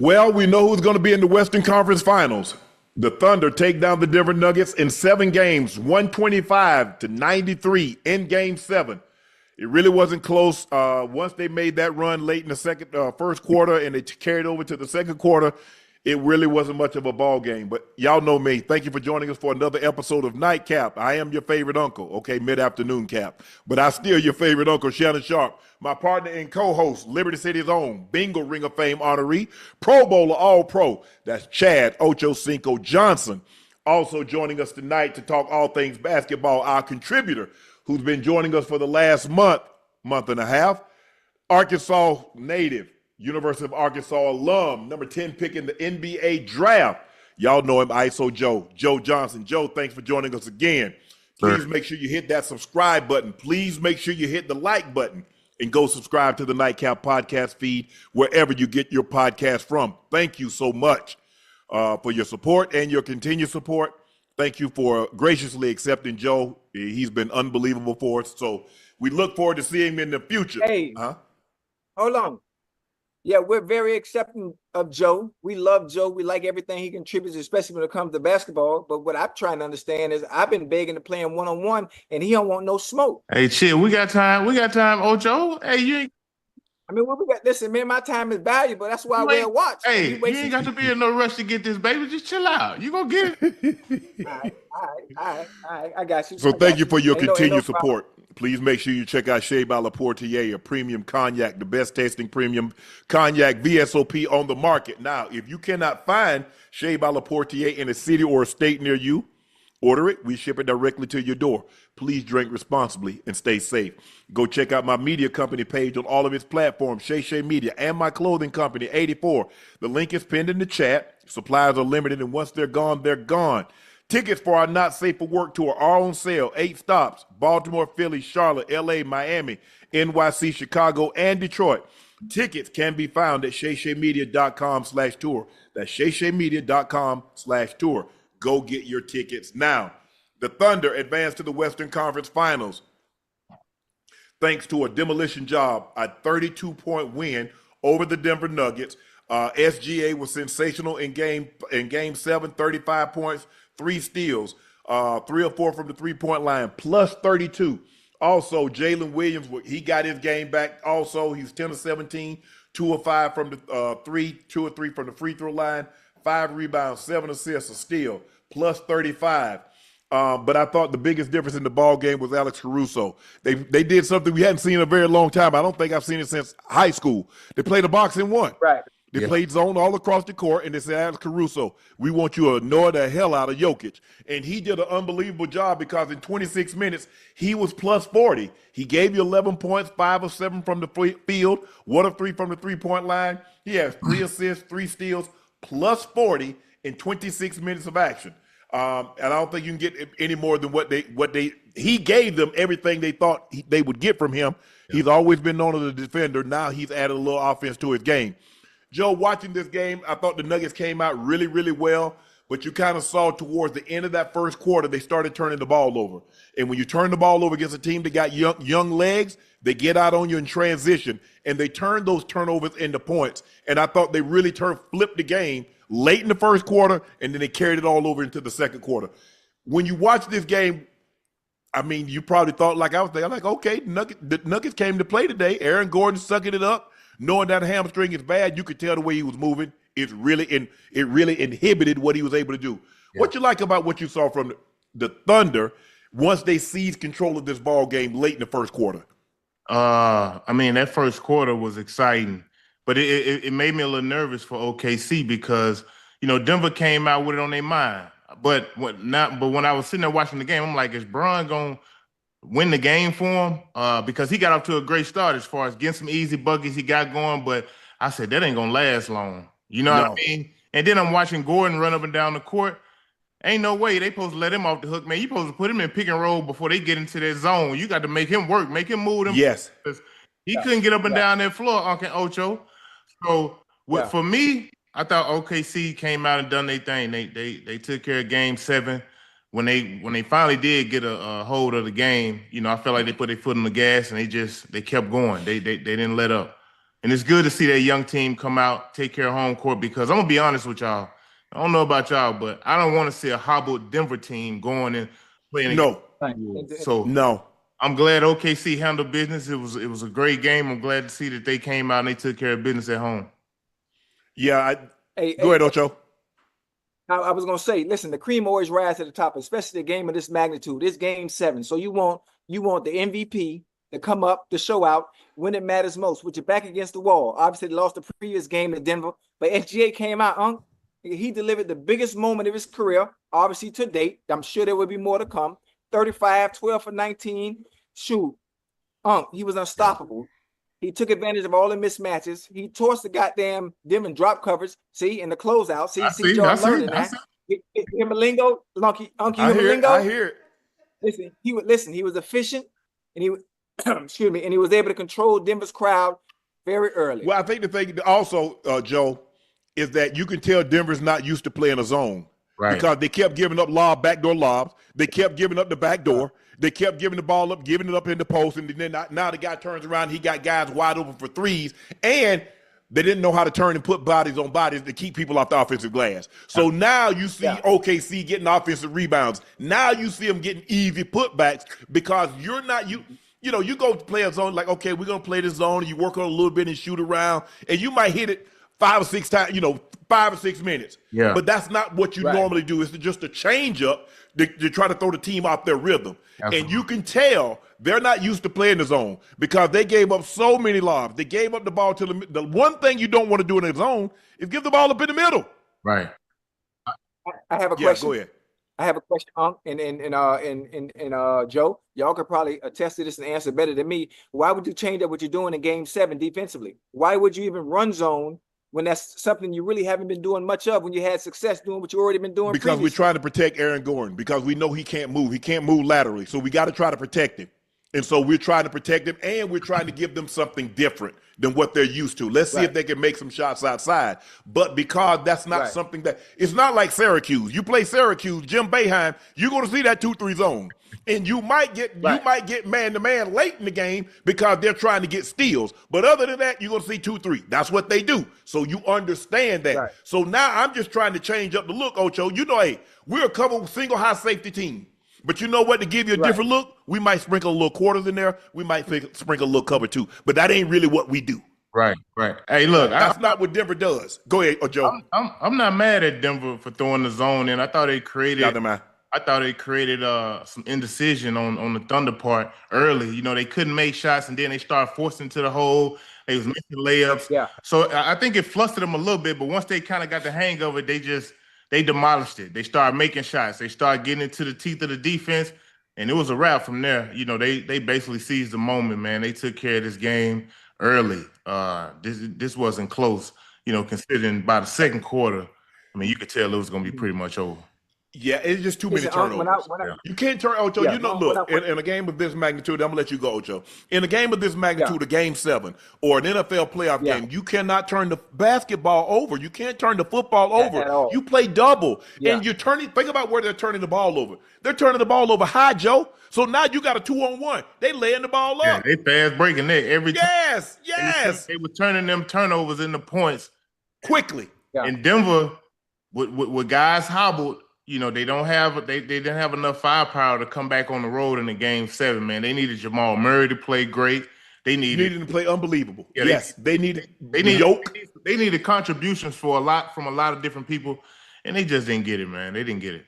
Well, we know who's going to be in the Western Conference Finals. The Thunder take down the Denver Nuggets in 7 games, 125-93 in Game 7. It really wasn't close. Once they made that run late in the first quarter, and they carried over to the second quarter, it really wasn't much of a ball game. But y'all know me. Thank you for joining us for another episode of Nightcap. I am your favorite uncle, okay, mid-afternoon cap. But I still your favorite uncle, Shannon Sharpe. My partner and co-host, Liberty City's own Bingo Ring of Fame honoree, Pro Bowler All-Pro. That's Chad Ochocinco Johnson. Also joining us tonight to talk all things basketball, our contributor, who's been joining us for the last month and a half, Arkansas native, University of Arkansas alum, number 10 pick in the NBA draft. Y'all know him, ISO Joe Johnson. Joe, thanks for joining us again. Please make sure you hit that subscribe button. Please make sure you hit the like button and go subscribe to the Nightcap podcast feed wherever you get your podcast from. Thank you so much for your support and your continued support. Thank you for graciously accepting Joe. He's been unbelievable for us. So we look forward to seeing him in the future. Hey, hold on. Yeah, we're very accepting of Joe. We love Joe. We like everything he contributes, especially when it comes to basketball. But what I'm trying to understand is I've been begging to play him one-on-one, and he don't want no smoke. Hey, chill. We got time. Ocho. Hey, you ain't. I mean, what we got? Listen, man, my time is valuable. That's why I wear a watch. Hey, you ain't got to be in no rush to get this, baby. Just chill out. You gonna get it. All right. I got you. So thank you for your continued support. Please make sure you check out Shai by Laportier, a premium cognac, the best tasting premium cognac VSOP on the market. Now, if you cannot find Shai by Laportier in a city or a state near you, order it. We ship it directly to your door. Please drink responsibly and stay safe. Go check out my media company page on all of its platforms, Shay Media, and my clothing company, 84. The link is pinned in the chat. Supplies are limited, and once they're gone, they're gone. Tickets for our Not Safe for Work tour are on sale. 8 stops: Baltimore, Philly, Charlotte, LA, Miami, NYC, Chicago, and Detroit. Tickets can be found at shayshaymedia.com/tour. That's shayshaymedia.com/tour. Go get your tickets now. The Thunder advanced to the Western Conference Finals thanks to a demolition job, a 32-point win over the Denver Nuggets. SGA was sensational in game 7, 35 points, 3 steals, 3 or 4 from the three-point line, plus 32. Also, Jalen Williams, he got his game back. Also, he's 10 of 17, 2 of 5 from the 2 or 3 from the free throw line, 5 rebounds, 7 assists, a steal, plus 35. But I thought the biggest difference in the ball game was Alex Caruso. They did something we hadn't seen in a very long time. I don't think I've seen it since high school. They played a box and one. Right. They played zone all across the court, and they said, Alex Caruso, we want you to annoy the hell out of Jokic. And he did an unbelievable job because in 26 minutes, he was plus 40. He gave you 11 points, 5 of 7 from the field, 1 of 3 from the three-point line. He has 3 assists, 3 steals, plus 40 in 26 minutes of action. And I don't think you can get any more than he gave them everything they thought they would get from him. Yeah. He's always been known as a defender. Now he's added a little offense to his game. Joe, watching this game, I thought the Nuggets came out really, really well, but you kind of saw towards the end of that first quarter, they started turning the ball over. And when you turn the ball over against a team that got young legs, they get out on you in transition, and they turn those turnovers into points. And I thought they really flipped the game late in the first quarter, and then they carried it all over into the second quarter. When you watch this game, I mean, you probably thought like I was thinking, like, okay, the Nuggets came to play today. Aaron Gordon sucking it up. Knowing that hamstring is bad, you could tell the way he was moving. It really inhibited what he was able to do. Yeah. What you like about what you saw from the Thunder once they seized control of this ball game late in the first quarter? I mean, that first quarter was exciting, but it made me a little nervous for OKC because, you know, Denver came out with it on their mind. But when I was sitting there watching the game, I'm like, is Bron going to win the game for him? Because he got off to a great start as far as getting some easy buckets he got going, but I said, that ain't going to last long. You know what I mean? And then I'm watching Gordon run up and down the court. Ain't no way they supposed to let him off the hook, man. You supposed to put him in pick and roll before they get into that zone. You got to make him work, make him move them. Yes. He couldn't get up and down that floor, Uncle Ocho. So for me, I thought OKC came out and done their thing. They took care of game 7. When they finally did get a hold of the game, you know, I felt like they put their foot on the gas and they kept going. They didn't let up. And it's good to see that young team come out, take care of home court, because I'm going to be honest with y'all. I don't know about y'all, but I don't want to see a hobbled Denver team going and playing No. against. So No. I'm glad OKC handled business. It was a great game. I'm glad to see that they came out and they took care of business at home. Yeah. Go ahead, Ocho. I was gonna say, listen, the cream always rise to the top, especially a game of this magnitude. This game 7. So you want the MVP to come up, to show out when it matters most, with your back against the wall. Obviously, they lost the previous game to Denver, but SGA came out, he delivered the biggest moment of his career, obviously to date. I'm sure there will be more to come. 35, 12 for 19. Shoot, he was unstoppable. He took advantage of all the mismatches. He tossed the goddamn Denver drop coverage. See, in the closeout. See, Jordan learning that. Hear Malingo, I hear it. Listen, he was efficient, and he excuse me, and he was able to control Denver's crowd very early. Well, I think the thing also, Joe, is that you can tell Denver's not used to playing a zone. Right. Because they kept giving up backdoor lobs. They kept giving up the backdoor. They kept giving the ball up, giving it up in the post, and then now the guy turns around, he got guys wide open for threes, and they didn't know how to turn and put bodies on bodies to keep people off the offensive glass. So now you see OKC getting offensive rebounds. Now you see them getting easy putbacks because you're not you know, you go play a zone like, okay, we're gonna play this zone, and you work on a little bit and shoot around, and you might hit it 5 or 6 times, 5 or 6 minutes. Yeah. But that's not what you normally do. It's just a change up to try to throw the team off their rhythm. Absolutely. And you can tell they're not used to playing the zone because they gave up so many lobs. They gave up the ball to the one thing you don't want to do in the zone is give the ball up in the middle. Right. I have a question. Go ahead. I have a question, and Joe, y'all could probably attest to this and answer better than me. Why would you change up what you're doing in game 7 defensively? Why would you even run zone when that's something you really haven't been doing much of when you had success doing what you already been doing Because previously? we're trying to protect Aaron Gordon because we know he can't move. He can't move laterally. So we got to try to protect him. And so we're trying to protect him, and we're trying to give them something different than what they're used to. Let's see if they can make some shots outside. But because that's not something that – it's not like Syracuse. You play Syracuse, Jim Boeheim, you're going to see that 2-3 zone. And you might get man-to-man late in the game because they're trying to get steals. But other than that, you're going to see 2-3. That's what they do. So you understand that. Right. So now I'm just trying to change up the look, Ocho. Hey, we're a couple single high safety team. But you know what? To give you a different look, we might sprinkle a little quarters in there. We might sprinkle a little cover too. But that ain't really what we do. Right. Hey, look. That's not what Denver does. Go ahead, Joe. I'm not mad at Denver for throwing the zone in. I thought they created some indecision on the Thunder part early. They couldn't make shots, and then they started forcing to the hole. They was missing layups. Yeah. So I think it flustered them a little bit, but once they kind of got the hang of it, they demolished it. They started making shots. They started getting into the teeth of the defense, and it was a wrap from there. They basically seized the moment, man. They took care of this game early. This wasn't close, considering by the second quarter, you could tell it was going to be pretty much over. Yeah, it's just too many turnovers. You can't turn, Ocho. Look, in a game of this magnitude, I'm going to let you go, Ocho. In a game of this magnitude, a game 7 or an NFL playoff game, you cannot turn the basketball over. You can't turn the football over. You play double. And you're turning, think about where they're turning the ball over. They're turning the ball over high, Joe. So now you got a 2-on-1. They laying the ball up. Yeah, they fast breaking that every time. Yes. They were turning them turnovers into points quickly. Yeah. In Denver, with guys hobbled, they didn't have enough firepower to come back on the road in the game 7, man. They needed Jamal Murray to play great. They needed him to play unbelievable. Yeah, they needed Yoke. They needed contributions from a lot of different people, and they just didn't get it, man. They didn't get it.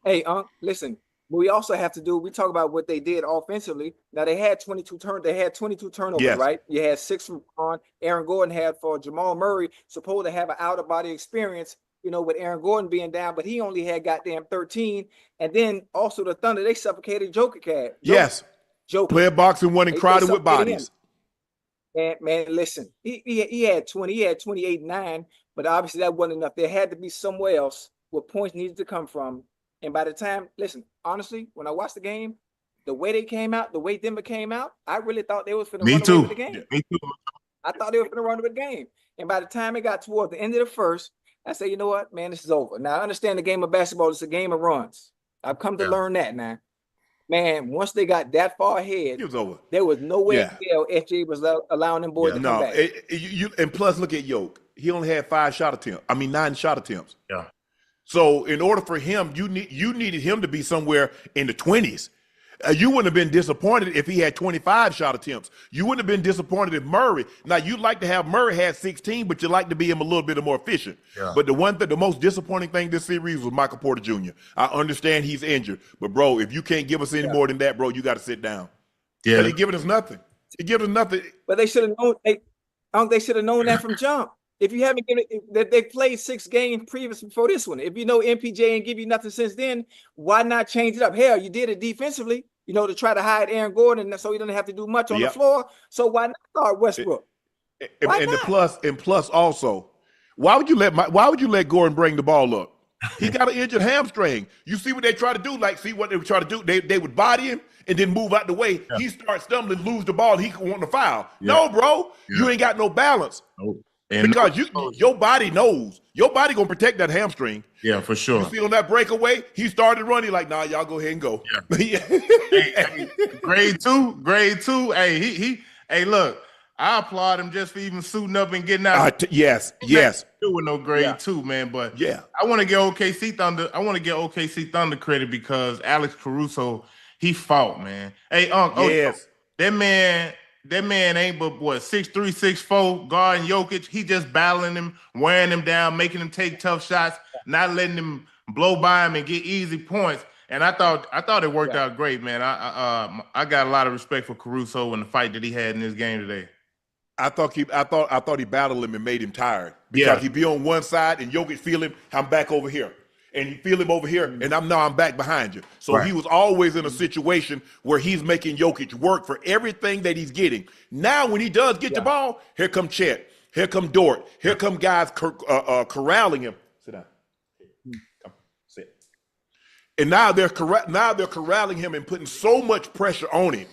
Hey, listen. We also have to we talk about what they did offensively. Now they had 22 turnovers, right? You had 6 from Aaron Gordon had for Jamal Murray, supposed to have an out-of-body experience, with Aaron Gordon being down, but he only had goddamn 13. And then also the Thunder, they suffocated Jokic. Jokic. Player boxing one and crowded with bodies. And man, listen, he had 20, he had 28-9, but obviously that wasn't enough. There had to be somewhere else where points needed to come from. And by the time, listen, honestly, when I watched the game, the way they came out, the way Denver came out, I really thought they was finna run away with the game. Me too. I thought they were finna run away with the game. And by the time it got toward the end of the first, I said, you know what, man, this is over. Now, I understand the game of basketball is a game of runs. I've come to learn that now. man, once they got that far ahead, It was over. there was no way Yeah. in hell SJ was allowing them boys to come No, back. and plus look at Yoke. He only had 9 shot attempts. Yeah. So in order for him, you needed him to be somewhere in the 20s. You wouldn't have been disappointed if he had 25 shot attempts. You wouldn't have been disappointed if Murray. Now you'd like to have Murray had 16, but you'd like to be him a little bit more efficient. Yeah. But the most disappointing thing this series was Michael Porter Jr. I understand he's injured, but bro, if you can't give us any more than that, bro, you got to sit down. Yeah. He's giving us nothing. He gives us nothing. But they should have known. They should have known that from jump. If you haven't given that, they played 6 games previous before this one. If you know MPJ ain't give you nothing since then, why not change it up? Hell, you did it defensively, to try to hide Aaron Gordon, so he doesn't have to do much on the floor. So why not start Westbrook? And plus also, why would you let Gordon bring the ball up? He got an injured hamstring. You see what they try to do? See what they would try to do? They would body him and then move out the way. Yeah. He starts stumbling, lose the ball. He want to foul. Yeah. No, bro, you ain't got no balance. Nope. Because your body knows. Your body gonna protect that hamstring. Yeah, for sure. You see on that breakaway, he started running like, nah, y'all go ahead and go. Yeah. hey, grade two. Hey, look, I applaud him just for even suiting up and getting out. Yes. Doing no grade 2, man. But I want to get OKC Thunder. I want to get OKC Thunder credit because Alex Caruso, he fought, man. Hey, yes. That man ain't but what 6'3", 6'4", guarding Jokic. He just battling him, wearing him down, making him take tough shots, not letting him blow by him and get easy points. And I thought it worked out great, man. I got a lot of respect for Caruso and the fight that he had in this game today. I thought he battled him and made him tired because he'd be on one side and Jokic feel him. I'm back over here. And you feel him over here, and I'm back behind you. So he was always in a situation where he's making Jokic work for everything that he's getting. Now, when he does get the ball, here come Chet, here come Dort, here come guys corralling him. Sit down. Come, sit. And now they're corralling him and putting so much pressure on him.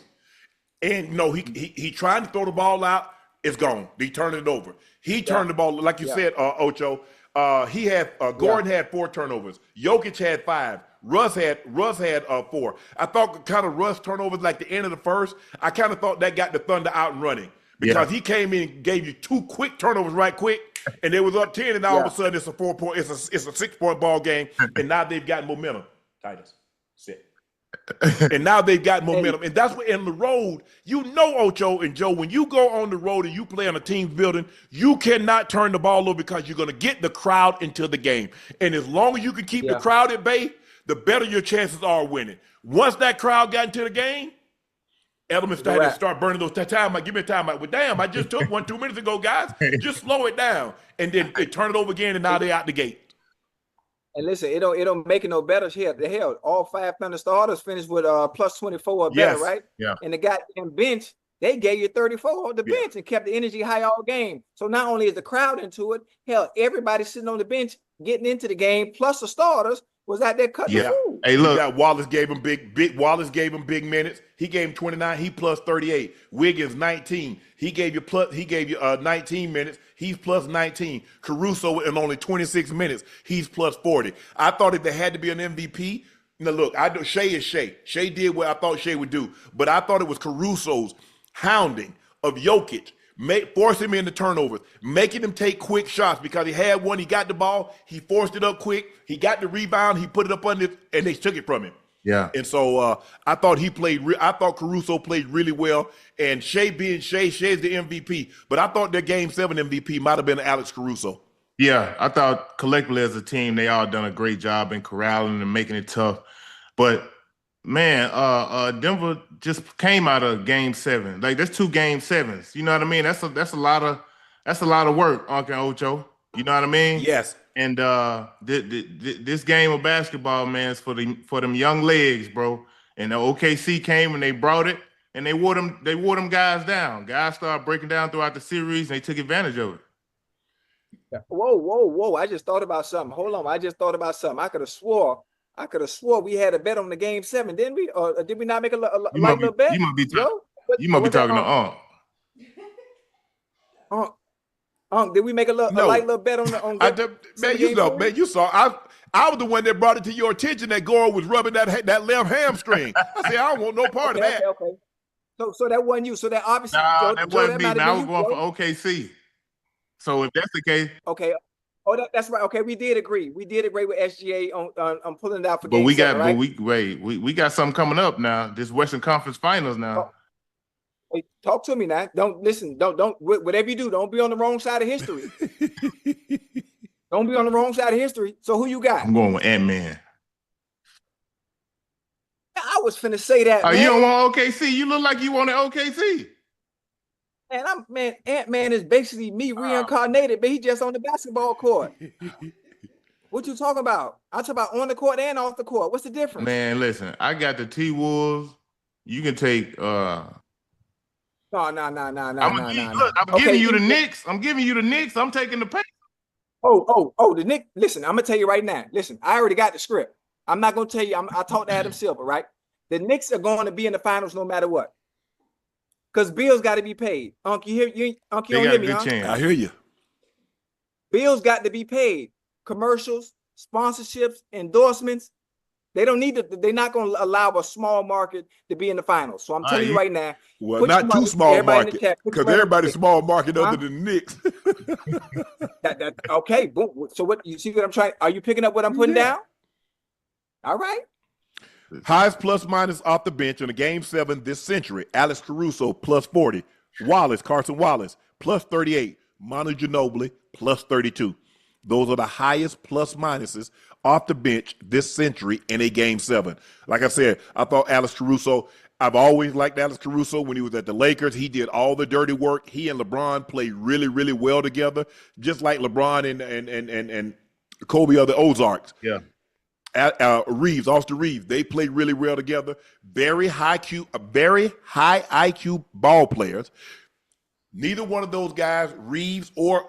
And he trying to throw the ball out, it's gone. He turned it over. He turned the ball, like you said, Ocho. Gordon had 4 turnovers. Jokic had 5. Russ had 4. I thought kind of Russ turnovers like the end of the first. I kind of thought that got the Thunder out and running because he came in and gave you 2 quick turnovers right quick, and they was up 10, and all of a sudden it's a 4-point, it's a 6-point ball game, and now they've got momentum. Titus, sit. And now they've got momentum. And that's what in the road, Ocho and Joe, when you go on the road and you play on a team's building, you cannot turn the ball over because you're going to get the crowd into the game. And as long as you can keep the crowd at bay, the better your chances are of winning. Once that crowd got into the game, elements started to start burning those time. Give me a time. Well, damn, I just took 1 2 minutes ago, guys. Just slow it down. And then they turn it over again, and now they're out the gate. And listen, it don't make it no better here. The hell, all 5 Thunder starters finished with plus 24 or better, right? Yeah. And the goddamn bench, they gave you 34 on the bench and kept the energy high all game. So not only is the crowd into it, hell, everybody sitting on the bench getting into the game, plus the starters was out there cutting the food. Hey, look, Wallace gave him big minutes. He gave him 29. He plus 38. Wiggins 19. He gave you 19 minutes. He's plus 19. Caruso in only 26 minutes. He's plus 40. I thought if there had to be an MVP, now look, Shai is Shai. Shai did what I thought Shai would do, but I thought it was Caruso's hounding of Jokic, forcing him into turnovers, making him take quick shots because he had one, he got the ball, he forced it up quick, he got the rebound, he put it up under it, and they took it from him. Yeah. And so I thought I thought Caruso played really well, and Shai being Shai's the MVP, but I thought their Game 7 MVP might have been Alex Caruso. Yeah, I thought collectively as a team, they all done a great job in corralling and making it tough. But man, Denver just came out of Game 7. Like that's 2 Game 7s. You know what I mean? That's a lot of work, Uncle Ocho. You know what I mean? Yes. And this game of basketball, man, is for them young legs, bro. And the OKC came and they brought it, and they wore them guys down. Guys started breaking down throughout the series, and they took advantage of it. Whoa! I just thought about something. Hold on, I just thought about something. I could have swore we had a bet on the Game 7, didn't we? Or did we not make a light little bet? You might be talking to Unc. Did we make a light little bet on man, you saw. I was the one that brought it to your attention that Gore was rubbing that left hamstring. I said, I don't want no part of that. Okay. So that wasn't you. So that obviously, Nah, Joe, that Joe, wasn't that me. might Man, I have was been you, going Joe. for OKC. So if that's the case, Okay. Oh, that's right. Okay, we did agree. We did agree with SGA on pulling it out for but game we 7, got, right? we got something coming up now. This Western Conference Finals now. Hey, talk to me now. Don't listen. Don't whatever you do. Don't be on the wrong side of history. Don't be on the wrong side of history. So who you got? I'm going with Ant-Man. I was finna say that, Oh, man. you don't want OKC? You look like you wanted OKC. Man, Ant-Man is basically me reincarnated, but he just on the basketball court. What you talking about? I talk about on the court and off the court. What's the difference? Man, listen, I got the T-Wolves. You can take No. I'm giving you the Knicks. I'm giving you the Knicks. I'm taking the Pacers. The Knicks. Listen, I'm gonna tell you right now. Listen, I already got the script. I'm not gonna tell you. I talked to Adam Silver, right? The Knicks are going to be in the finals no matter what. Because bills got to be paid. Uncle, you hear Uncle, you don't hear me, huh? Chance. I hear you. Bills got to be paid. Commercials, sponsorships, endorsements. They don't need to. They're not going to allow a small market to be in the finals. So I'm telling you right now. Well, not too small market, because everybody's small market other than the Knicks. Okay, boom. So what you see what I'm trying? Are you picking up what I'm putting down? All right. Highest plus minus off the bench in a game 7 this century. Alex Caruso plus 40. Carson Wallace plus 38. Manu Ginobili plus 32. Those are the highest plus minuses off the bench this century in a game 7. Like I said, I thought Alex Caruso, I've always liked Alex Caruso when he was at the Lakers. He did all the dirty work. He and LeBron played really, really well together, just like LeBron and Kobe of the Ozarks. Yeah. Austin Reeves, they played really well together. Very high IQ ball players. Neither one of those guys, Reeves or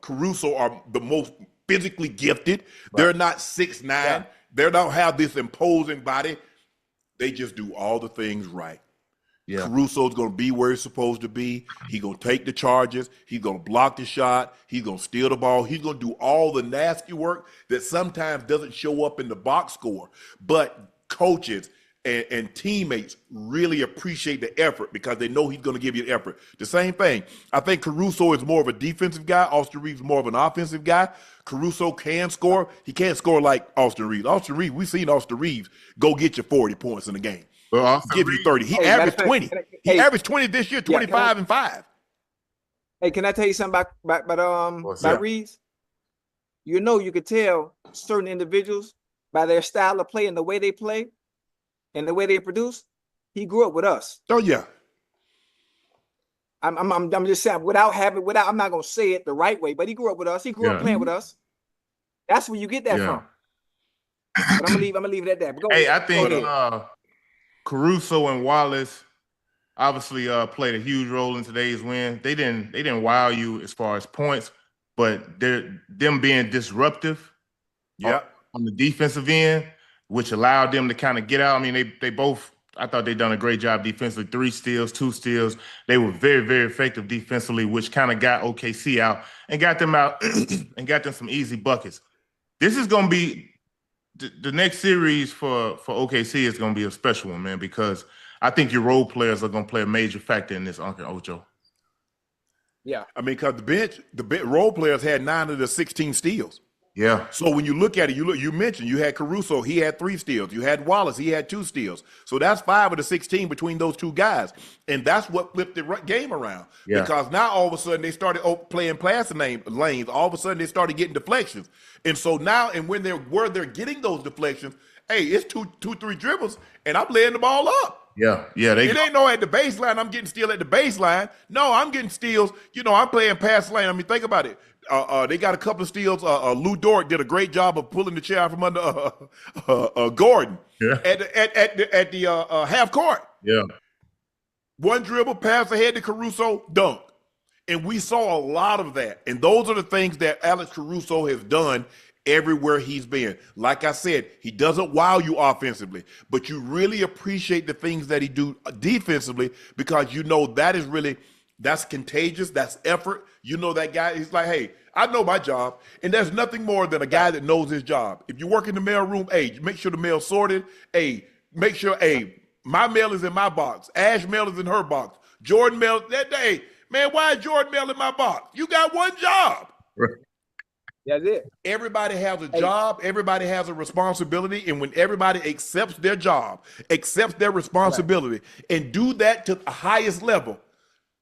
Caruso, are the most physically gifted. Right. They're not 6'9". Yeah. They don't have this imposing body. They just do all the things right. Yeah. Caruso's going to be where he's supposed to be. He's going to take the charges. He's going to block the shot. He's going to steal the ball. He's going to do all the nasty work that sometimes doesn't show up in the box score. But coaches and teammates really appreciate the effort because they know he's going to give you the effort. The same thing. I think Caruso is more of a defensive guy. Austin Reeves is more of an offensive guy. Caruso can score. He can't score like Austin Reeves. Austin Reeves, we've seen Austin Reeves go get you 40 points in a game. Well, give you 30. He averaged 20. He averaged 20 this year, 25 and 5. Hey, can I tell you something about Reeves? You know, you could tell certain individuals by their style of play and the way they play and the way they produce. He grew up with us. Oh yeah. I'm just saying I'm not gonna say it the right way, but he grew up with us. He grew up playing with us. That's where you get that from. But I'm gonna leave it at that. But I think Caruso and Wallace obviously played a huge role in today's win. They didn't wow you as far as points, but them being disruptive on the defensive end, which allowed them to kind of get out. I mean, they both, I thought they done a great job defensively. 3 steals, 2 steals. They were very, very effective defensively, which kind of got OKC out and got them out and got them some easy buckets. This is going to be the next series for OKC is going to be a special one, man, because I think your role players are going to play a major factor in this, Uncle Ocho. Yeah. I mean, because the role players had 9 of the 16 steals. Yeah. So when you look at it, you mentioned you had Caruso, he had 3 steals. You had Wallace, he had 2 steals. So that's 5 of the 16 between those 2 guys. And that's what flipped the game around. Yeah. Because now all of a sudden they started playing passing lanes. All of a sudden they started getting deflections. And so now, and when they're getting those deflections, hey, it's 2-3 dribbles, and I'm laying the ball up. Yeah. It ain't no at the baseline, I'm getting steal at the baseline. No, I'm getting steals. You know, I'm playing pass lane. I mean, think about it. They got a couple of steals. Lou Dort did a great job of pulling the chair from under Gordon at the half court. Yeah. One dribble, pass ahead to Caruso, dunk. And we saw a lot of that. And those are the things that Alex Caruso has done everywhere he's been. Like I said, he doesn't wow you offensively, but you really appreciate the things that he do defensively because you know that is really That's contagious. That's effort. You know that guy. He's like, hey, I know my job, and there's nothing more than a guy that knows his job. If you work in the mail room, hey, make sure the mail's sorted. Hey, make sure, hey, my mail is in my box. Ash mail is in her box. Jordan mail that day, man. Why is Jordan mail in my box? You got one job. Right. That's it. Everybody has a job. Everybody has a responsibility. And when everybody accepts their job, accepts their responsibility, and do that to the highest level,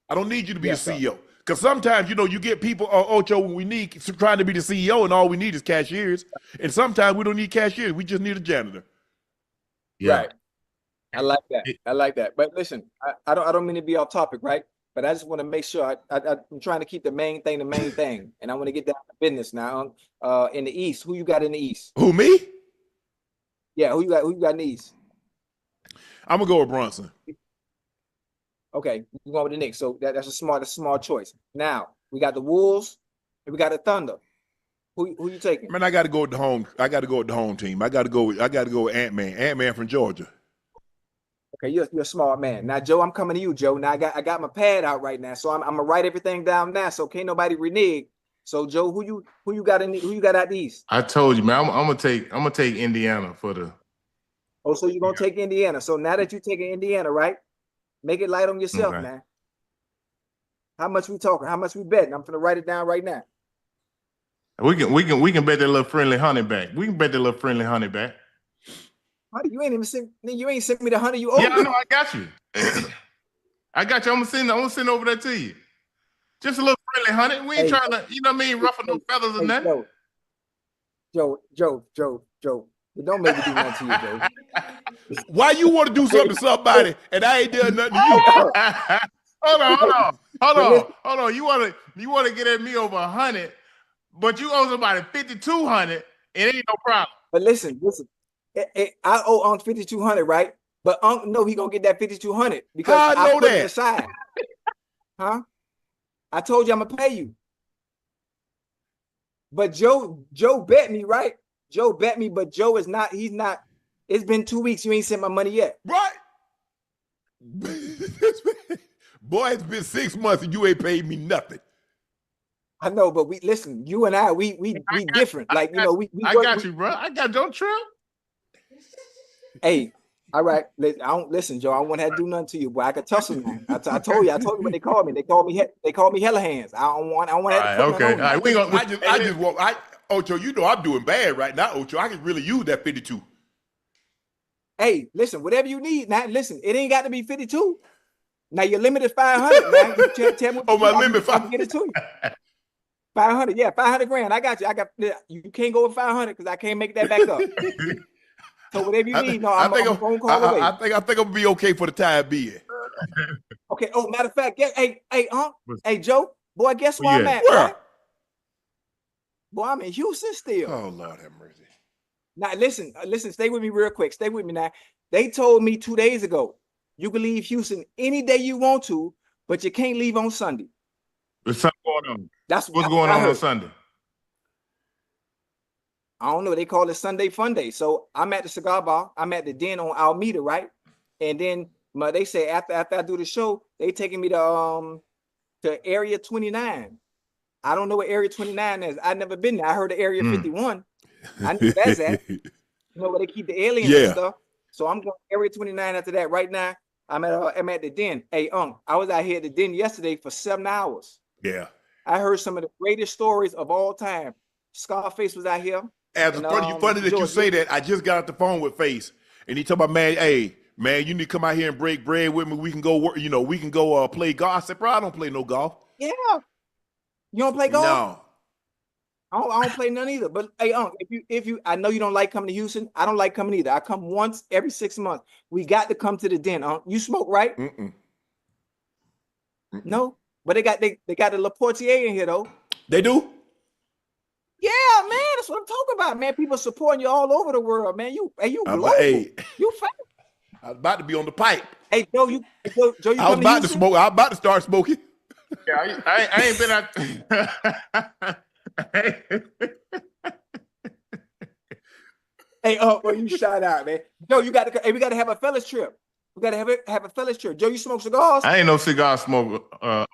I don't need you to be the CEO. Because sometimes, you know, you get people, Ocho, when we need trying to be the CEO and all we need is cashiers. And sometimes we don't need cashiers. We just need a janitor. Yeah. Right. I like that. I like that. But listen, I don't mean to be off topic, right? But I just want to make sure I'm trying to keep the main thing, and I want to get down to business now. In the East, who you got in the East? Who, me? Yeah, who you got in the East? I'm gonna go with Brunson. Okay, you going with the Knicks. So that's a smart choice. Now we got the Wolves and we got the Thunder. Who you taking? Man, I got to go with the home. I got to go with the home team. I got to go with Ant-Man. Ant-Man from Georgia. Okay, you're a smart man. Now, Joe, I'm coming to you, Joe. Now I got my pad out right now, so I'm gonna write everything down now, so can't nobody renege. So, Joe, who you got out the East? I told you, man. I'm gonna take Indiana for the. Oh, so you're gonna take Indiana. So now that you're taking Indiana, right? Make it light on yourself, Okay. man. How much we talking? How much we betting? I'm gonna write it down right now. We can bet that little friendly honey back. We can bet that little friendly honey back. Honey, you ain't sent me the honey you owe. Yeah, I know. I got you. I got you. I'm gonna send over there to you. Just a little friendly honey. We ain't trying to, you know what I mean, ruffle no feathers or nothing. Joe. Don't make me do nothing to you, Joe. Why you want to do something to somebody and I ain't done nothing to you? Hold on. You want to get at me over 100, but you owe somebody 5,200. It ain't no problem. But listen. I owe Unc 5,200, right? But Unc know he gonna get that 5,200 because I know put that. it aside. Huh? I told you I'm gonna pay you. But Joe bet me, right? Joe bet me, but Joe is not. He's not. It's been 2 weeks. You ain't sent my money yet. Right? Boy, it's been 6 months and you ain't paid me nothing. I know, but listen. You and I, we different. Like you know, we. I got you, bro. Don't trip. Hey, all right. I don't listen, Joe. I won't have to do nothing to you, boy. I could tussle now. I told you what they called me. They called me hella hands. I don't want to have to put okay. on. All right. Ocho, you know I'm doing bad right now, Ocho. I can really use that 52. Hey, listen, whatever you need. Now, listen, it ain't got to be 52. Now your limit is 500. Now you tell me. Oh, my limit 500. Get it to you. 500, yeah, 500 grand. I got you. You can't go with 500 because I can't make that back up. So whatever you need, I'm a phone call away. I think I'm gonna be okay for the time being. Okay. Oh, matter of fact, hey, Joe, boy, guess where I'm at? Where? Right? Boy, I'm in Houston still. Oh Lord have mercy. Now listen, stay with me real quick. Stay with me now. They told me 2 days ago, you can leave Houston any day you want to, but you can't leave on Sunday. There's something going on. That's what's going on Sunday. I don't know. They call it Sunday Fun Day. So I'm at the cigar bar. I'm at the den on Alameda, right? And then they say after I do the show, they taking me to Area 29. I don't know what Area 29 is. I've never been there. I heard of Area 51. I know that's at. You know where they keep the aliens and stuff. So I'm going to Area 29 after that. Right now, I'm at the den. Hey, I was out here at the den yesterday for 7 hours. Yeah. I heard some of the greatest stories of all time. Scarface was out here. Funny that you say that. I just got off the phone with Face, and he talking about, man, hey, man, you need to come out here and break bread with me. We can go work, we can go play golf. I said, bro, I don't play no golf. Yeah. You don't play golf? No. I don't play none either. But hey, if you I know you don't like coming to Houston. I don't like coming either. I come once every 6 months. We got to come to the den. You smoke, right? Mm-mm. No, but they got the Le Portier in here though. They do? Yeah, man, that's what I'm talking about, man. People supporting you all over the world, man. You global. You famous. I was about to be on the pipe. Hey, Joe, you I was about to smoke. I was about to start smoking. Yeah, I ain't been out. Hey, well, you shout out, man. Joe, we got to have a fellas trip. We got to have a fellas trip. Joe, you smoke cigars? I ain't no cigar smoker.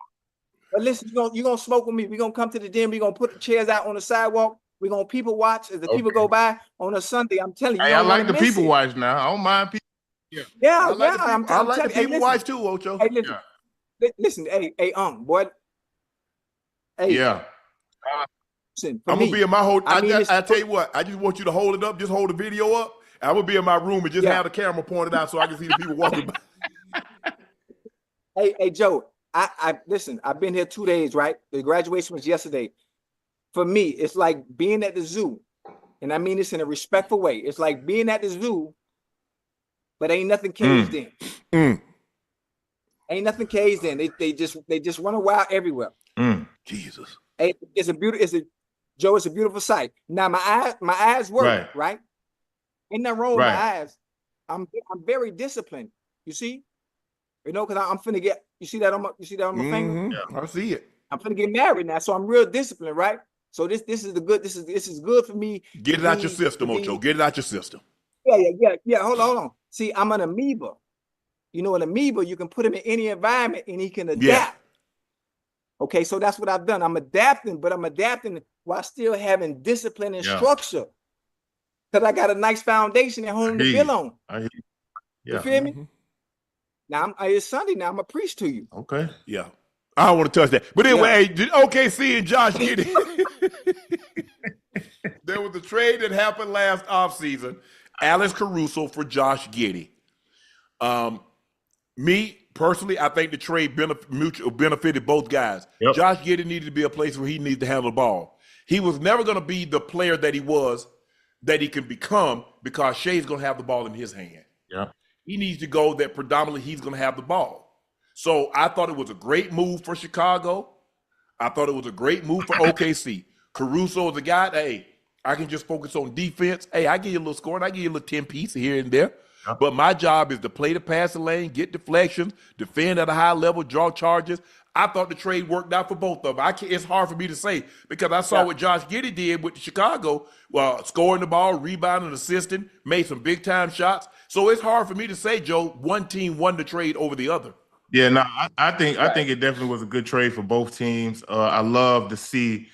But listen, you're gonna smoke with me. We're gonna come to the gym. We're gonna put the chairs out on the sidewalk. We're gonna people watch as the people go by on a Sunday. I'm telling you, Hey, you I don't like the miss people it. watch now. I don't mind people. Yeah, I like I'm I like the telling you. people watch too, Ocho. Hey, listen, listen. Hey, boy. Hey, Yeah. listen. For I'm gonna me, be in my whole. I mean, I tell you what. I just want you to hold it up. Just hold the video up. I'm gonna be in my room and just have the camera pointed out so I can see the people walking by. Hey, Joe. I listen. I've been here 2 days, right? The graduation was yesterday. For me, it's like being at the zoo, and I mean this in a respectful way. It's like being at the zoo, but ain't nothing caged in. Ain't nothing caged in. They just run wild everywhere. Jesus. Hey, it's a beautiful sight. Now my eyes work, right? Ain't nothing wrong with my eyes. I'm very disciplined. You see, you know, because I'm finna get. You see that on my finger? Yeah. I see it. I'm finna get married now, so I'm real disciplined, right? So this is good for me. Get it out your system, Ocho. Get it out your system. Yeah. Hold on. See, I'm an amoeba. You know, an amoeba, you can put him in any environment and he can adapt. Yeah. Okay, so that's what I've done. I'm adapting, but I'm adapting while still having discipline and structure. Because I got a nice foundation at home to build on. You feel me? Now it's Sunday. Now I'm a preach to you. Okay. Yeah. I don't want to touch that. But anyway, hey, OKC and Josh Giddey. There was a trade that happened last offseason. Alex Caruso for Josh Giddey. Me, personally, I think the trade benefited both guys. Yep. Josh Giddey needed to be a place where he needs to handle the ball. He was never going to be the player that he was, that he can become, because Shai's going to have the ball in his hand. Yeah. He needs to go that predominantly he's going to have the ball. So I thought it was a great move for Chicago. I thought it was a great move for OKC. Caruso is a guy, hey, I can just focus on defense. Hey, I give you a little scoring. I give you a little 10 piece here and there. Yeah. But my job is to play the passing lane, get deflections, defend at a high level, draw charges. I thought the trade worked out for both of them. It's hard for me to say because I saw what Josh Giddey did with Chicago, scoring the ball, rebounding, assisting, made some big-time shots. So it's hard for me to say, Joe, one team won the trade over the other. Yeah, no, I think it definitely was a good trade for both teams. I love to see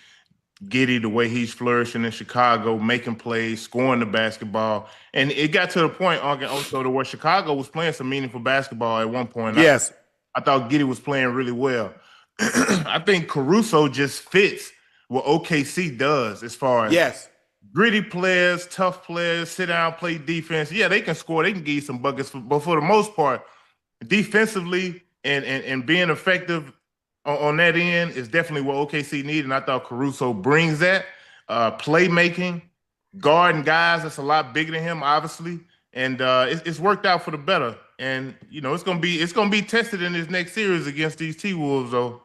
Giddey the way he's flourishing in Chicago, making plays, scoring the basketball, and it got to the point also to where Chicago was playing some meaningful basketball at one point. Yes, I thought Giddey was playing really well. I think Caruso just fits what OKC does as far as gritty players, tough players, sit down, play defense. Yeah, they can score, they can give you some buckets, but for the most part, defensively and being effective on that end is definitely what OKC needed, and I thought Caruso brings that. Playmaking, guarding guys that's a lot bigger than him, obviously, and it's worked out for the better. And you know, it's gonna be tested in this next series against these T-Wolves, though.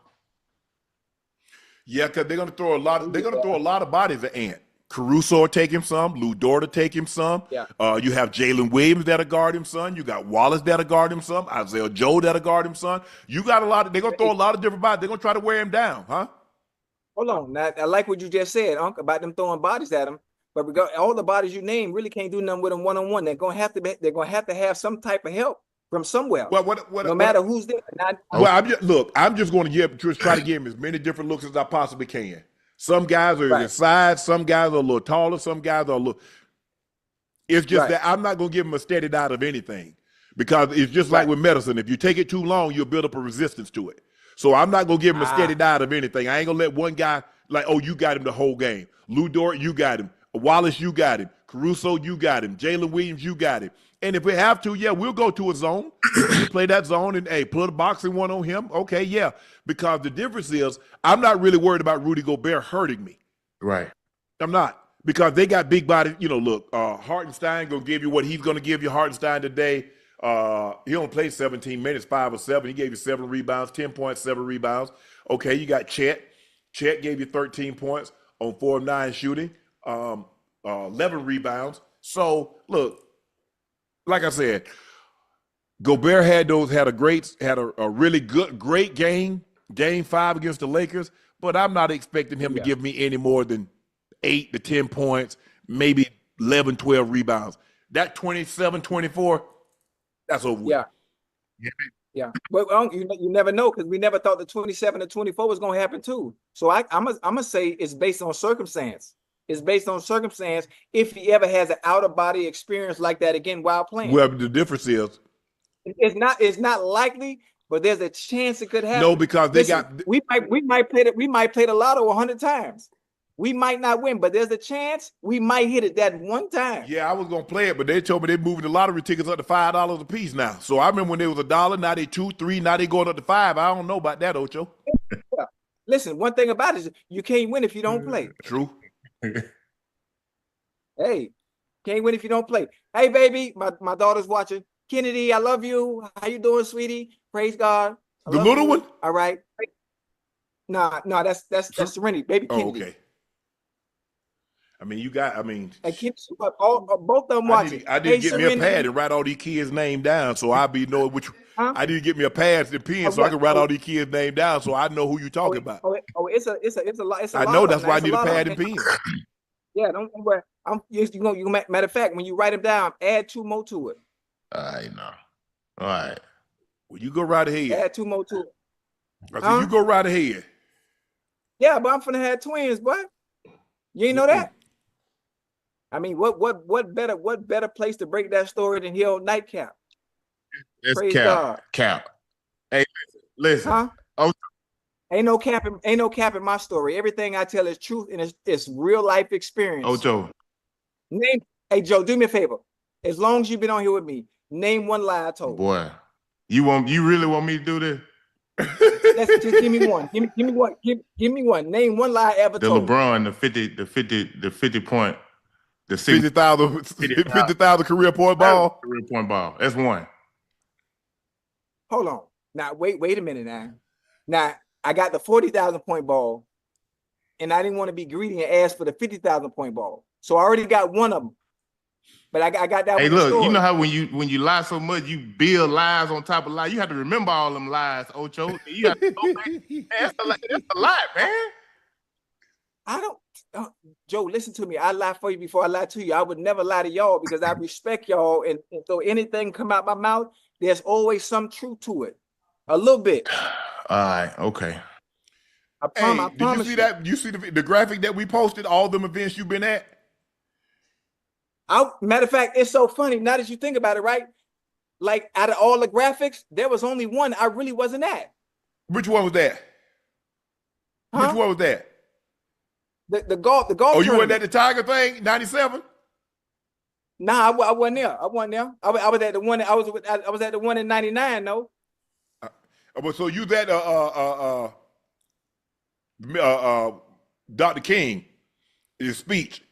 Yeah, because they're gonna throw a lot of bodies at Ant. Caruso will take him some. Lou Dort will take him some. Yeah. You have Jalen Williams that'll guard him some. You got Wallace that'll guard him some. Isaiah Joe that'll guard him some. You got a lot. They're gonna throw a lot of different bodies. They're gonna try to wear him down, huh? Hold on. Now, I like what you just said, Unc, about them throwing bodies at him. But all the bodies you name really can't do nothing with them one-on-one. They're gonna have to have some type of help from somewhere. Well, no matter who's there. I'm just going to try to give him as many different looks as I possibly can. Some guys are his size, some guys are a little taller, some guys are a little. It's just that I'm not going to give him a steady diet of anything because it's just like with medicine. If you take it too long, you'll build up a resistance to it. So I'm not going to give him a steady diet of anything. I ain't going to let one guy like, oh, you got him the whole game. Lou Dort, you got him. Wallace, you got him. Caruso, you got him. Jalen Williams, you got him. And if we have to, we'll go to a zone. We'll play that zone and, put a boxing one on him. Okay, yeah. Because the difference is I'm not really worried about Rudy Gobert hurting me. Right. I'm not. Because they got big bodies. You know, look, Hartenstein going to give you what he's going to give you. Hartenstein today, he only played 17 minutes, 5 or 7. He gave you 7 rebounds, 10 points, 7 rebounds. Okay, you got Chet. Chet gave you 13 points on 4 of 9 shooting, 11 rebounds. So, look, like I said, Gobert had a really great game 5 against the Lakers, but I'm not expecting him to give me any more than 8 to 10 points, maybe 11, 12 rebounds. That 27, 24, that's over with. Yeah. Yeah, but you never know because we never thought the 27 to 24 was going to happen too. So I'm gonna say it's based on circumstance. It's based on circumstance if he ever has an out of body experience like that again while playing. Well, the difference is it's not likely, but there's a chance it could happen. no, because they got we might play the lotto 100 times. We might not win, but there's a chance we might hit it that one time. Yeah, I was gonna play it, but they told me they're moving the lottery tickets up to $5 a piece now. So I remember when they was $1, now they $2, $3, now they going up to $5. I don't know about that, Ocho. Yeah. Listen, one thing about it is you can't win if you don't play. True. Hey, can't win if you don't play. Hey, baby, my daughter's watching. Kennedy, I love you. How you doing, sweetie? Praise God. The little one? All right. No, that's Serenity, baby Kennedy. Oh, okay. And kids, both of them watching. I need to get me a pad and write all these kids' name down so I'll be knowing which. Huh? I need to get me a pad and pen so I can write all these kids' name down so I know who you talking about. It's a lot. I know that's why I need a pad and pen. Yeah, don't worry. Matter of fact, when you write them down, add 2 more to it. I know. All right. Well, you go right ahead. Add 2 more to it. I said, you go right ahead. Yeah, but I'm finna have twins, boy. You ain't know that? I mean, what better place to break that story than here on Nightcap? It's Praise cap. God. Cap. Hey, listen. Huh? Oh, Ain't no cap in my story. Everything I tell is truth and it's real life experience. Ocho. Hey Joe, do me a favor. As long as you've been on here with me, name one lie I told. Boy, you really want me to do this? Just give me one. Give me one. Give me one. Name one lie I ever told. LeBron, the 50 point, the 50,000 career point ball. Career point ball. That's one. Hold on. Now wait a minute now. Now I got the 40,000 point ball, and I didn't want to be greedy and ask for the 50,000 point ball. So I already got one of them. But I got that. Hey, look, you know how when you lie so much, you build lies on top of lies. You have to remember all them lies, Ocho. You have to go back. That's a lot, man. I don't, Joe, listen to me. I lie for you before I lie to you. I would never lie to y'all because I respect y'all. And so anything come out my mouth, there's always some truth to it. A little bit. All right, okay. I promise. Did you see that? You see the graphic that we posted, all them events you've been at? Matter of fact, it's so funny now that you think about it, right? Like out of all the graphics, there was only one I really wasn't at. Which one was that? Huh? Which one was that? The golf. Oh, you wasn't at the Tiger thing, 97? Nah, I wasn't there. I wasn't there. I was at the one. I was at the one in 99. No. So you that Dr. King, his speech.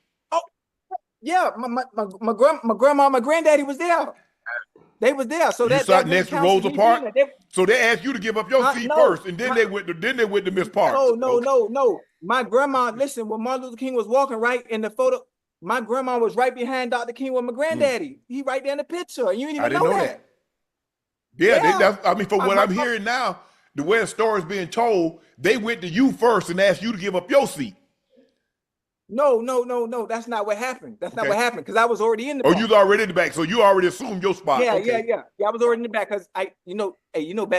Yeah, my grandma, my granddaddy was there. They was there. So you that sat next to Rosa Parks. So they asked you to give up your seat first, and then they went to Miss Parks. No. My grandma, listen, when Martin Luther King was walking right in the photo, my grandma was right behind Dr. King with my granddaddy. He right there in the picture. You didn't even know that. Yeah. From what I'm hearing now, the way the story is being told, they went to you first and asked you to give up your seat. No. That's not what happened. That's not what happened because I was already in the back. Oh, you was already in the back, so you already assumed your spot. Yeah. I was already in the back because back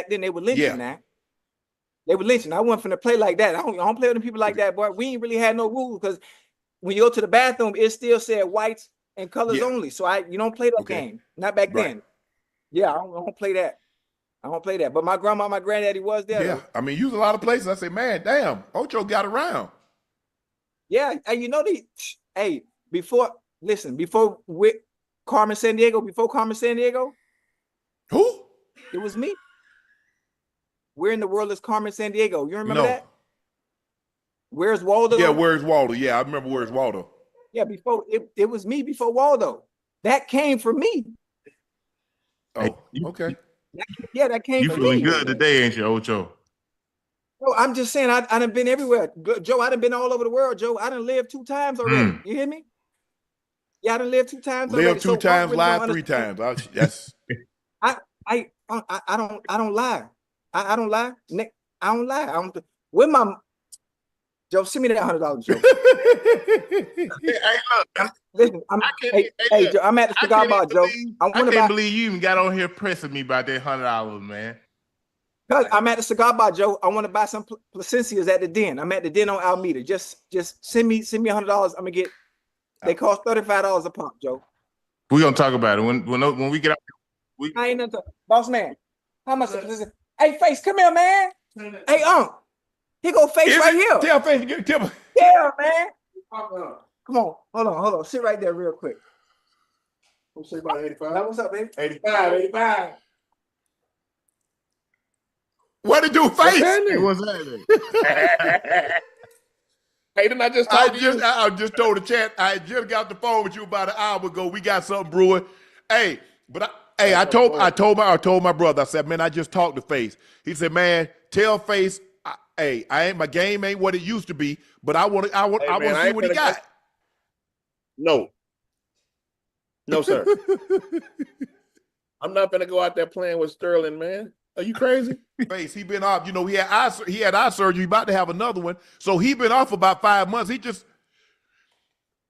then they were lynching now. They were lynching. I wasn't finna play like that. I don't play with them people like that, boy. We ain't really had no rules because when you go to the bathroom, it still said whites and colors only. So you don't play that game. Not back then. Yeah, I don't play that. I don't play that. But my grandma, my granddaddy was there. Yeah, I mean, you was a lot of places. I say, man, damn, Ocho got around. Yeah, and before Carmen Sandiego, who? It was me. Where in the world is Carmen Sandiego? You remember that? Where's Waldo? Yeah, Where's Waldo? Yeah, I remember Where's Waldo. Yeah, before it was me before Waldo. That came from me. Oh, okay. That came from me. You feeling good today, ain't you, Ocho? No, I'm just saying I done been everywhere. Joe, I done been all over the world, Joe. I done lived 2 times already. You hear me? Yeah, I done lived 2 times already. Lived 2 times, lied 3 times. Yes. I don't lie. I don't lie. Nick, I don't lie. With my Joe, send me that $100, Joe. Listen, Joe, I'm at the cigar bar, Joe. I can't believe you even got on here pressing me about that $100, man. Cause I'm at the cigar bar, Joe. I want to buy some Placencias at the Den. I'm at the Den on Alameda. Just send me $100. I'm gonna get. They cost $35 a pop, Joe. We're gonna talk about it when we get out. I ain't nothing. Boss man, how much? Hey, Face, come here, man. Hey, he go Face right here. Tell Face, tell me. Yeah, man. Come on, hold on. Sit right there real quick. What's say about 85? What's up, baby? 85. What it do, Face? What's that? Hey, didn't I just talk to you? I just told the chat. I just got the phone with you about an hour ago. We got something brewing. Hey, but I told my brother. I said, man, I just talked to Face. He said, man, tell Face, my game ain't what it used to be, but I want to see what he got. No, sir. I'm not gonna go out there playing with Sterling, man. Are you crazy? Face, he been off. You know, he had eye surgery. About to have another one, so he been off about 5 months. He just,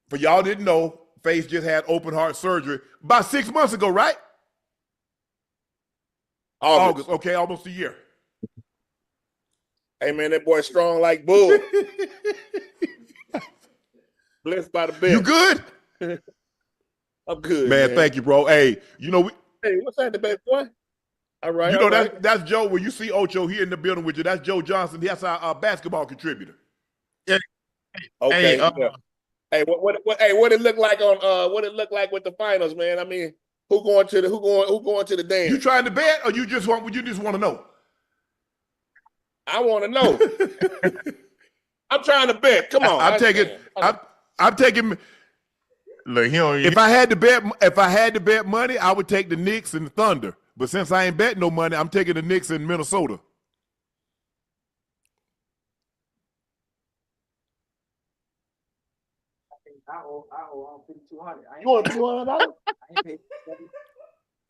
for y'all didn't know, Face just had open heart surgery about 6 months ago, right? August. Okay, almost a year. Hey, man, that boy strong like bull. Blessed by the best. You good? I'm good, man. Thank you, bro. Hey, you know hey, what's that, the best boy? All right. You know that's Joe. When you see Ocho here in the building with you, that's Joe Johnson. That's our basketball contributor. Yeah. Okay. Hey, what it look like on what it look like with the finals, man? I mean, who going to the dance? You trying to bet, or you just want to know? I want to know. I'm trying to bet. Come on. I'm taking. Look, if I had to bet money, I would take the Knicks and the Thunder. But since I ain't betting no money, I'm taking the Knicks in Minnesota. I owe $200. You want $200?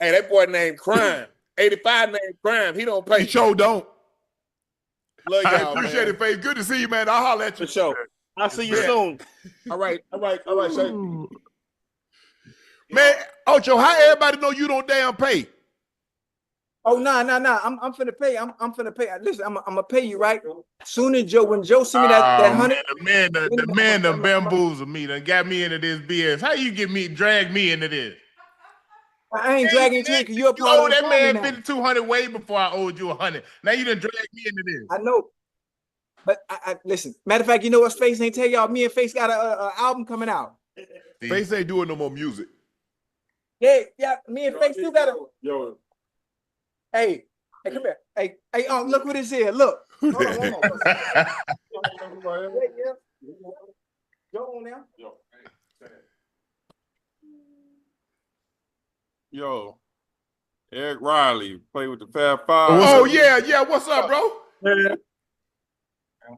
Hey, that boy named Crime. 85 named Crime. He don't pay. He sure don't. Love y'all, I appreciate it, Faith. Good to see you, man. I'll holler at you. For sure. I'll see you soon. All right, Shay. Man, Ocho, how everybody know you don't damn pay? Oh, no. I'm finna pay. I'm finna pay. Listen, I'm gonna pay you, right? Soon as when Joe send me that 100. The man done bamboozled me, done got me into this BS. How you drag me into this? I ain't dragging you because you're a part of the that man now. 5,200 way before I owed you 100. Now you done drag me into this. I know. But I listen, matter of fact, you know what Face ain't tell y'all? Me and Face got a album coming out. Face ain't doing no more music. Yeah, me and Face still got a. Yo. Hey, come here. Hey, look what this is. Look. Hold on. Go on now. Yo, Eric Riley play with the Fab Five. Oh yeah. What's up, bro? Man,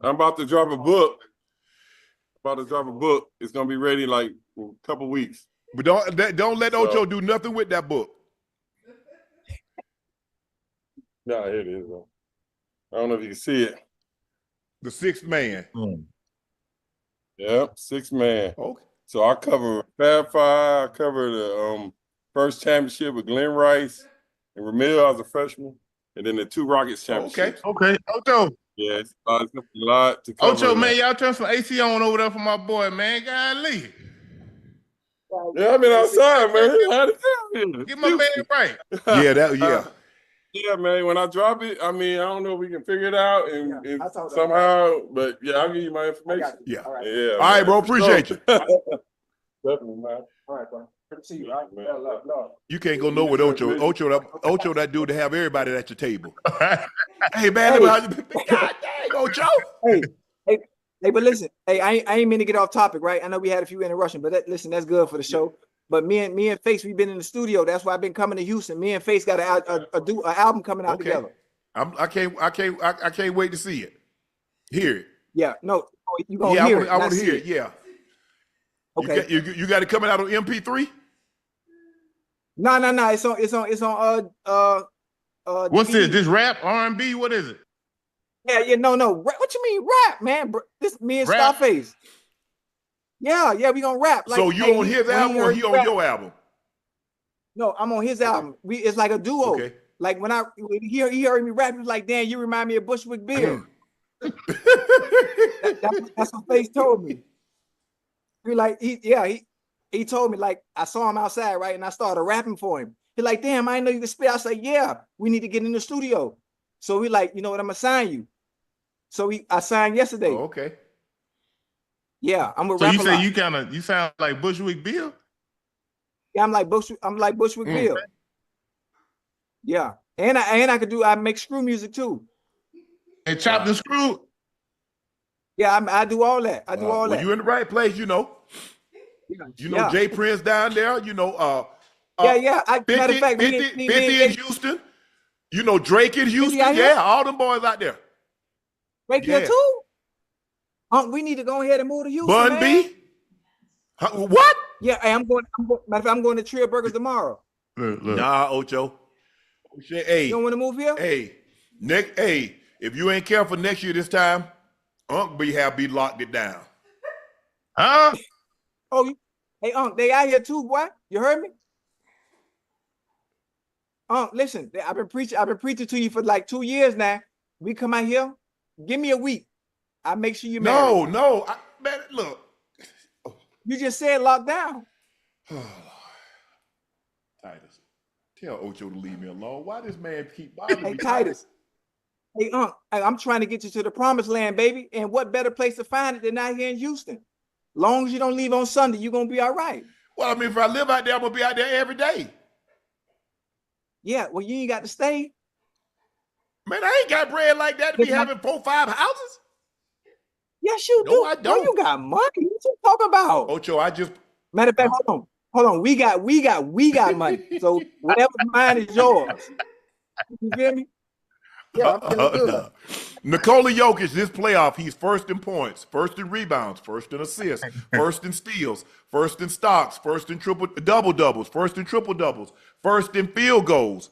I'm about to drop a book. It's gonna be ready like a couple weeks. But don't let Ocho do nothing with that book. Yeah, here it is. Though. I don't know if you can see it. The Sixth Man. Yep, Sixth Man. Okay. So I cover Fab Five. I cover the first championship with Glenn Rice and Ramil as a freshman, and then the 2 Rockets championships. Okay. Ocho. Yeah, it's a lot to cover. Ocho, man, y'all turn some AC on over there for my boy, man. Golly. Yeah, I've been outside, man. Get my man right. Yeah, man. When I drop it, I mean, I don't know if we can figure it out and somehow, but yeah, I'll give you my information. Yeah. All right. Yeah. All right, bro. Appreciate you. Definitely, man. All right, bro. Good to see you, right? No. You can't go nowhere with Ocho, that dude to have everybody at your table. Hey, man. God dang, Ocho. Hey, but listen. Hey, I ain't mean to get off topic, right? I know we had a few interruptions, but listen, that's good for the show. But me and Face, we've been in the studio. That's why I've been coming to Houston. Me and Face got an album coming out together. I can't wait to see it. Hear it. Yeah, no, you gonna hear it. I want to hear it. Yeah. Okay. You got it coming out on MP3? No. It's on. What's DVD. this rap, R&B? What is it? Yeah. No. What you mean rap, man? This me and Rap? Scarface. Yeah, we gonna rap. Like, so you on his album or he on your album? No, I'm on his album. It's like a duo. Okay. Like when he heard me rap, he was like, "Damn, you remind me of Bushwick Bill." That's what Face told me. He told me, like, I saw him outside, right? And I started rapping for him. He like, "Damn, I didn't know you could spit." I said, "Yeah, we need to get in the studio." So we like, "You know what, I'm gonna sign you." So I signed yesterday. Oh, okay. Yeah, I'm a So rapper. you say you sound like Bushwick Bill? Yeah, I'm like Bushwick Bill. Yeah. And I make screw music too. And chopped and screwed? Yeah, I do all that. I do all that. You in the right place, you know. You know, Jay Prince down there, you know, matter of 50 fact, in Houston. You know, Drake in Houston. Yeah, all them boys out there. Drake here too? We need to go ahead and move to Houston. Bun B? What? Yeah, hey, I'm going to Trill Burgers tomorrow. Look. Nah, Ocho. Hey, you don't want to move here? Hey, if you ain't careful next year this time, Unc be locked it down. Huh? Oh, hey, Unc, they out here too, boy. You heard me? Unc, listen, I've been preaching to you for like 2 years now. We come out here, give me a week. I make sure you married. No, man, look. You just said lockdown. Titus, tell Ocho to leave me alone. Why this man keep bothering me? Hey, Titus. Hey, I'm trying to get you to the promised land, baby. And what better place to find it than out here in Houston? Long as you don't leave on Sunday, you're going to be all right. Well, I mean, if I live out there, I'm going to be out there every day. Yeah, well, you ain't got to stay. Man, I ain't got bread like that to be having 4, 5 houses. Yes, you do. No, I don't. Oh, you got money. What you talking about? Ocho, I just... Matter of fact, hold on. We got money. So whatever mine is yours. You feel me? Yeah, I'm feeling good. Nikola Jokic, this playoff, he's first in points, first in rebounds, first in assists, first in steals, first in stocks, first in double-doubles, first in triple-doubles, first in field goals.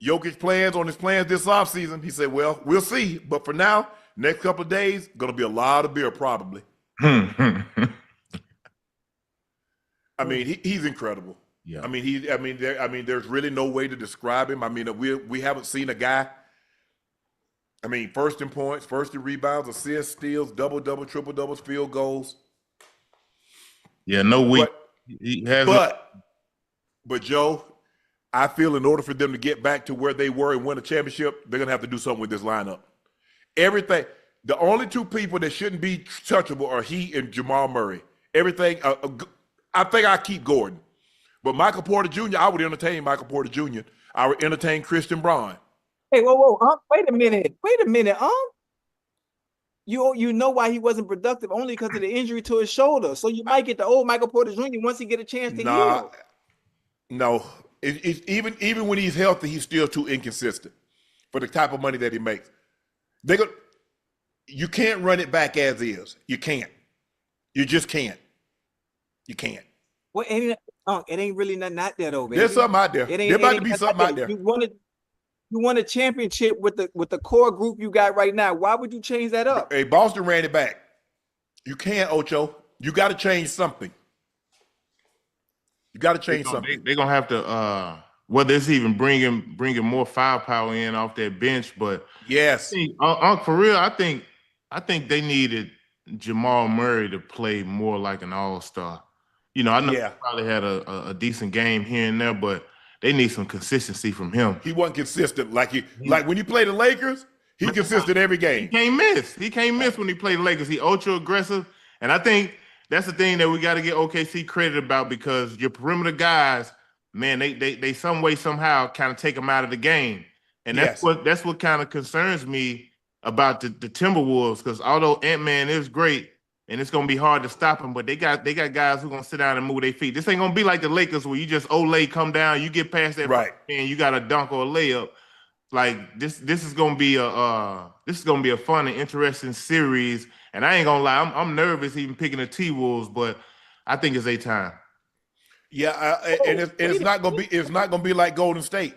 Jokic plans on his plans this offseason. He said, well, we'll see. But for now, next couple of days, going to be a lot of beer probably. I mean, he's incredible. Yeah. I mean, there's really no way to describe him. I mean, we haven't seen a guy. I mean, first in points, first in rebounds, assists, steals, double-double, triple-doubles, field goals. Yeah, no week. But Joe, I feel in order for them to get back to where they were and win a championship, they're going to have to do something with this lineup. Everything. The only two people that shouldn't be touchable are he and Jamal Murray. Everything. I think I keep Gordon. But Michael Porter Jr., I would entertain Michael Porter Jr. I would entertain Christian Braun. Hey, whoa, wait a minute, You know why he wasn't productive? Only because of the injury to his shoulder. So you might get the old Michael Porter Jr. once he get a chance to heal. No, even when he's healthy, he's still too inconsistent for the type of money that he makes. You can't run it back as is. You can't. You just can't. You can't. Well, it ain't really nothing out there though, baby. There's something out there. There's about to be something out there. You won a championship with the core group you got right now. Why would you change that up? Hey, Boston ran it back. You can't, Ocho. You got to change something. You got to change something. They're gonna have to whether it's even bringing more firepower in off that bench, but yes, for real, I think they needed Jamal Murray to play more like an all-star. You know, I know he probably had a decent game here and there, but they need some consistency from him. He wasn't consistent like when you play the Lakers. He consistent every game. He can't miss when he played the Lakers. He ultra aggressive, and I think that's the thing that we got to get OKC credit about, because your perimeter guys, man, they some way somehow kind of take them out of the game, and that's what kind of concerns me about the Timberwolves, because although Ant-Man is great and it's gonna be hard to stop him, but they got guys who are gonna sit down and move their feet. This ain't gonna be like the Lakers where you just Olay come down, you get past that and you got a dunk or a layup. Like this is gonna be a fun and interesting series. And I ain't gonna lie, I'm nervous even picking the T-Wolves, but I think it's a time. Yeah, it's not gonna be like Golden State.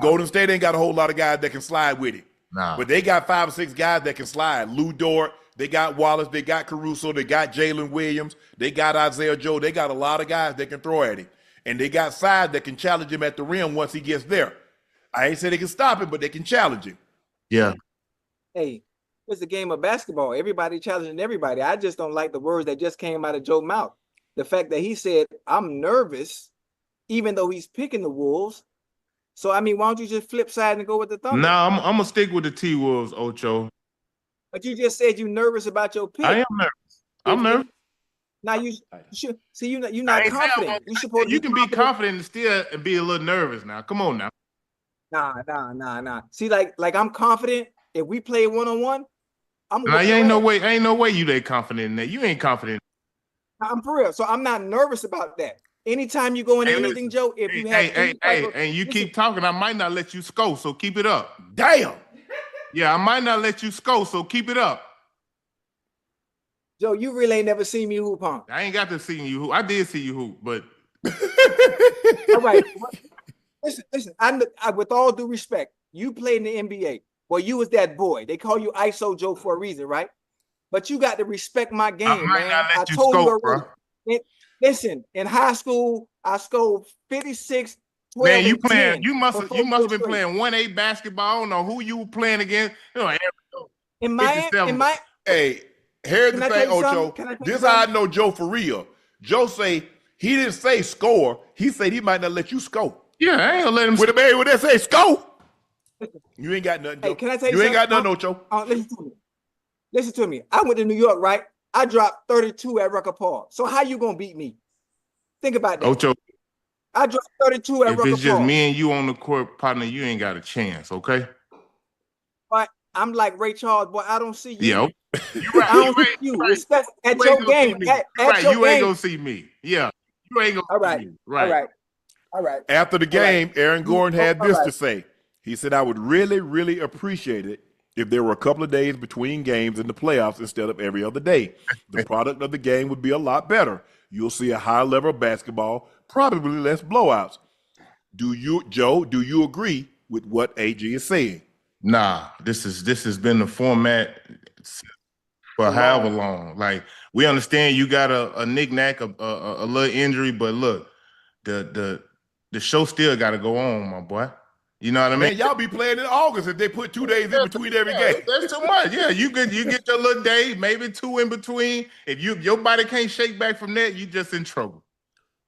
Golden State ain't got a whole lot of guys that can slide with it. But they got 5 or 6 guys that can slide. Lou Dort, they got Wallace, they got Caruso, they got Jalen Williams, they got Isaiah Joe. They got a lot of guys that can throw at him. And they got size that can challenge him at the rim once he gets there. I ain't say they can stop him, but they can challenge him. Yeah. Hey, it's a game of basketball. Everybody challenging everybody. I just don't like the words that just came out of Joe's mouth. The fact that he said, I'm nervous, even though he's picking the Wolves. So, I mean, why don't you just flip side and go with the Thunder? No, I'm going to stick with the T-Wolves, Ocho. But you just said you're nervous about your pick. I am nervous. I'm nervous. Now you should see you're not confident. You can be confident and still be a little nervous now. Come on now. Nah. See, like I'm confident. If we play 1-on-1, I'm nah, you ain't no way you that confident in that. You ain't confident. I'm for real. So I'm not nervous about that. Anytime you go into anything, Joe, if you have and you keep talking, I might not let you score, so keep it up. Damn. Yeah, I might not let you score, so keep it up. Joe, you really ain't never seen me hoop, huh? I ain't got to see you hoop. I did see you hoop, but all right. Listen. I with all due respect, you played in the NBA. Well, you was that boy. They call you ISO Joe for a reason, right? But you got to respect my game, man. I told you already. Listen, in high school, I scored 56. 12 man, you and playing? 10 You must have been playing 1A basketball. I don't know who you were playing against. You know, in my hey, here's the thing, Ocho. This is how I know Joe for real. Joe say he didn't say score. He said he might not let you score. Yeah, I ain't gonna let him. With the man, when they say score, you ain't got nothing. Hey, can I tell you something? You ain't got nothing, Ocho. Listen to me. I went to New York, right? I dropped 32 at Rucker Park. So how you gonna beat me? Think about that. Ocho, I dropped 32 at Rucker Park. If it's just me and you on the court, partner, you ain't got a chance, okay? But I'm like Ray Charles, boy. I don't see you. Yeah, you right. I don't see you. Respect at your game. You ain't gonna see me. Yeah, you ain't gonna see me. Right. All right. After the game, Aaron Gordon had this to say. He said, I would really, really appreciate it if there were a couple of days between games in the playoffs instead of every other day. The product of the game would be a lot better. You'll see a higher level of basketball, probably less blowouts. Do you agree with what AG is saying? Nah, this has been the format for however long. Like, we understand you got a knick-knack, a little injury, but look, the show still got to go on, my boy. You know what I mean? Man, y'all be playing in August if they put 2 days in between every game. That's too much. Yeah, you get your little day, maybe 2 in between. If your body can't shake back from that, you just in trouble.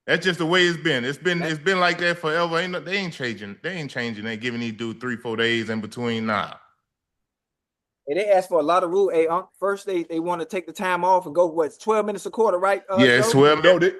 That's just the way it's been. It's been like that forever. They ain't changing. They ain't changing. They giving these dudes 3-4 days in between. Nah. And they asked for a lot of rules. Hey, first they want to take the time off and go 12 minutes a quarter, right? Yeah, it's 12 minutes.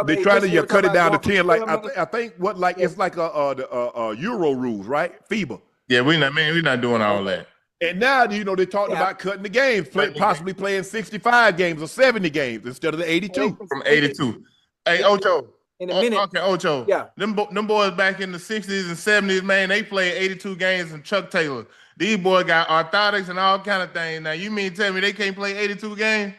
They try to cut it down to 10. Like I think it's like a Euro rules, right? FIBA. Yeah, we're not doing all that. And now they talked about cutting the games, possibly playing 65 games or 70 games instead of the 82. From 82. Hey, Ocho. In a minute. Okay, Ocho. Yeah. Them boys back in the 60s and 70s, man, they played 82 games from Chuck Taylor. These boys got orthotics and all kind of things. Now, you mean tell me they can't play 82 games?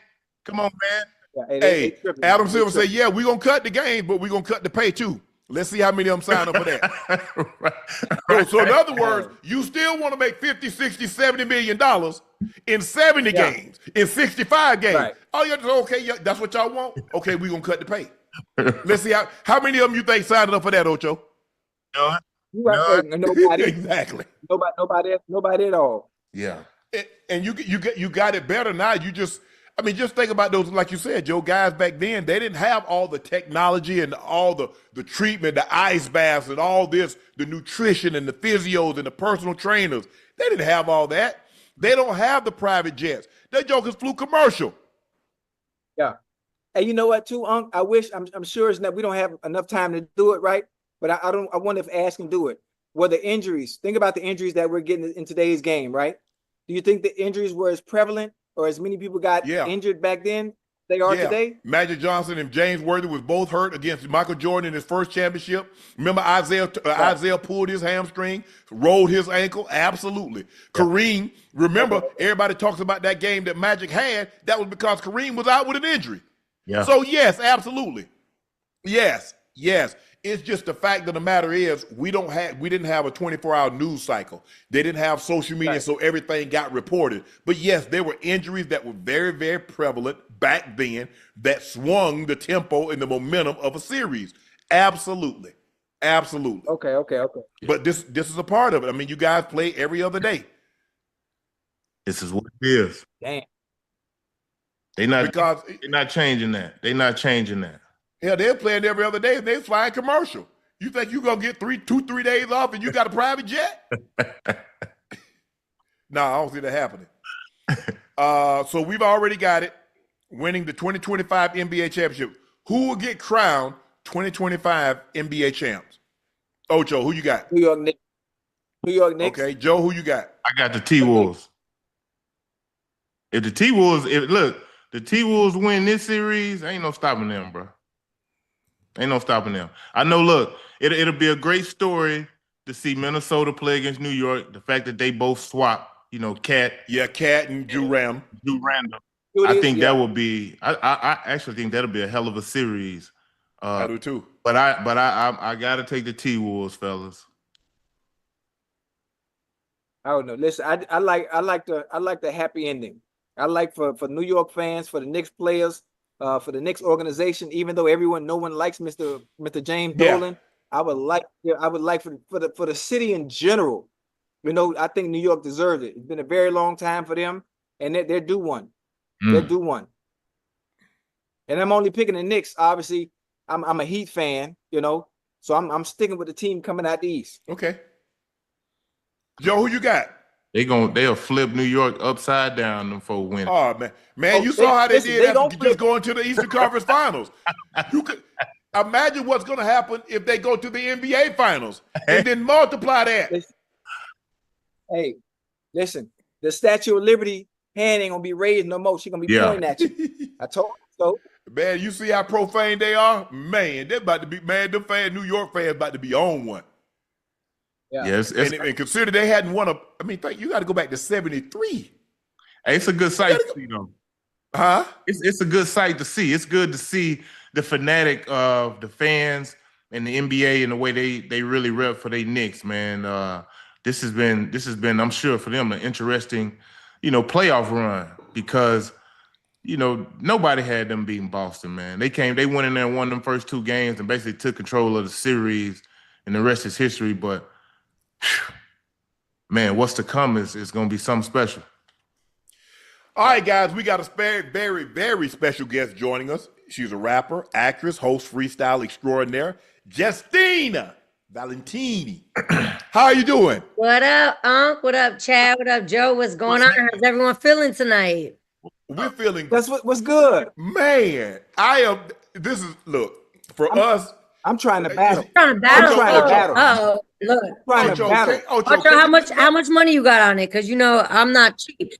Come on, man. Yeah, hey, Adam Silver said, yeah, we're going to cut the games, but we're going to cut the pay too. Let's see how many of them sign up for that. right. So in other words, you still want to make 50, 60, 70 million dollars in 70 games, in 65 games. Right. Oh, you have to say, okay, that's what y'all want? Okay, we're going to cut the pay. Let's see how many of them you think signed up for that, Ocho? No. Nobody. Exactly. Nobody at all. Yeah. And you got it better now. Just think about those, like you said, Joe, guys back then, they didn't have all the technology and all the treatment, the ice baths and all this, the nutrition and the physios and the personal trainers. They didn't have all that. They don't have the private jets. Their jokers flew commercial. Yeah. And you know what, too, Unc? I wish, I'm sure it's not, we don't have enough time to do it, right? But I wonder if Ash can do it. Were the injuries, think about the injuries that we're getting in today's game, right? Do you think the injuries were as prevalent or as many people got injured back then they are today? Magic Johnson and James Worthy was both hurt against Michael Jordan in his first championship. Remember Isaiah pulled his hamstring, rolled his ankle? Absolutely. Yeah. Kareem, remember, everybody talks about that game that Magic had. That was because Kareem was out with an injury. Yeah. So, yes, absolutely. Yes. It's just the fact of the matter is we didn't have a 24-hour news cycle. They didn't have social media, so everything got reported. But yes, there were injuries that were very, very prevalent back then that swung the tempo and the momentum of a series. Absolutely. Absolutely. Okay. But this is a part of it. I mean, you guys play every other day. This is what it is. Damn. They're not changing that. They're not changing that. Yeah, they're playing every other day and they're flying commercial. You think you're gonna get 3 days off and you got a private jet? No, I don't see that happening. So we've already got it. Winning the 2025 NBA championship. Who will get crowned 2025 NBA champs? Ocho, who you got? New York Knicks. Okay, Joe, who you got? I got the T-Wolves. If the T-Wolves win this series, ain't no stopping them, bro. Ain't no stopping them. I know, look, it'll be a great story to see Minnesota play against New York. The fact that they both swap, Cat. Yeah, Cat and Durant. I think that will be. I actually think that'll be a hell of a series. I do too. But I gotta take the T-Wolves, fellas. I don't know. Listen, I like the happy ending. I like for New York fans, for the Knicks players, for the Knicks organization. Even though no one likes Mr. James Dolan, I would like for the city in general. I think New York deserves it. It's been a very long time for them, and they're due one. They're due one. And I'm only picking the Knicks. Obviously, I'm a Heat fan, so I'm sticking with the team coming out the East. Okay. Joe, who you got? They'll flip New York upside down them for win. Oh man, you saw how they did after just going to the Eastern Conference Finals. You could imagine what's going to happen if they go to the NBA Finals and then multiply that. Hey, listen, the Statue of Liberty hand ain't gonna be raised no more. She's gonna be pointing at you. I told you so. Man, you see how profane they are? Man, they're about to be, them New York fans about to be on one. Yeah. Yes. And consider they hadn't won you got to go back to 73. Hey, it's a good sight to see, though. Huh? It's a good sight to see. It's good to see the fanatic of the fans and the NBA and the way they really rep for their Knicks, man. This has been, I'm sure, for them an interesting, playoff run because, nobody had them beating Boston, man. They went in there and won them first 2 games and basically took control of the series, and the rest is history. But man, what's to come is going to be something special. All right, guys, we got a very, very special guest joining us. She's a rapper, actress, host, freestyle extraordinaire, Justina Valentine. How are you doing? What up, Unc? What up, Chad? What up, Joe? What's going on? How's everyone feeling tonight? We're feeling. That's what's good. Man, for us. I'm trying to battle. Oh, look. Ocho, how much money you got on it? Because I'm not cheap.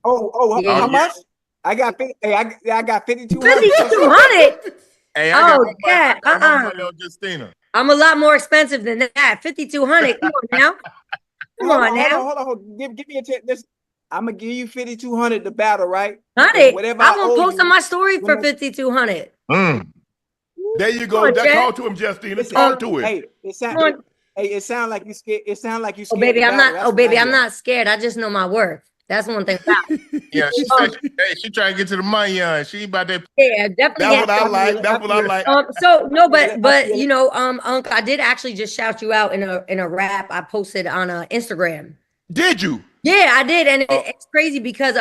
How much? I got 50. Hey, I got 5,200. 5,200. Hey, Justina. I'm a lot more expensive than that. 5,200. Come on now. Hold on. Give me a chance. I'm gonna give you 5,200 to battle, right? 100. I'm gonna post on my story for 5,200. There you go. Talk to him, Justina. Talk to him. Hey, it sound like you scared. It sound like you scared. I'm not scared. I just know my worth. That's one thing about it. Yeah, she trying to get to the money. She about that. Yeah, definitely. That's what I like. Unc, I did actually just shout you out in a rap I posted on Instagram. Did you? Yeah, I did, and it's crazy because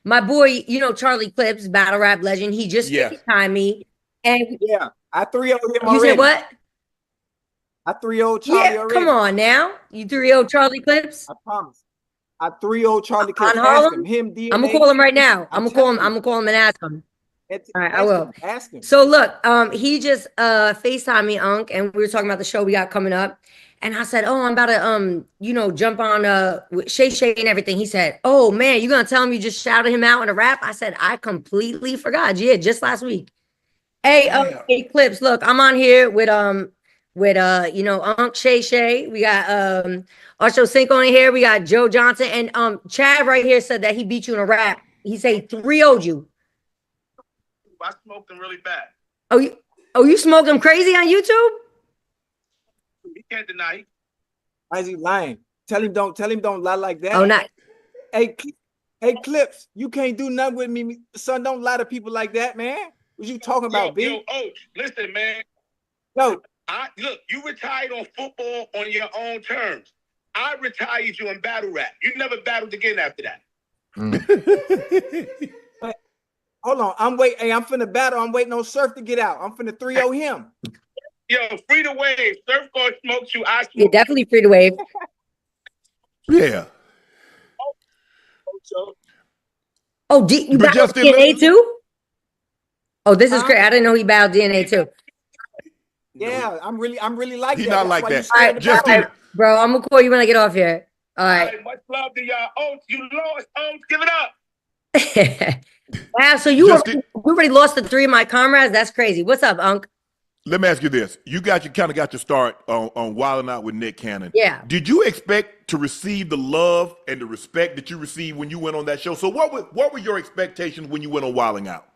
my boy, Charlie Clips, battle rap legend, he just FaceTimed me, and I 3-0 him already. You said what? I 3-0 Charlie already. Come on now, you 3-0 Charlie Clips. I promise. I 3-0 Charlie Clips. Ask him. DNA. I'm gonna call him right now. I'm gonna call him and ask him. All right, I will. Ask him. So look, he just FaceTimed me, Unc, and we were talking about the show we got coming up. And I said, I'm about to jump on with Shay and everything. He said, oh man, you gonna tell him you just shouted him out in a rap? I said, I completely forgot. Yeah, just last week. Hey, hey Clips, look, I'm on here with Unc Shay. We got Ochocinco in here. We got Joe Johnson. And Chad right here said that he beat you in a rap. He said 3-0'd you. I smoked him really bad. You smoked him crazy on YouTube? He can't deny it. Why is he lying? Tell him don't lie like that. Oh, not. Hey, Clips, you can't do nothing with me, son. Don't lie to people like that, man. What you talking about, B? Listen, man. No, Look, you retired on football on your own terms. I retired you in battle rap. You never battled again after that. Hold on. I'm finna battle. I'm waiting on Surf to get out. I'm finna 3-0 him. Yo, free to wave. Surf gonna smoke you. I smoke. You're definitely free to wave. Yeah. Oh, you But battled Justin, DNA too? Oh, this is great. I didn't know he battled DNA too. Yeah, I'm really like He that. not That's like why that. you stay in the Justin, battle. Bro, I'm gonna call you when I get off here. All right. Much love to y'all. Oh, you lost. Oh, give it up. Wow, so you Justin, already lost to 3 of my comrades? That's crazy. What's up, Unc? let me ask you this. You kind of got your start on Wilding Out with Nick Cannon. Yeah. Did you expect to receive the love and the respect that you received when you went on that show? So what were your expectations when you went on Wilding Out?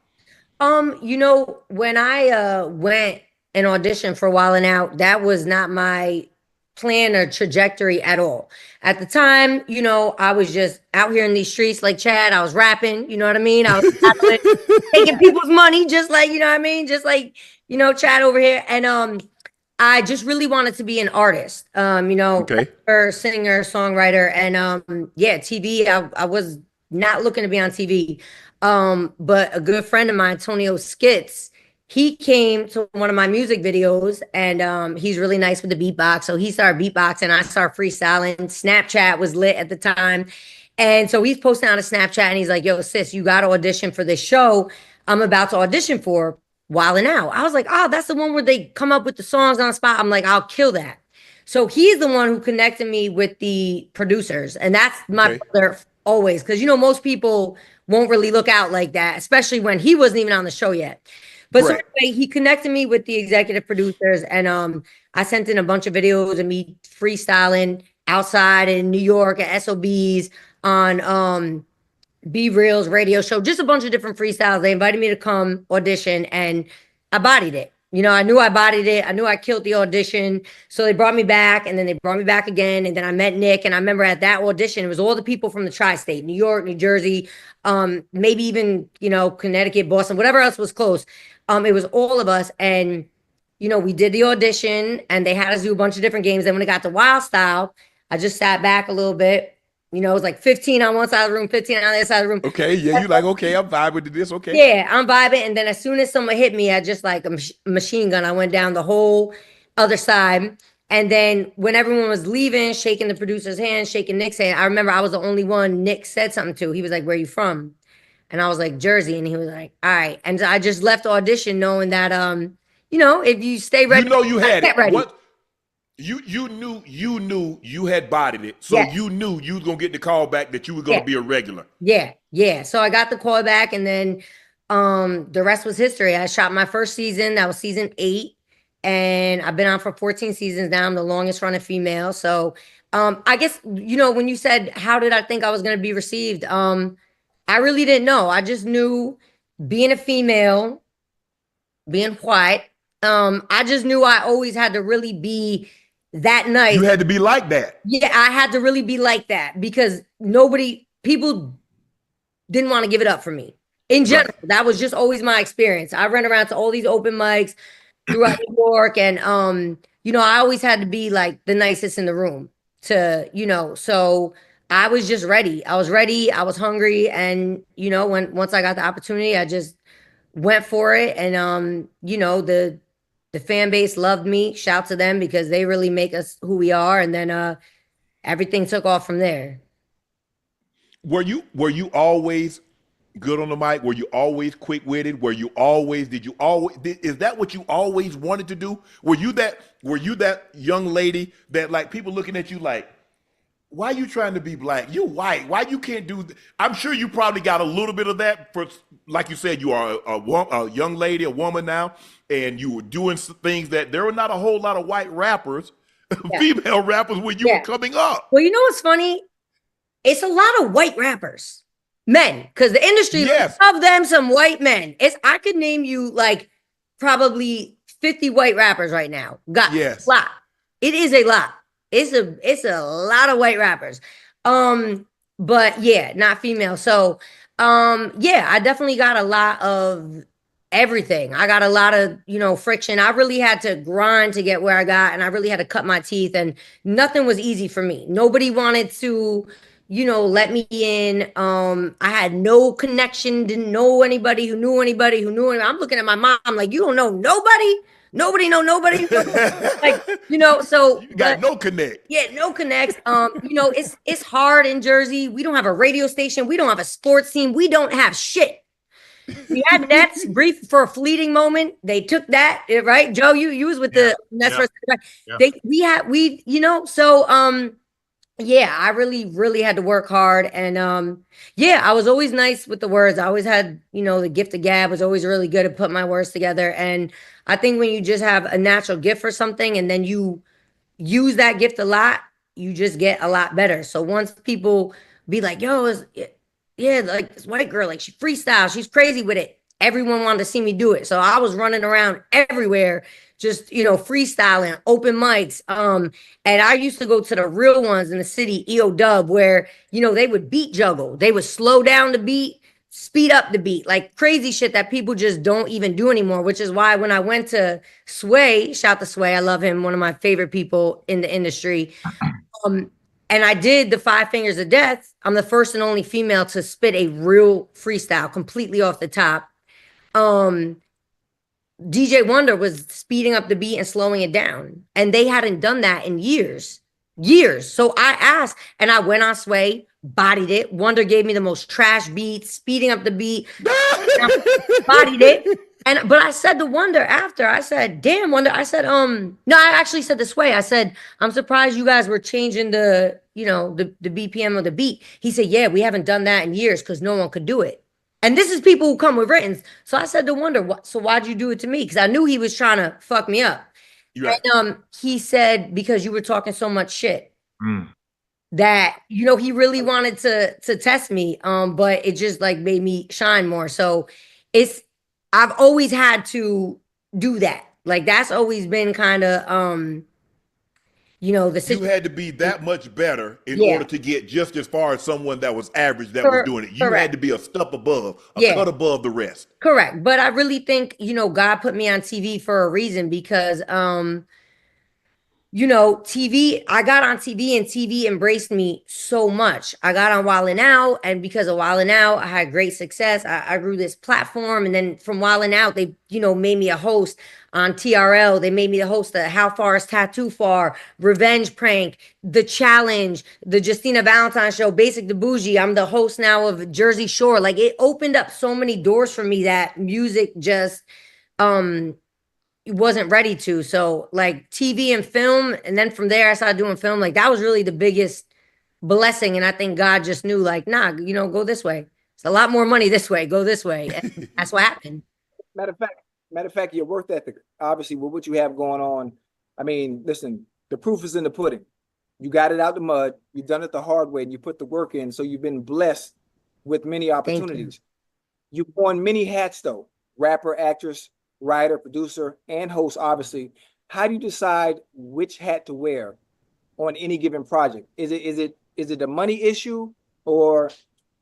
You know, when I went and auditioned for Wildin' Out, that was not my plan or trajectory at all. At the time, you know, I was just out here in these streets like Chad. I was rapping, you know what I mean? I was taking people's money, just like, you know what I mean? Just like, you know, Chad over here. And I just really wanted to be an artist. You know, rapper, singer, songwriter, and yeah, TV. I was not looking to be on TV. But a good friend of mine, Tonio Skits, he came to one of my music videos, and he's really nice with the beatbox. So he started beatboxing, I started freestyling. Snapchat was lit at the time. And so he's posting on a Snapchat and he's like, yo, sis, you got to audition for this show I'm about to audition for, Wildin' Out. I was like, oh, that's the one where they come up with the songs on the spot. I'm like, I'll kill that. So he's the one who connected me with the producers. And that's my brother always. Because, you know, most people won't really look out like that, especially when he wasn't even on the show yet. But so anyway, he connected me with the executive producers, and I sent in a bunch of videos of me freestyling outside in New York at SOBs on Be Real's radio show, just a bunch of different freestyles. They invited me to come audition, and I bodied it. You know, I knew I bodied it. I knew I killed the audition. So they brought me back, and then they brought me back again. And then I met Nick, and I remember at that audition, it was all the people from the tri-state, New York, New Jersey, maybe even, you know, Connecticut, Boston, whatever else was close. It was all of us. And, you know, we did the audition, and they had us do a bunch of different games. Then when it got to Wild Style, I just sat back a little bit. You know, it was like 15 on one side of the room, 15 on the other side of the room. Okay, yeah, you like, okay, I'm vibing to this, okay. Yeah, I'm vibing. And then as soon as someone hit me, I just like a machine gun, I went down the whole other side. And then when everyone was leaving, shaking the producer's hand, shaking Nick's hand, I remember I was the only one Nick said something to. He was like, where are you from? And I was like, Jersey. And he was like, all right. And I just left the audition knowing that, you know, if you stay ready. You know you had it. Ready. What? You knew you had bodied it. So you knew you was going to get the call back that you were going to be a regular. Yeah. So I got the call back, and then the rest was history. I shot my first season. That was season 8. And I've been on for 14 seasons now. I'm the longest running female. So I guess, you know, when you said, how did I think I was going to be received? I really didn't know. I just knew being a female, being white, I just knew I always had to really be that nice. You had to be like that. Yeah, I had to really be like that because people didn't want to give it up for me. In general, that was just always my experience. I ran around to all these open mics throughout New York, and you know, I always had to be like the nicest in the room to, you know, so I was just ready. I was ready. I was hungry, and you know, once I got the opportunity, I just went for it, and you know, the fan base loved me. Shout to them because they really make us who we are. And then everything took off from there. Were you always good on the mic? Were you always quick-witted? Is that what you always wanted to do? Were you that young lady that like people looking at you like, why are you trying to be black? You white. Why you can't do I'm sure you probably got a little bit of that for, like you said, you are a young lady, a woman now, and you were doing some things that there were not a whole lot of white rappers, female rappers when you were coming up. Well, you know what's funny? It's a lot of white rappers, men, because the industry of them, some white men. I could name you like probably 50 white rappers right now. A lot. It is a lot. It's a lot of white rappers. But yeah, not female. So yeah, I definitely got a lot of everything. I got a lot of, friction. I really had to grind to get where I got, and I really had to cut my teeth, and nothing was easy for me. Nobody wanted to, let me in. I had no connection, didn't know anybody who knew anybody who knew anybody. I'm looking at my mom like, you don't know nobody? Nobody know nobody? Like, so you got no connect. Yeah, no connects. It's hard in Jersey. We don't have a radio station. We don't have a sports team. We don't have shit. We had Nets brief for a fleeting moment. They took that, right? Joe, you was with the Nets first. I really had to work hard. And I was always nice with the words. I always had, the gift of gab, was always really good at putting my words together. And I think when you just have a natural gift for something and then you use that gift a lot, you just get a lot better. So once people be like, yo, like this white girl, like she freestyles, she's crazy with it. Everyone wanted to see me do it. So I was running around everywhere, just, freestyling, open mics. And I used to go to the real ones in the city, EO Dub, where, they would beat juggle. They would slow down the beat, speed up the beat, like crazy shit that people just don't even do anymore, which is why when I went to Sway, shout to Sway, I love him, one of my favorite people in the industry. And I did the 5 Fingers of Death. I'm the first and only female to spit a real freestyle completely off the top. DJ Wonder was speeding up the beat and slowing it down. And they hadn't done that in years. So I asked, and I went on Sway, bodied it. Wonder gave me the most trash beats, speeding up the beat, bodied it. But I said to Wonder after, I said, damn, Wonder. I said, no, I actually said this way. I said, I'm surprised you guys were changing the BPM of the beat. He said, yeah, we haven't done that in years because no one could do it. And this is people who come with writtens. So I said to Wonder, so why'd you do it to me? Because I knew he was trying to fuck me up. Right. And he said, because you were talking so much shit. That, he really wanted to test me. But it just like made me shine more. So I've always had to do that. Like that's always been kind of you had to be that much better in order to get just as far as someone that was average that was doing it. You had to be a step above, cut above the rest. Correct. But I really think, God put me on TV for a reason because TV, I got on TV and TV embraced me so much. I got on Wildin' Out, and because of Wildin' Out, I had great success. I grew this platform, and then from Wildin' Out, they, made me a host on TRL. They made me the host of How Far Is Tattoo Far, Revenge Prank, The Challenge, the Justina Valentine Show, Basic to Bougie. I'm the host now of Jersey Shore. Like it opened up so many doors for me that music just, wasn't ready to. So like TV and film, and then from there I started doing film. Like that was really the biggest blessing. And I think God just knew like, nah, go this way. It's a lot more money this way. Go this way. And that's what happened. Matter of fact, your work ethic, obviously with what you have going on. I mean, listen, the proof is in the pudding. You got it out the mud. You've done it the hard way and you put the work in. So you've been blessed with many opportunities. You've worn many hats though. Rapper, actress, writer, producer, and host, obviously. How do you decide which hat to wear on any given project? Is it a money issue, or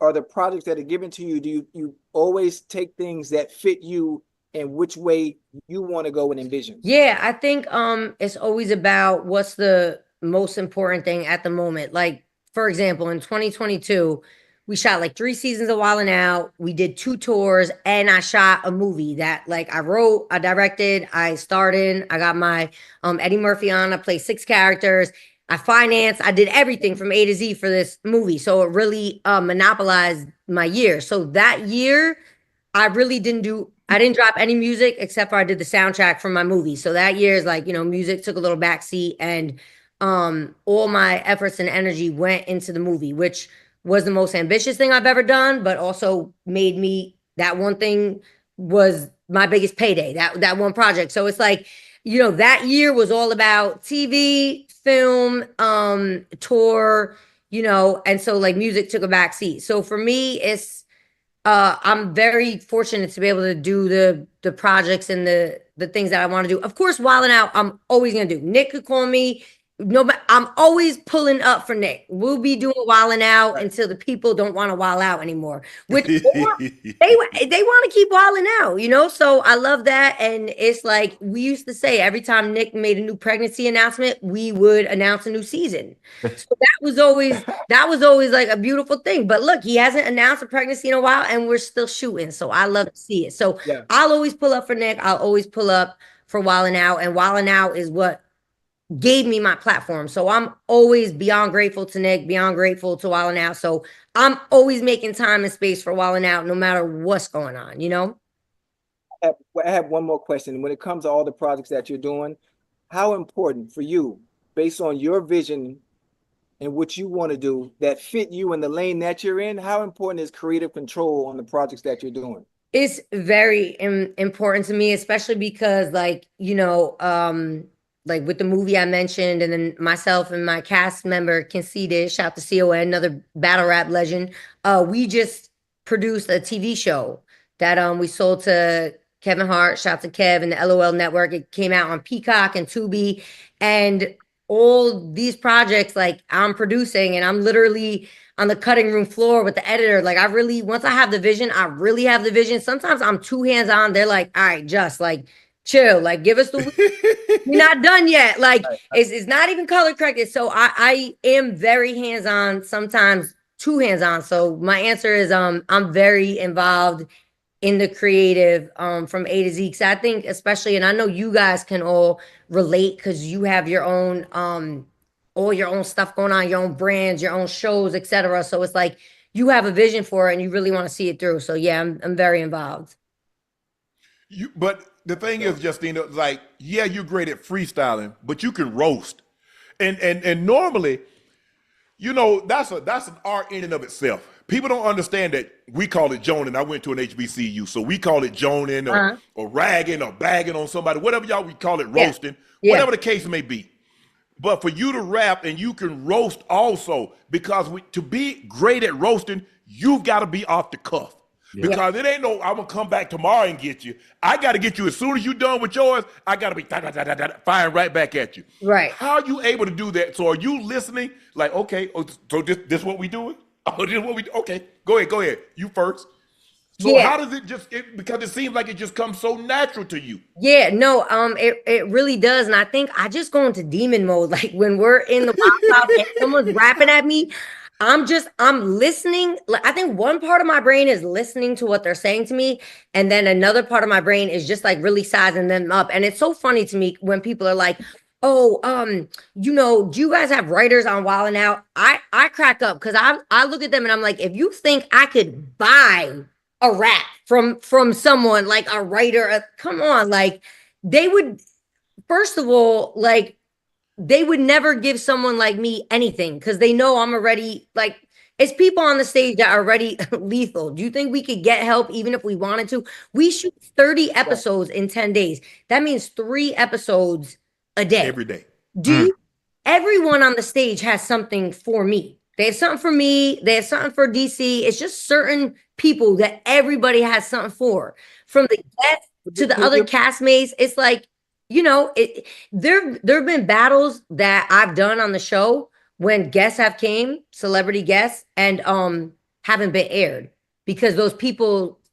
are the projects that are given to you, do you always take things that fit you and which way you want to go and envision? Yeah, I think it's always about what's the most important thing at the moment. Like, for example, in 2022, we shot like 3 seasons of Wildin' Out. We did 2 tours, and I shot a movie that like I wrote, I directed, I starred in. I got my Eddie Murphy on. I played 6 characters. I financed. I did everything from A to Z for this movie. So it really monopolized my year. So that year, I didn't drop any music except for I did the soundtrack for my movie. So that year is like, music took a little backseat, and all my efforts and energy went into the movie, which was the most ambitious thing I've ever done, but also made me, that one thing was my biggest payday, that one project. So it's like, that year was all about TV, film, tour, and so like music took a back seat. So for me, it's, I'm very fortunate to be able to do the projects and the things that I want to do. Of course, Wildin' Out, I'm always going to do. Nick could call me no, but I'm always pulling up for Nick. We'll be doing wilding out until the people don't want to wild out anymore. Which they want to keep wilding out, you know. So I love that, and it's like we used to say every time Nick made a new pregnancy announcement, we would announce a new season. So that was always like a beautiful thing. But look, he hasn't announced a pregnancy in a while, and we're still shooting. So I love to see it. So I'll always pull up for Nick. I'll always pull up for wilding out, and wilding out is what gave me my platform. So I'm always beyond grateful to Nick, beyond grateful to Wildin' Out. So I'm always making time and space for Wildin' Out, no matter what's going on, you know? I have one more question. When it comes to all the projects that you're doing, how important for you, based on your vision and what you want to do that fit you in the lane that you're in, how important is creative control on the projects that you're doing? It's very important to me, especially because like, you know, like with the movie I mentioned, and then myself and my cast member, CeeDee, shout out to CON, another battle rap legend. We just produced a TV show that we sold to Kevin Hart, shout out to Kev and the LOL Network. It came out on Peacock and Tubi, and all these projects like I'm producing, and I'm literally on the cutting room floor with the editor. Like once I have the vision, I really have the vision. Sometimes I'm too hands-on. They're like, all right, just like chill, like give us the we're not done yet. Like it's not even color corrected. So I am very hands-on, sometimes too hands-on. So my answer is I'm very involved in the creative from A to Z. Cause I think especially, and I know you guys can all relate because you have your own all your own stuff going on, your own brands, your own shows, etc. So it's like you have a vision for it and you really want to see it through. So yeah, I'm very involved. But the thing is, Justina, like, yeah, you're great at freestyling, but you can roast. And normally, you know, that's an art in and of itself. People don't understand that we call it joning. I went to an HBCU, so we call it joning or ragging or bagging on somebody, whatever y'all we call it, roasting, whatever the case may be. But for you to rap and you can roast also, because to be great at roasting, you've got to be off the cuff. Because it ain't no, I'm going to come back tomorrow and get you. I got to get you as soon as you're done with yours. I got to be firing right back at you. Right. How are you able to do that? So are you listening? Like, okay, so this what we doing? Oh, this what we do? Okay, go ahead. You first. So how does it because it seems like it just comes so natural to you. Yeah, no, it really does. And I think I just go into demon mode. Like when we're in the wild out and someone's rapping at me, I'm listening. I think one part of my brain is listening to what they're saying to me. And then another part of my brain is just like really sizing them up. And it's so funny to me when people are like, oh, you know, do you guys have writers on Wild 'N Out? I crack up because I look at them and I'm like, if you think I could buy a rap from someone like a writer, come on, like they would, first of all, like, they would never give someone like me anything because they know I'm already like, it's people on the stage that are already lethal. Do you think we could get help even if we wanted to? We shoot 30 episodes in 10 days. That means 3 episodes a day. Every day. Everyone on the stage has something for me. They have something for me. They have something for DC. It's just certain people that everybody has something for. From the guests to the other castmates, it's like, you know, there have been battles that I've done on the show when guests have came, celebrity guests, and haven't been aired because those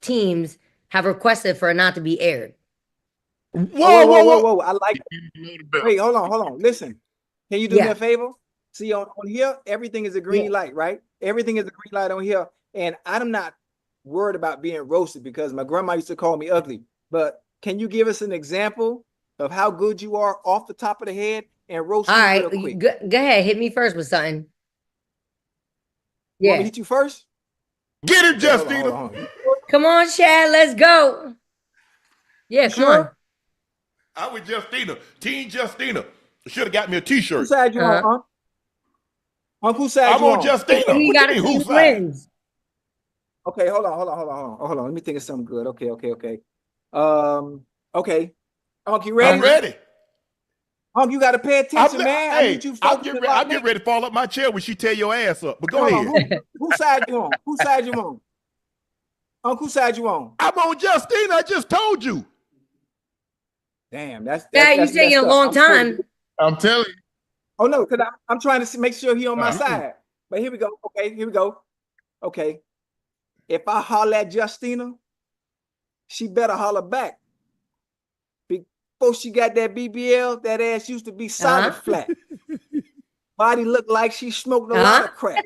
teams have requested for it not to be aired. Whoa. I like that. Wait, hold on. Listen, can you do me a favor? See, on here, everything is a green light, right? Everything is a green light on here. And I'm not worried about being roasted because my grandma used to call me ugly. But can you give us an example of how good you are off the top of the head and roast me real quick? Go ahead. Hit me first with something. You want me to hit you first? Get it, Justina. Hold on. Come on, Chad. Let's go. Yeah, come on. I was Justina. Team Justina. Should have got me a t-shirt. Whose side you on, huh? Whose side you on? I'm on Justina. We got to see who wins. Okay, hold on. Let me think of something good. Okay. Okay. Unc, you ready? I'm ready. Unc, you got to pay attention, man. Hey, I'll get ready to fall up my chair when she tear your ass up. But go ahead. Whose side you on? Whose side you on? Unc, whose side you on? I'm on Justina. I just told you. Damn, that's you taking a long time. I'm telling you. Oh no, because I'm trying to make sure he on my side. But here we go. Okay, here we go. Okay. If I holler at Justina, she better holler back. Before she got that BBL, that ass used to be solid flat. Body looked like she smoked a lot of crack.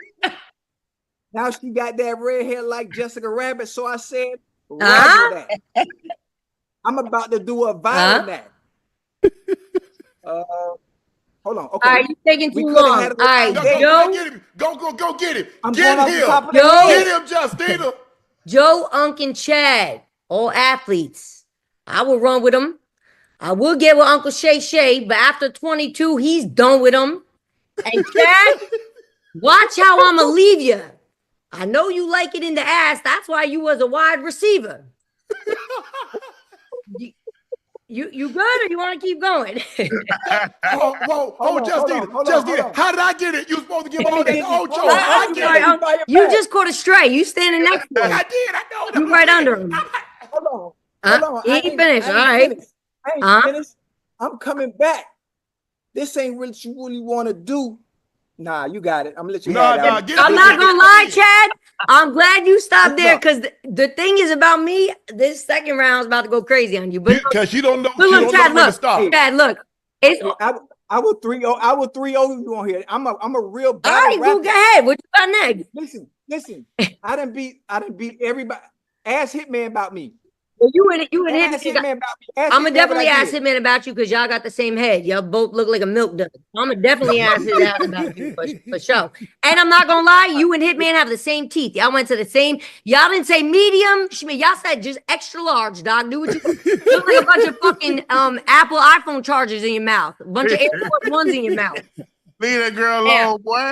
Now she got that red hair like Jessica Rabbit. So I said, Roger that. I'm about to do a viral that. Hold on. Okay. All right, you taking too long. All right, Go get him. Go get him. I'm Get going him. off the top of the head. Get him, Justina. Joe, Unc, and Chad, all athletes. I will run with them. I will get with Uncle Shay, but after 22, he's done with them. And Chad, watch how I'ma leave you. I know you like it in the ass. That's why you was a wide receiver. You good, or you want to keep going? Justina, how did I get it? You supposed to give all that to Ocho. I get it. You just caught a stray. You standing next to him. I did. I know. You right under him. Hold on. He ain't finished. All right. I ain't finished. I'm coming back. This ain't what you really want to do. Nah, you got it. I'm gonna let you have that. I'm not gonna lie, Chad. I'm glad you stopped there because the thing is about me, this second round is about to go crazy on you. But because you don't know. Look, Chad, look. Chad, look. I will 3-0 you on here. I'm a real battle all right, rapper. go ahead. What you got next? Listen. I done beat everybody. Ask Hitman about me. Well, you and Hitman. About me. I'm gonna definitely ask Hitman about you because y'all got the same head. Y'all both look like a milk dud. I'm gonna definitely ask his ass about you for sure. And I'm not gonna lie, you and Hitman have the same teeth. Y'all went to the same. Y'all didn't say medium. Y'all said just extra large, dog. Do what you look like a bunch of fucking Apple iPhone chargers in your mouth. A bunch of Airport Ones in your mouth. Leave that girl alone, boy.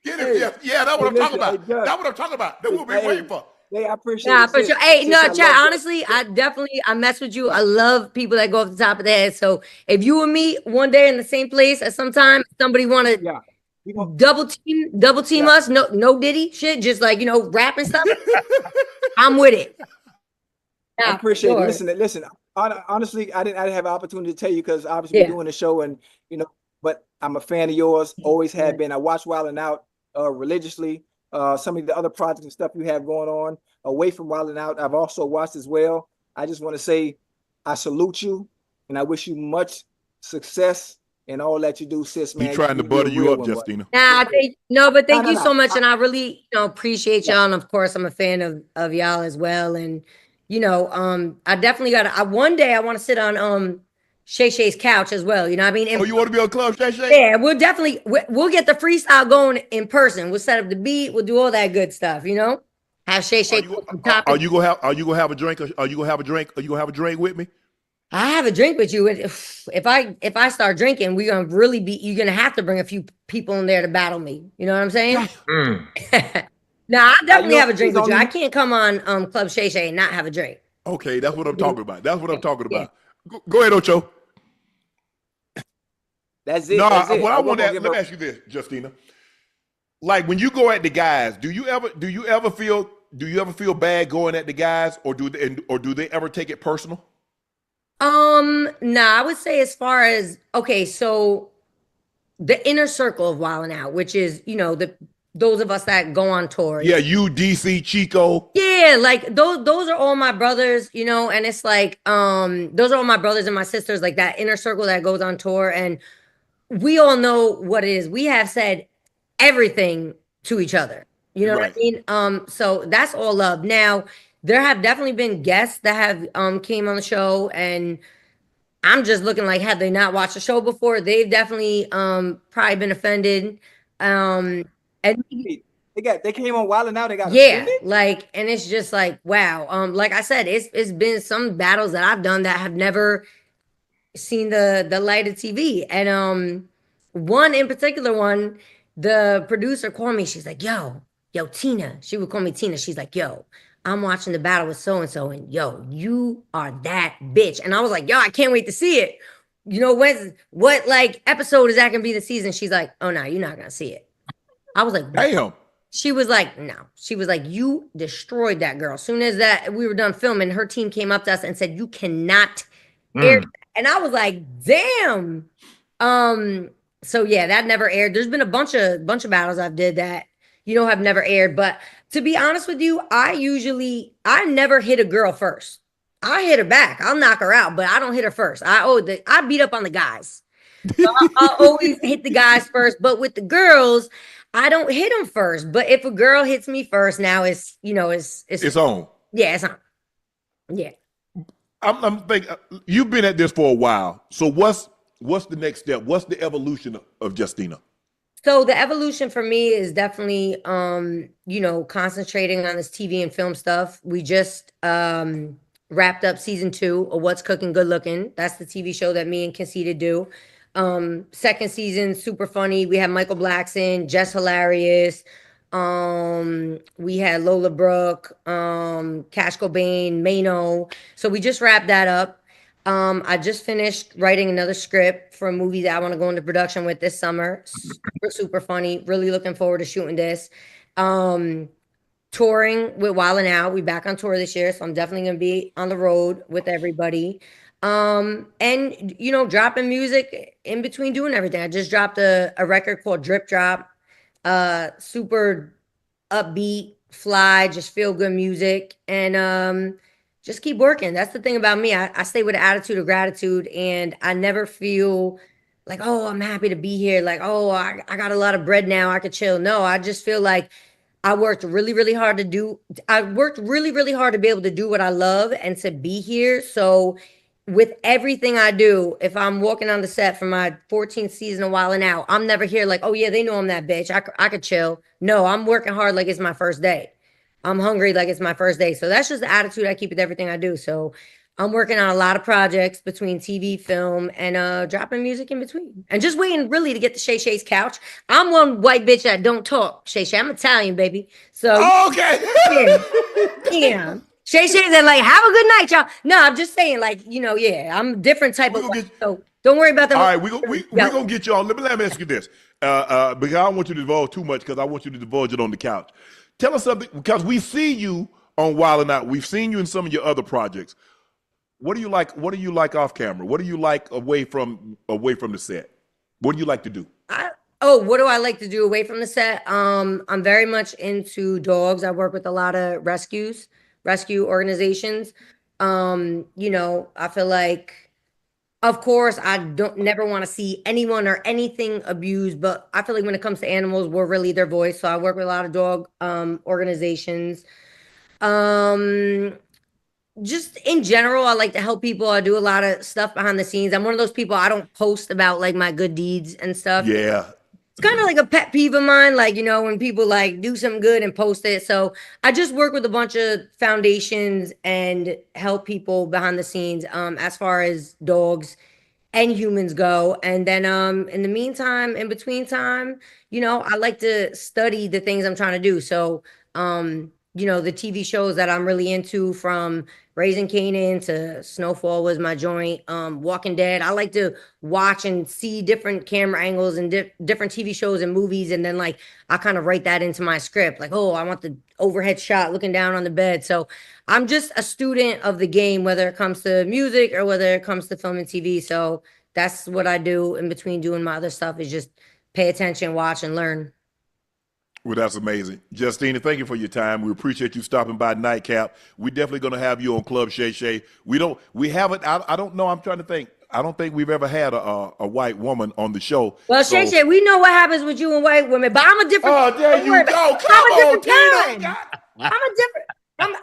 Get him, yeah, that's what I'm talking about. That's what I'm talking about. That we'll be waiting for. Hey, I appreciate it. For sure. Hey, no, Chad, honestly, I mess with you. I love people that go off the top of the head. So if you and me one day in the same place at some time, somebody want to double team us, no Diddy shit, just like, rap and stuff, I'm with it. I appreciate it. Listen, honestly, I didn't have an opportunity to tell you because obviously we're doing the show and, but I'm a fan of yours, always have been. I watch Wild 'N Out religiously. Some of the other projects and stuff you have going on away from Wild 'N Out, I've also watched as well. I just want to say I salute you and I wish you much success in all that you do, sis, man. He's trying to butter you up, Justina. Thank you so much. And I really appreciate y'all. And of course, I'm a fan of y'all as well. And, I definitely one day I want to sit on Shay's couch as well. You know what I mean? And, you want to be on Club Shay? Yeah, we'll definitely we'll get the freestyle going in person. We'll set up the beat. We'll do all that good stuff. Have Shay. Are you gonna have a drink? Are you gonna have a drink? Are you gonna have a drink with me? I have a drink with you. If I start drinking, we're gonna really you're gonna have to bring a few people in there to battle me. You know what I'm saying? Now I definitely have a drink with you. I can't come on Club Shay and not have a drink. Okay, that's what I'm talking about. Go ahead, Ocho. That's it. What I want to let me ask you this, Justina. Like when you go at the guys, do you ever feel bad going at the guys, or do they ever take it personal? I would say as far as so the inner circle of Wild 'N Out, which is those of us that go on tour. Yeah, you, DC, Chico. Yeah, like those are all my brothers, and it's like those are all my brothers and my sisters, like that inner circle that goes on tour, and we all know what it is. We have said everything to each other. You know what I mean? So that's all love. Now, there have definitely been guests that have came on the show, and I'm just looking like, have they not watched the show before? They've definitely probably been offended. And they came on Wild 'N Out, they got offended? And it's just like, wow. Like I said, it's been some battles that I've done that have never seen the light of TV. And one in particular, the producer called me. She's like, yo, Tina. She would call me Tina. She's like, yo, I'm watching the battle with so-and-so, and yo, you are that bitch. And I was like, yo, I can't wait to see it. What episode is that gonna be the season? She's like, oh no, you're not gonna see it. I was like, damn. She was like, no. She was like, you destroyed that girl. As soon as that we were done filming, her team came up to us and said, you cannot air that. And I was like, damn. So yeah, that never aired. There's been a bunch of battles I've did that have never aired. But to be honest with you, I never hit a girl first. I hit her back. I'll knock her out, but I don't hit her first. I beat up on the guys. So I'll always hit the guys first. But with the girls, I don't hit them first. But if a girl hits me first, now it's on. Yeah, it's on. Yeah. I'm thinking you've been at this for a while. So what's the next step? What's the evolution of Justina? So the evolution for me is definitely concentrating on this TV and film stuff. We just wrapped up season 2 of What's Cooking Good Looking. That's the TV show that me and Conceited do. Second season, super funny. We had Michael Blackson, Jess Hilarious. We had Lola Brooke, Cash Cobain, Mano. So we just wrapped that up. I just finished writing another script for a movie that I want to go into production with this summer. Super funny. Really looking forward to shooting this. Touring with Wild 'N Out. We back on tour this year, so I'm definitely gonna be on the road with everybody. And dropping music in between doing everything. I just dropped a record called Drip Drop. Super upbeat, fly, just feel good music, and just keep working. That's the thing about me. I stay with an attitude of gratitude, and I never feel like, oh, I'm happy to be here. Like, oh, I got a lot of bread now, I could chill. No, I just feel like I worked really, really hard to be able to do what I love and to be here. So with everything I do, if I'm walking on the set for my 14th season of Wild 'N Out, I'm never here like, oh yeah, they know I'm that bitch. I could chill. No, I'm working hard like it's my first day. I'm hungry like it's my first day. So that's just the attitude I keep with everything I do. So I'm working on a lot of projects between TV, film, and dropping music in between. And just waiting really to get to Shay Shay's couch. I'm one white bitch that don't talk, Shay Shay. I'm Italian, baby. So okay. Yeah. Shay Shay's like, have a good night, y'all. No, I'm just saying, like, I'm a different type of so don't worry about that. All right, we're gonna get you on. Let me ask you this. Because I don't want you to divulge too much, because I want you to divulge it on the couch. Tell us something, because we see you on Wild 'N Out. We've seen you in some of your other projects. What do you like? What do you like off camera? What do you like away from the set? What do you like to do? What do I like to do away from the set? I'm very much into dogs. I work with a lot of rescue organizations. I feel like, of course, I don't never want to see anyone or anything abused, but I feel like when it comes to animals, we're really their voice. So I work with a lot of dog organizations. Just in general, I like to help people. I do a lot of stuff behind the scenes. I'm one of those people, I don't post about like my good deeds and stuff. Yeah. It's kind of like a pet peeve of mine, like, when people like do something good and post it. So I just work with a bunch of foundations and help people behind the scenes, as far as dogs and humans go. And then in the meantime, in between time, I like to study the things I'm trying to do. So the TV shows that I'm really into, from Raising Kanan to Snowfall was my joint, Walking Dead. I like to watch and see different camera angles and different TV shows and movies, and then like I kind of write that into my script, like, oh, I want the overhead shot looking down on the bed. So I'm just a student of the game, whether it comes to music or whether it comes to film and TV. So that's what I do in between doing my other stuff, is just pay attention, watch, and learn. Well, that's amazing. Justina, thank you for your time. We appreciate you stopping by Nightcap. We're definitely going to have you on Club Shay Shay. We haven't, I don't know, I'm trying to think. I don't think we've ever had a white woman on the show. Well, Shay Shay, we know what happens with you and white women, but I'm a different. Oh, there you go. Come on, Tina. I'm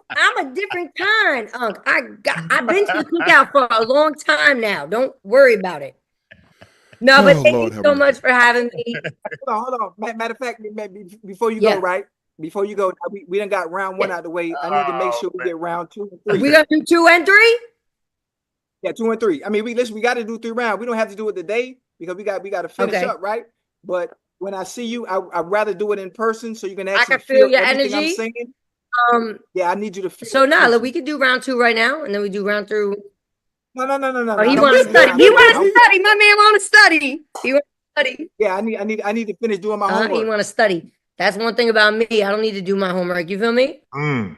a different kind, Unc. I've been to the cookout for a long time now. Don't worry about it. No, but thank you so much for having me. Hold on. Matter of fact, before you go, right? Before you go, we done got round 1 out of the way. I need to make sure we get round 2 and 3. We gonna do 2 and 3? Yeah, 2 and 3. I mean, we got to do 3 rounds. We don't have to do it today because we got to finish up, right? But when I see you, I'd rather do it in person so you can actually I can feel your everything energy. I'm saying. Yeah, I need you to feel. So Nala, we could do round 2 right now, and then we do round 3. No. Oh, he want to study. He want to study. My man want to study. He want to study. Yeah, I need to finish doing my homework. He want to study. That's one thing about me. I don't need to do my homework. You feel me? I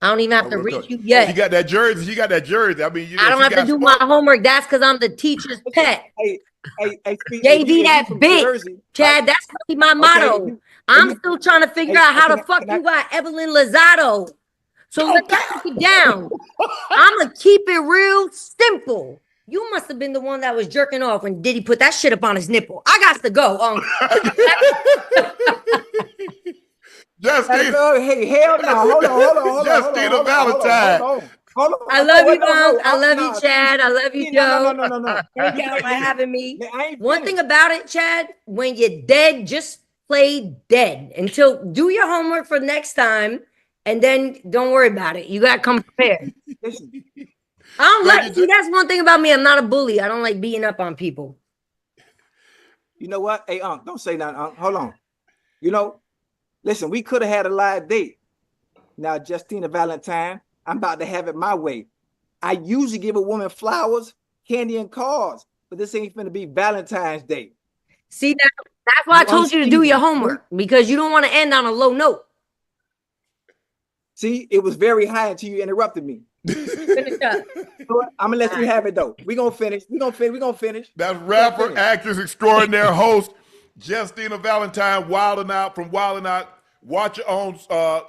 don't even have to read you yet. You got that jersey. I mean, I don't have to do my homework. That's because I'm the teacher's pet. JB that bitch, Chad. Right? That's gonna be my motto. I'm still trying to figure out how the fuck you got Evelyn Lozado. So let's break it down. I'm gonna keep it real simple. You must have been the one that was jerking off when Diddy put that shit up on his nipple. I got to go. Justina, hey, hell no. Hold on. Justina Valentine. Hold on. I love you, Mom. I love you, Chad. I love you, Joe. No. Thank y'all for having me. One thing about it, Chad, when you're dead, just play dead until do your homework for next time, and then don't worry about it. You gotta come prepared. I don't like. See, that's one thing about me. I'm not a bully. I don't like beating up on people. You know what? Hey, Unc, don't say nothing, Unc. Hold on. You know, listen, we could have had a live date. Now, Justina Valentine, I'm about to have it my way. I usually give a woman flowers, candy, and cards, but this ain't finna be Valentine's Day. See, that's why I told you to do your homework, because you don't want to end on a low note. See, it was very high until you interrupted me. Finish up. I'm gonna let you have it though. We're gonna finish. We're gonna finish. That's rapper, actress extraordinaire, host Justina Valentine, Wildin' Out from Wildin' Out. Watch her on.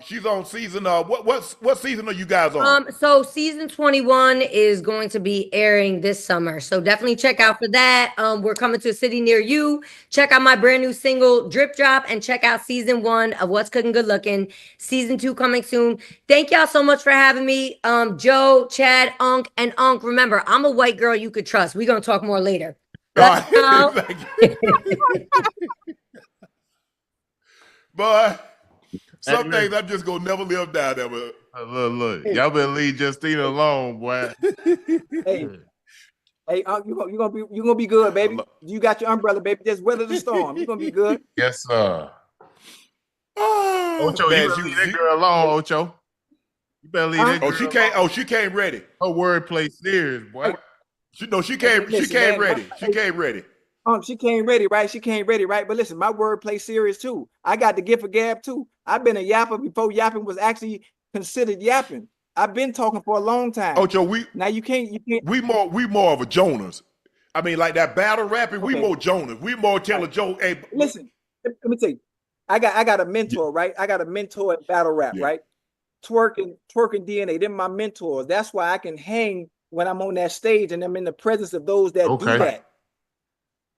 She's on season. What season are you guys on? So season 21 is going to be airing this summer. So definitely check out for that. We're coming to a city near you. Check out my brand new single Drip Drop, and check out season 1 of What's Cooking Good Looking. Season 2 coming soon. Thank y'all so much for having me. Joe, Chad, Unc, and Unc. Remember, I'm a white girl you could trust. We're gonna talk more later. But some things I'm just gonna never live down there. But look, y'all better leave Justina alone, boy. Hey, you gonna be good, baby. You got your umbrella, baby. Just weather the storm. You're gonna be good. Yes, sir. Ocho, you better leave that girl alone, Ocho. You better leave that girl. She came ready. Her wordplay serious, boy. She came ready. She came ready. She came ready, right? She came ready, right? But listen, my wordplay serious too. I got the gift of gab too. I've been a yapper before yapping was actually considered yapping. I've been talking for a long time. Ocho, you can't. We more of a Jonas. I mean, like that battle rapping. We more Jonas. We more tell a joke. Hey, listen, let me tell you. I got a mentor, right? I got a mentor at battle rap, right? Twerking DNA. They're my mentors. That's why I can hang when I'm on that stage and I'm in the presence of those that do that.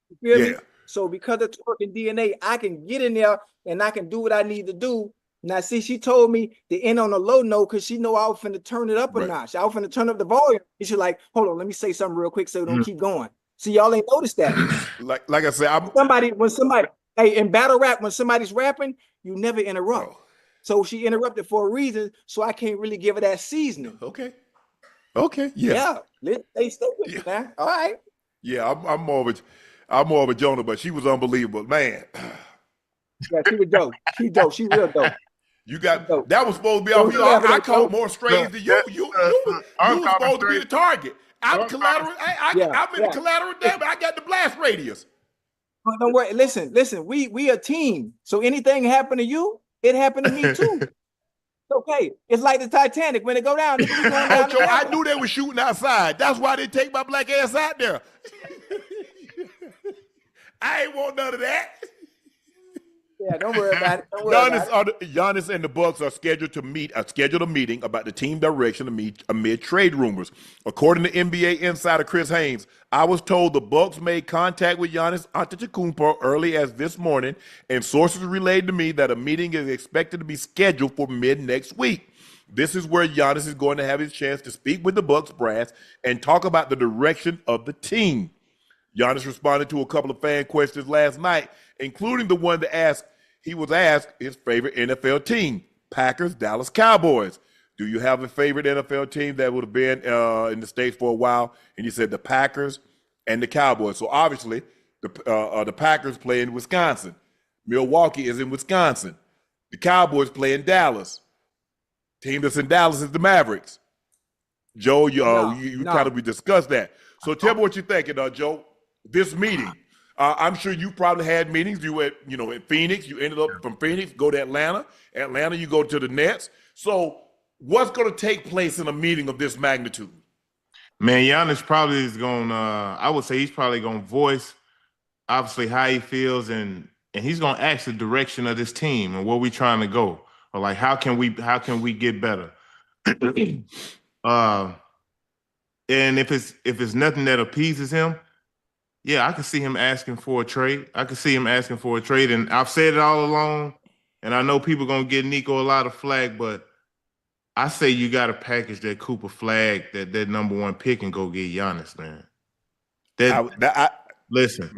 You feel me? So because of twerking DNA, I can get in there and I can do what I need to do. Now, see, she told me to end on a low note because she know I was finna turn it up a notch. I was finna turn up the volume. And she's like, hold on, let me say something real quick so we don't keep going. See, y'all ain't noticed that. like I said, when somebody, hey, in battle rap, when somebody's rapping, you never interrupt. So she interrupted for a reason, so I can't really give her that seasoning. Okay. Yeah. They stay with you, man. All right. Yeah, I'm more of a Jonah, but she was unbelievable, man. Yeah, she was dope. She dope. She real dope. You got that was supposed to be off you. I caught more strays than you. You was supposed to be the target. I'm collateral. I'm in the collateral damage. I got the blast radius. Don't worry. Listen. We a team. So anything happen to you, it happened to me too. Okay, it's like the Titanic when it go down. Ocho, I knew they were shooting outside. That's why they take my black ass out there. I ain't want none of that. Yeah, don't worry about it. Giannis and the Bucks are scheduled a meeting about the team direction amid trade rumors. According to NBA insider Chris Haynes, I was told the Bucks made contact with Giannis Antetokounmpo early as this morning, and sources relayed to me that a meeting is expected to be scheduled for mid next week. This is where Giannis is going to have his chance to speak with the Bucks brass and talk about the direction of the team. Giannis responded to a couple of fan questions last night, including the one that he was asked his favorite NFL team, Packers, Dallas Cowboys. Do you have a favorite NFL team that would have been in the States for a while? And he said the Packers and the Cowboys. So obviously the Packers play in Wisconsin. Milwaukee is in Wisconsin. The Cowboys play in Dallas. Team that's in Dallas is the Mavericks. Joe, we discussed that. So tell me what you're thinking, Joe. This meeting, I'm sure you probably had meetings. You went, at Phoenix. You ended up from Phoenix, go to Atlanta. Atlanta, you go to the Nets. So what's going to take place in a meeting of this magnitude? Man, Giannis probably is going. I would say he's probably going to voice obviously how he feels, and he's gonna ask the direction of this team and where we trying to go, or like how can we get better. And if it's nothing that appeases him, yeah, I can see him asking for a trade. And I've said it all along, and I know people gonna get Nico a lot of flag, but I say you got to package that Cooper flag, that #1 pick, and go get Giannis, man. Listen.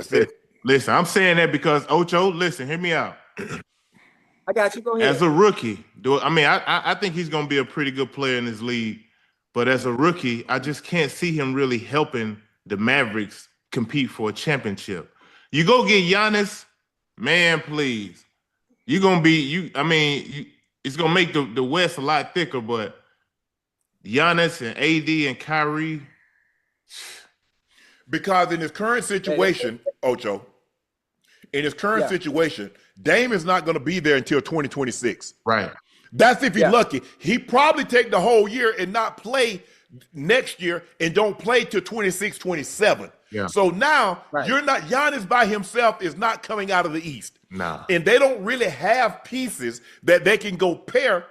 I'm saying that because Ocho, listen, hear me out. I got you. Go ahead. As a rookie, I think he's gonna be a pretty good player in this league. But as a rookie, I just can't see him really helping the Mavericks compete for a championship. You go get Giannis, man, please. It's gonna make the West a lot thicker, but Giannis and AD and Kyrie. Because in his current situation, Ocho, situation, Dame is not going to be there until 2026. Right. That's if he's lucky. He probably take the whole year and not play next year and don't play till 26, 27. Yeah. So now you're not, Giannis by himself is not coming out of the East. Nah. And they don't really have pieces that they can go pair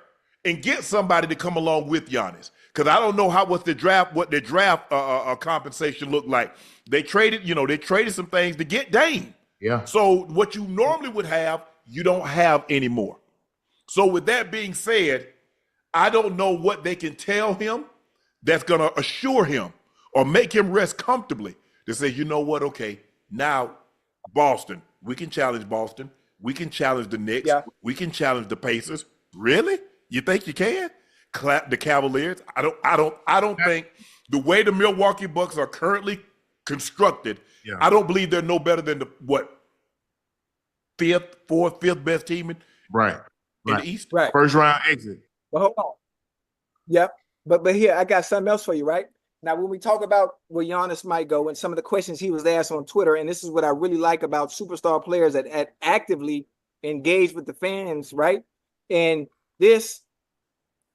and get somebody to come along with Giannis. Because I don't know what the draft compensation looked like. They traded some things to get Dame. Yeah. So what you normally would have, you don't have anymore. So with that being said, I don't know what they can tell him that's going to assure him or make him rest comfortably to say, you know what, okay, now Boston, we can challenge Boston. We can challenge the Knicks. Yeah. We can challenge the Pacers. Really? You think you can? Clap the Cavaliers? I don't think the way the Milwaukee Bucks are currently constructed, I don't believe they're no better than the fifth best team in the East. Right. First round exit. But hold on. Yep. But here, I got something else for you, right? Now, when we talk about where Giannis might go and some of the questions he was asked on Twitter, and this is what I really like about superstar players that actively engage with the fans, right? And this,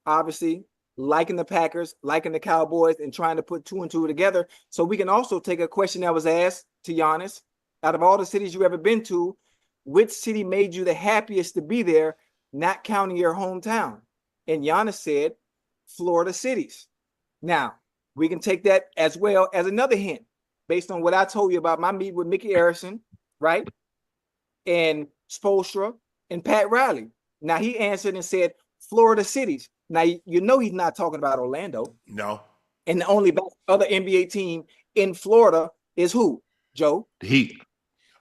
obviously, liking the Packers, liking the Cowboys, and trying to put 2 and 2 together. So we can also take a question that was asked to Giannis. Out of all the cities you've ever been to, which city made you the happiest to be there, not counting your hometown? And Giannis said, Florida cities. Now, we can take that as well as another hint based on what I told you about my meeting with Mickey Arison, right? And Spoelstra and Pat Riley. Now, he answered and said, Florida cities. Now, you know he's not talking about Orlando. No. And the only other NBA team in Florida is who, Joe? The Heat.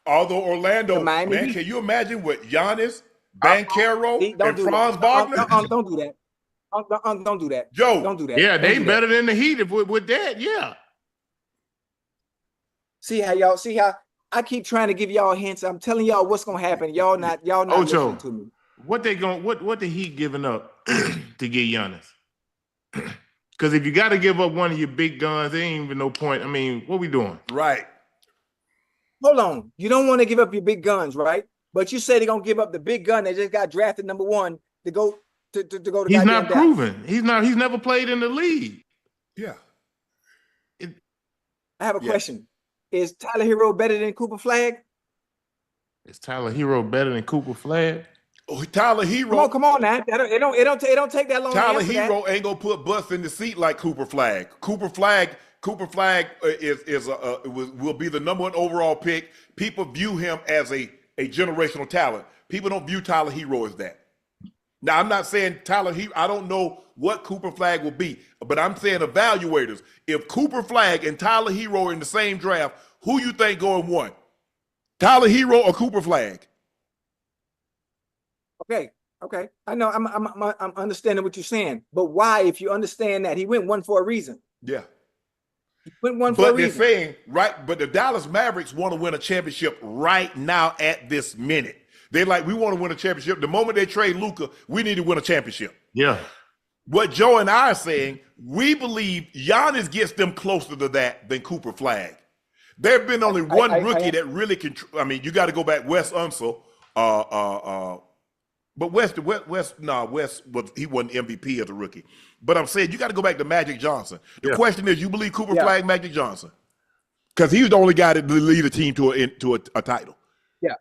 Although Orlando, man, can you imagine what Giannis, Banchero, and Franz Wagner? Don't do that. Don't do that. Joe. Don't do that. Yeah, they better than the Heat with that, yeah. See how I keep trying to give y'all hints. I'm telling y'all what's gonna happen. Y'all not Ocho, listening to me. What the Heat giving up to get Giannis? Because if you got to give up one of your big guns, there ain't even no point. I mean, what we doing? Right. Hold on. You don't want to give up your big guns, right? But you say they're gonna give up the big gun that just got drafted #1 to go to go to. He's not proven. He's never played in the league. Yeah. I have a question. Is Tyler Hero better than Cooper Flag? Is Tyler Hero better than Cooper Flag? Oh, Tyler Hero. Come on now. It don't take that long. Tyler Hero ain't gonna put butts in the seat like Cooper Flag. Cooper Flag will be the #1 overall pick. People view him as a generational talent. People don't view Tyler Hero as that. Now, I'm not saying Tyler Hero. I don't know what Cooper Flag will be, but I'm saying evaluators. If Cooper Flag and Tyler Hero are in the same draft, who you think going 1? Tyler Hero or Cooper Flag? Okay. I know. I'm understanding what you're saying, but why? If you understand that he went 1 for a reason. Yeah. He went 1 for a reason. But they're saying but the Dallas Mavericks want to win a championship right now at this minute. They're like, we want to win a championship. The moment they trade Luka, we need to win a championship. Yeah. What Joe and I are saying, we believe Giannis gets them closer to that than Cooper Flag. There have been only one rookie that really can. You got to go back Wes Unseld. But West, he wasn't MVP as a rookie. But I'm saying you got to go back to Magic Johnson. The question is, you believe Cooper Flag, Magic Johnson? Because he was the only guy that lead a team to a title. Yeah,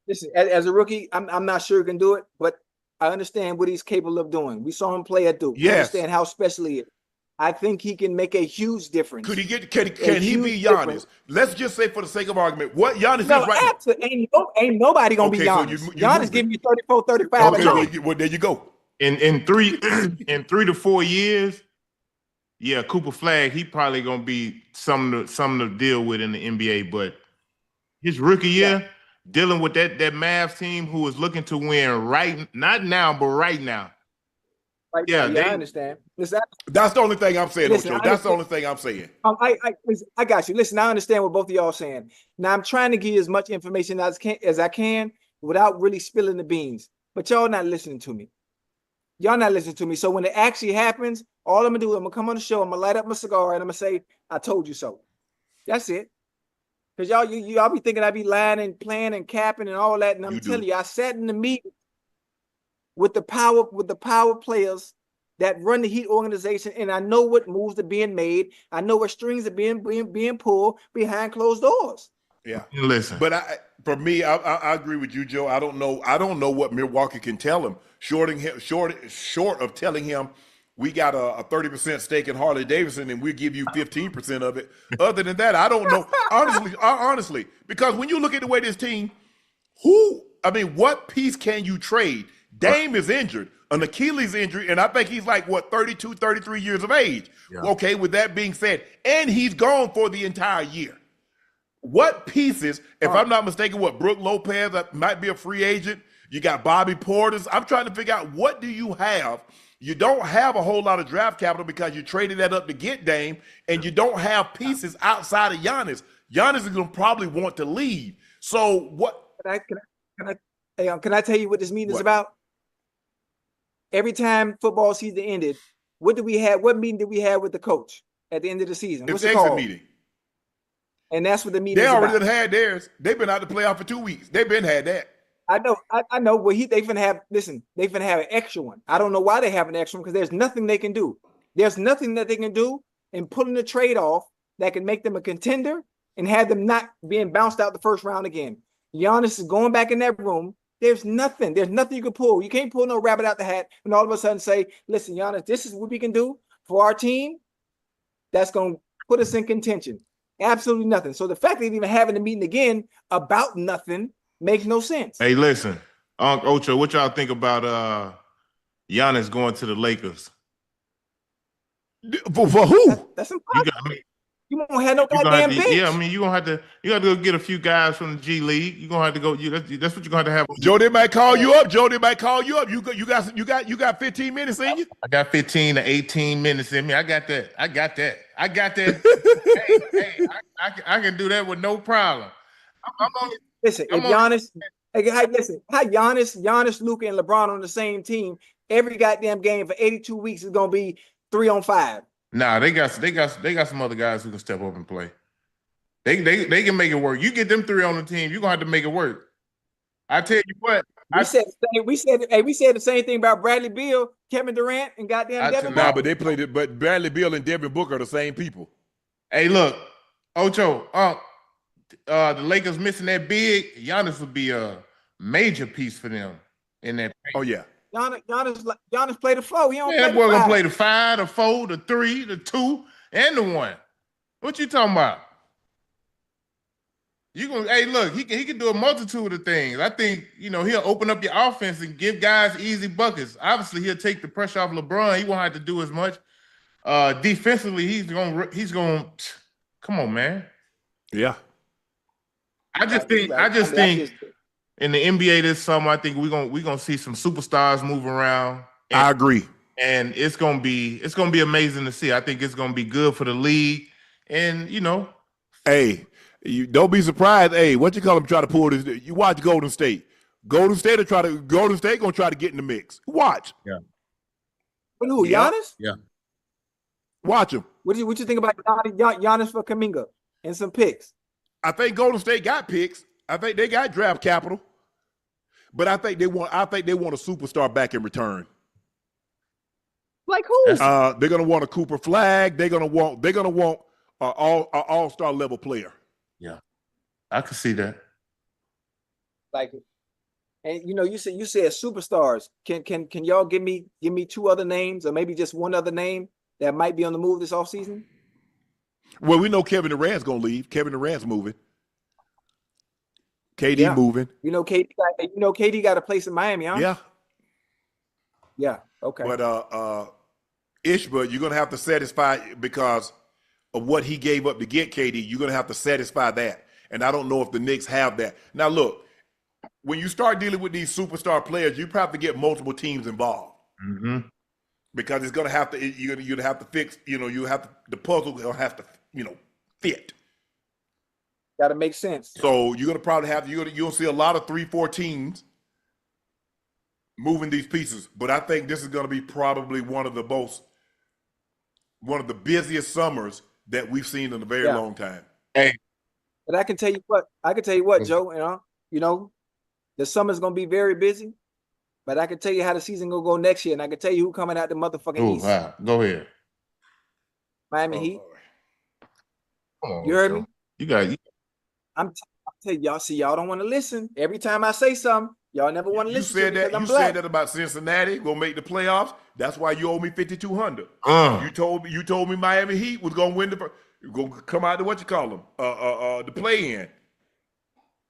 listen, as a rookie, I'm not sure he can do it, but I understand what he's capable of doing. We saw him play at Duke. Yes. I understand how special he is. I think he can make a huge difference. Could he get? Can he be Giannis? Difference. Let's just say, for the sake of argument, what Giannis is right now. Absolutely. Ain't nobody gonna be Giannis. So Giannis giving you 34, 35 a night. Well, there you go. In 3 to 4 years, yeah, Cooper Flag, he probably gonna be something to deal with in the NBA. But his rookie year, dealing with that Mavs team who is looking to win not now, but right now. Right now, I understand. Listen, that's the only thing I'm saying, listen, Ocho. That's the only thing I'm saying. I got you. Listen, I understand what both of y'all are saying. Now I'm trying to give you as much information as I can without really spilling the beans. But y'all not listening to me. Y'all not listening to me. So when it actually happens, all I'm gonna do, I'm gonna come on the show, I'm gonna light up my cigar, and I'm gonna say, I told you so. That's it. Because y'all be thinking I be lying and playing and capping and all that. And I'm telling you, I sat in the meeting with the power players that run the Heat organization, and I know what moves are being made. I know what strings are being pulled behind closed doors. Yeah, listen. But for me, I agree with you, Joe. I don't know what Milwaukee can tell him. Short of telling him we got a 30% stake in Harley Davidson and we'll give you 15% of it. Other than that, I don't know. Honestly, because when you look at the way this team, what piece can you trade? Dame is injured, an Achilles injury, and I think he's like, 32, 33 years of age. Yeah. Okay, with that being said, and he's gone for the entire year. What pieces, if I'm not mistaken, Brooke Lopez might be a free agent. You got Bobby Portis. I'm trying to figure out, what do you have? You don't have a whole lot of draft capital because you traded that up to get Dame, and you don't have pieces outside of Giannis. Giannis is going to probably want to leave. So what? Can I tell you what this meeting is about? Every time football season ended, what did we have? What meeting did we have with the coach at the end of the season? What's it called? Meeting. And that's what the meeting is about. They already had theirs. They've been out the playoff for 2 weeks. They've been had that. I know. Well, they finna have an extra one. I don't know why they have an extra one, because there's nothing they can do. There's nothing that they can do in pulling the trade off that can make them a contender and have them not being bounced out the first round again. Giannis is going back in that room. There's nothing you can pull. You can't pull no rabbit out the hat and all of a sudden say, listen, Giannis, this is what we can do for our team. That's going to put us in contention. Absolutely nothing. So the fact that even having a meeting again about nothing makes no sense. Hey, listen, Ocho, what y'all think about Giannis going to the Lakers? For who? That's impossible. You won't have no goddamn bench. Yeah, I mean, you have to go get a few guys from the G League. You're gonna have to go. That's what you're gonna have to have. Joe, they might call you up. You got 15 minutes in you. I got 15 to 18 minutes in me. I got that. hey, I can do that with no problem. Listen, Giannis, Luka, and LeBron on the same team, every goddamn game for 82 weeks is gonna be 3-on-5. Nah, they got some other guys who can step up and play. They can make it work. You get them 3 on the team, you're gonna have to make it work. I tell you what. We said the same thing about Bradley Beal, Kevin Durant, and goddamn Devin Booker. But they played it. But Bradley Beal and Devin Booker are the same people. Hey, look, Ocho, the Lakers missing that big. Giannis would be a major piece for them in that. Oh yeah. Giannis play the 4. He don't play that the boy 5. Gonna play the 5, the 4, the 3, the 2, and the 1. What you talking about? Hey, look, he can do a multitude of things. I think, he'll open up your offense and give guys easy buckets. Obviously, he'll take the pressure off LeBron. He won't have to do as much. Defensively, he's going. Come on, man. Yeah. I just think in the NBA this summer, I think we're gonna see some superstars move around. I agree. And it's gonna be amazing to see. I think it's gonna be good for the league. And hey, you don't be surprised. Hey, what you call them try to pull this? You watch Golden State. Golden State gonna try to get in the mix. Watch. Yeah. But who? Giannis? Yeah. Watch him. What you think about Giannis for Kuminga and some picks? I think Golden State got picks. I think they got draft capital, but I think they want a superstar back in return. Like who? They're gonna want a Cooper Flag. They're gonna want an all-star level player. Yeah, I can see that. Like, and you said superstars. Can y'all give me 2 other names, or maybe just one other name that might be on the move this offseason? Well, we know Kevin Durant's gonna leave. Kevin Durant's moving. KD moving. KD got a place in Miami, huh? Yeah. Yeah. Okay. But Ishba, you're gonna have to satisfy because of what he gave up to get KD. You're gonna have to satisfy that, and I don't know if the Knicks have that. Now, look, when you start dealing with these superstar players, you probably get multiple teams involved because it's gonna have to. You're gonna have to fix. The puzzle will have to fit. Got to make sense. So you're gonna probably have you'll see a lot of 3-4 teams moving these pieces, but I think this is gonna be probably one of the busiest summers that we've seen in a very long time. Hey, but I can tell you what, Joe. The summer's gonna be very busy, but I can tell you how the season gonna go next year, and I can tell you who coming out the motherfucking East. Go ahead. Miami Heat. Come on, You heard me? You got you. I'm telling y'all. See, y'all don't want to listen. Every time I say something, y'all never want to listen. You said that about Cincinnati gonna make the playoffs. That's why you owe me $5,200. You told me Miami Heat was gonna win gonna come out to the play-in.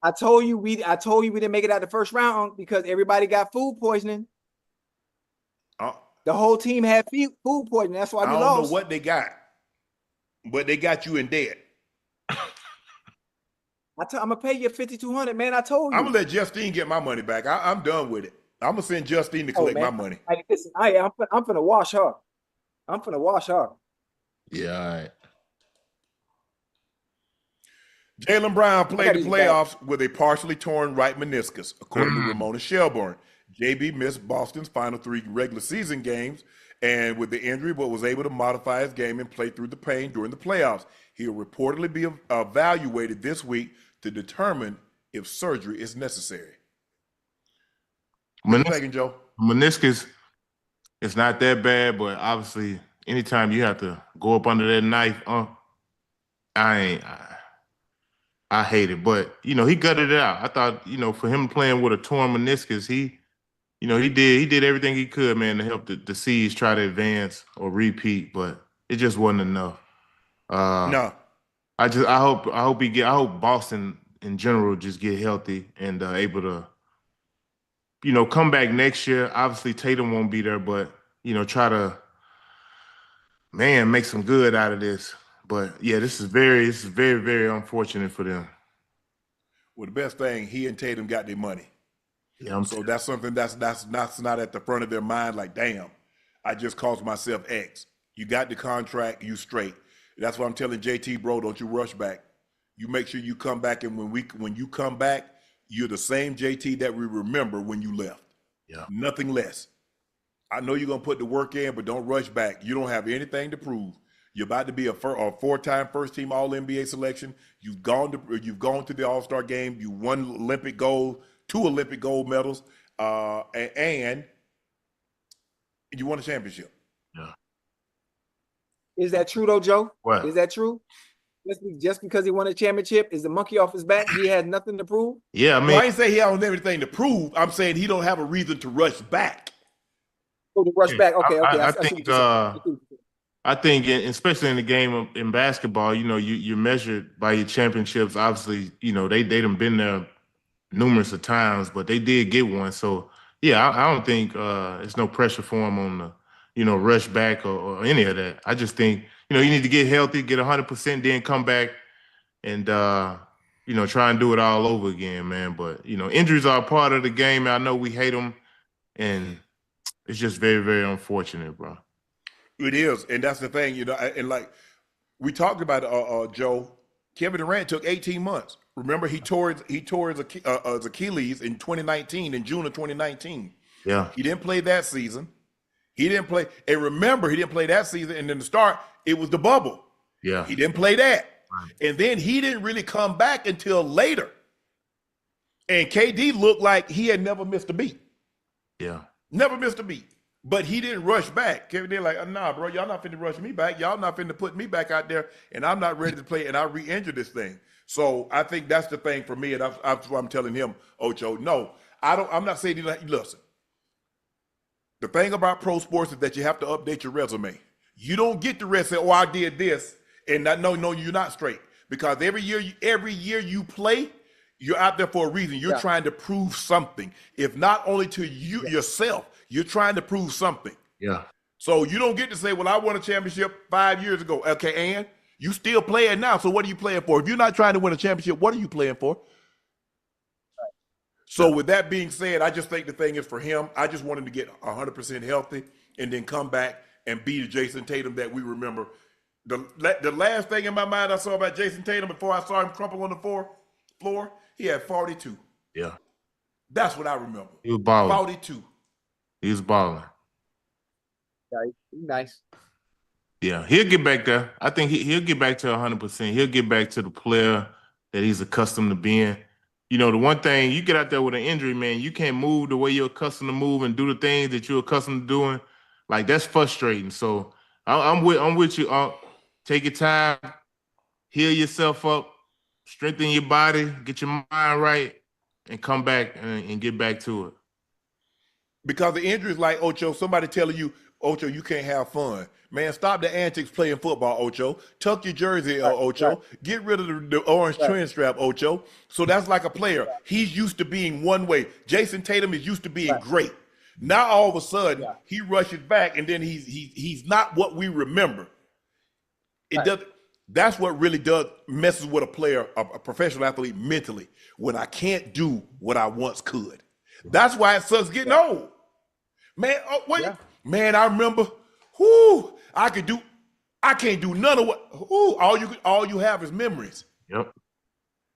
I told you we didn't make it out the first round because everybody got food poisoning. The whole team had food poisoning. That's why we lost. I don't know what they got, but they got you in debt. I'm gonna pay you $5,200, man. I told you. I'm gonna let Justine get my money back. I'm done with it. I'm gonna send Justine to collect my money. Listen, I'm finna wash her. Yeah, all right. Jaylen Brown played the playoffs with a partially torn right meniscus, according to Ramona Shelburne. JB missed Boston's final 3 regular season games and with the injury, but was able to modify his game and play through the pain during the playoffs. He'll reportedly be evaluated this week to determine if surgery is necessary. Joe? Meniscus, it's not that bad, but obviously, anytime you have to go up under that knife, I hate it. But he gutted it out. I thought, for him playing with a torn meniscus, he did everything he could, man, to help the Seas try to advance or repeat, but it just wasn't enough. No. I hope Boston in general just get healthy and able to, come back next year. Obviously Tatum won't be there, but try to, make some good out of this. But yeah, this is very, very unfortunate for them. Well, the best thing, he and Tatum got their money. Yeah, so that's something that's not at the front of their mind. Like, damn, I just cost myself X. You got the contract, you straight. That's why I'm telling JT, bro, don't you rush back. You make sure you come back, and when you come back, you're the same JT that we remember when you left. Yeah, nothing less. I know you're gonna put the work in, but don't rush back. You don't have anything to prove. You're about to be a 4-time first-team All-NBA selection. You've gone to the All-Star game. You won Olympic gold, 2 Olympic gold medals, and you won a championship. Yeah. Is that true though, Joe? What? Is that true? Just because he won a championship, is the monkey off his back? He had nothing to prove? Yeah, I mean, well, I ain't saying he don't have everything to prove. I'm saying he don't have a reason to rush back. Oh, to rush back. Okay. I think, especially in the game in basketball, you're measured by your championships. Obviously, they done been there numerous of times, but they did get one. So yeah, I don't think there's no pressure for him on the, rush back or any of that. I just think, you need to get healthy, get 100%, then come back and, try and do it all over again, man. But, injuries are a part of the game. I know we hate them, and it's just very, very unfortunate, bro. It is, and that's the thing, and like we talked about, Joe, Kevin Durant took 18 months. Remember, he tore his Achilles in 2019, in June of 2019. Yeah. He didn't play that season. He didn't play, and remember, he didn't play that season, and then the start, it was the bubble. Yeah. He didn't play that. Right. And then he didn't really come back until later. And KD looked like he had never missed a beat. Yeah. Never missed a beat. But he didn't rush back. Kevin, they're like, nah, bro, y'all not finna rush me back. Y'all not finna put me back out there, and I'm not ready to play, and I re-injure this thing. So I think that's the thing for me, and that's what I'm telling him, Ocho. No, I'm not saying listen. The thing about pro sports is that you have to update your resume. You don't get the rest and say, "Oh, I did this," and no, you're not straight. Because every year you play, you're out there for a reason. You're trying to prove something. If not only to you yourself, you're trying to prove something. Yeah. So you don't get to say, "Well, I won a championship 5 years ago." Okay, and you still playing now. So what are you playing for? If you're not trying to win a championship, what are you playing for? So with that being said, I just think the thing is for him, I just want him to get 100% healthy and then come back and be the Jason Tatum that we remember. The last thing in my mind I saw about Jason Tatum before I saw him crumple on the floor, he had 42. Yeah. That's what I remember. He was balling. 42. He was balling. Nice. Yeah, he'll get back there. I think he'll get back to 100%. He'll get back to the player that he's accustomed to being. You know, the one thing, you get out there with an injury, man, you can't move the way you're accustomed to move and do the things that you're accustomed to doing. Like, that's frustrating. So I'm with you. Take your time, heal yourself up, strengthen your body, get your mind right, and come back and get back to it. Because the injury is like, Ocho, somebody telling you, Ocho, you can't have fun. Man, stop the antics playing football, Ocho. Tuck your jersey, Ocho. Get rid of the orange trend strap, Ocho. So that's like a player. He's used to being one way. Jason Tatum is used to being great. Now all of a sudden he rushes back, and then he's not what we remember. It does. That's what really does messes with a player, a professional athlete mentally. When I can't do what I once could. That's why it sucks getting old. Man, man, I remember. I can't do none of what. All you have is memories. Yep.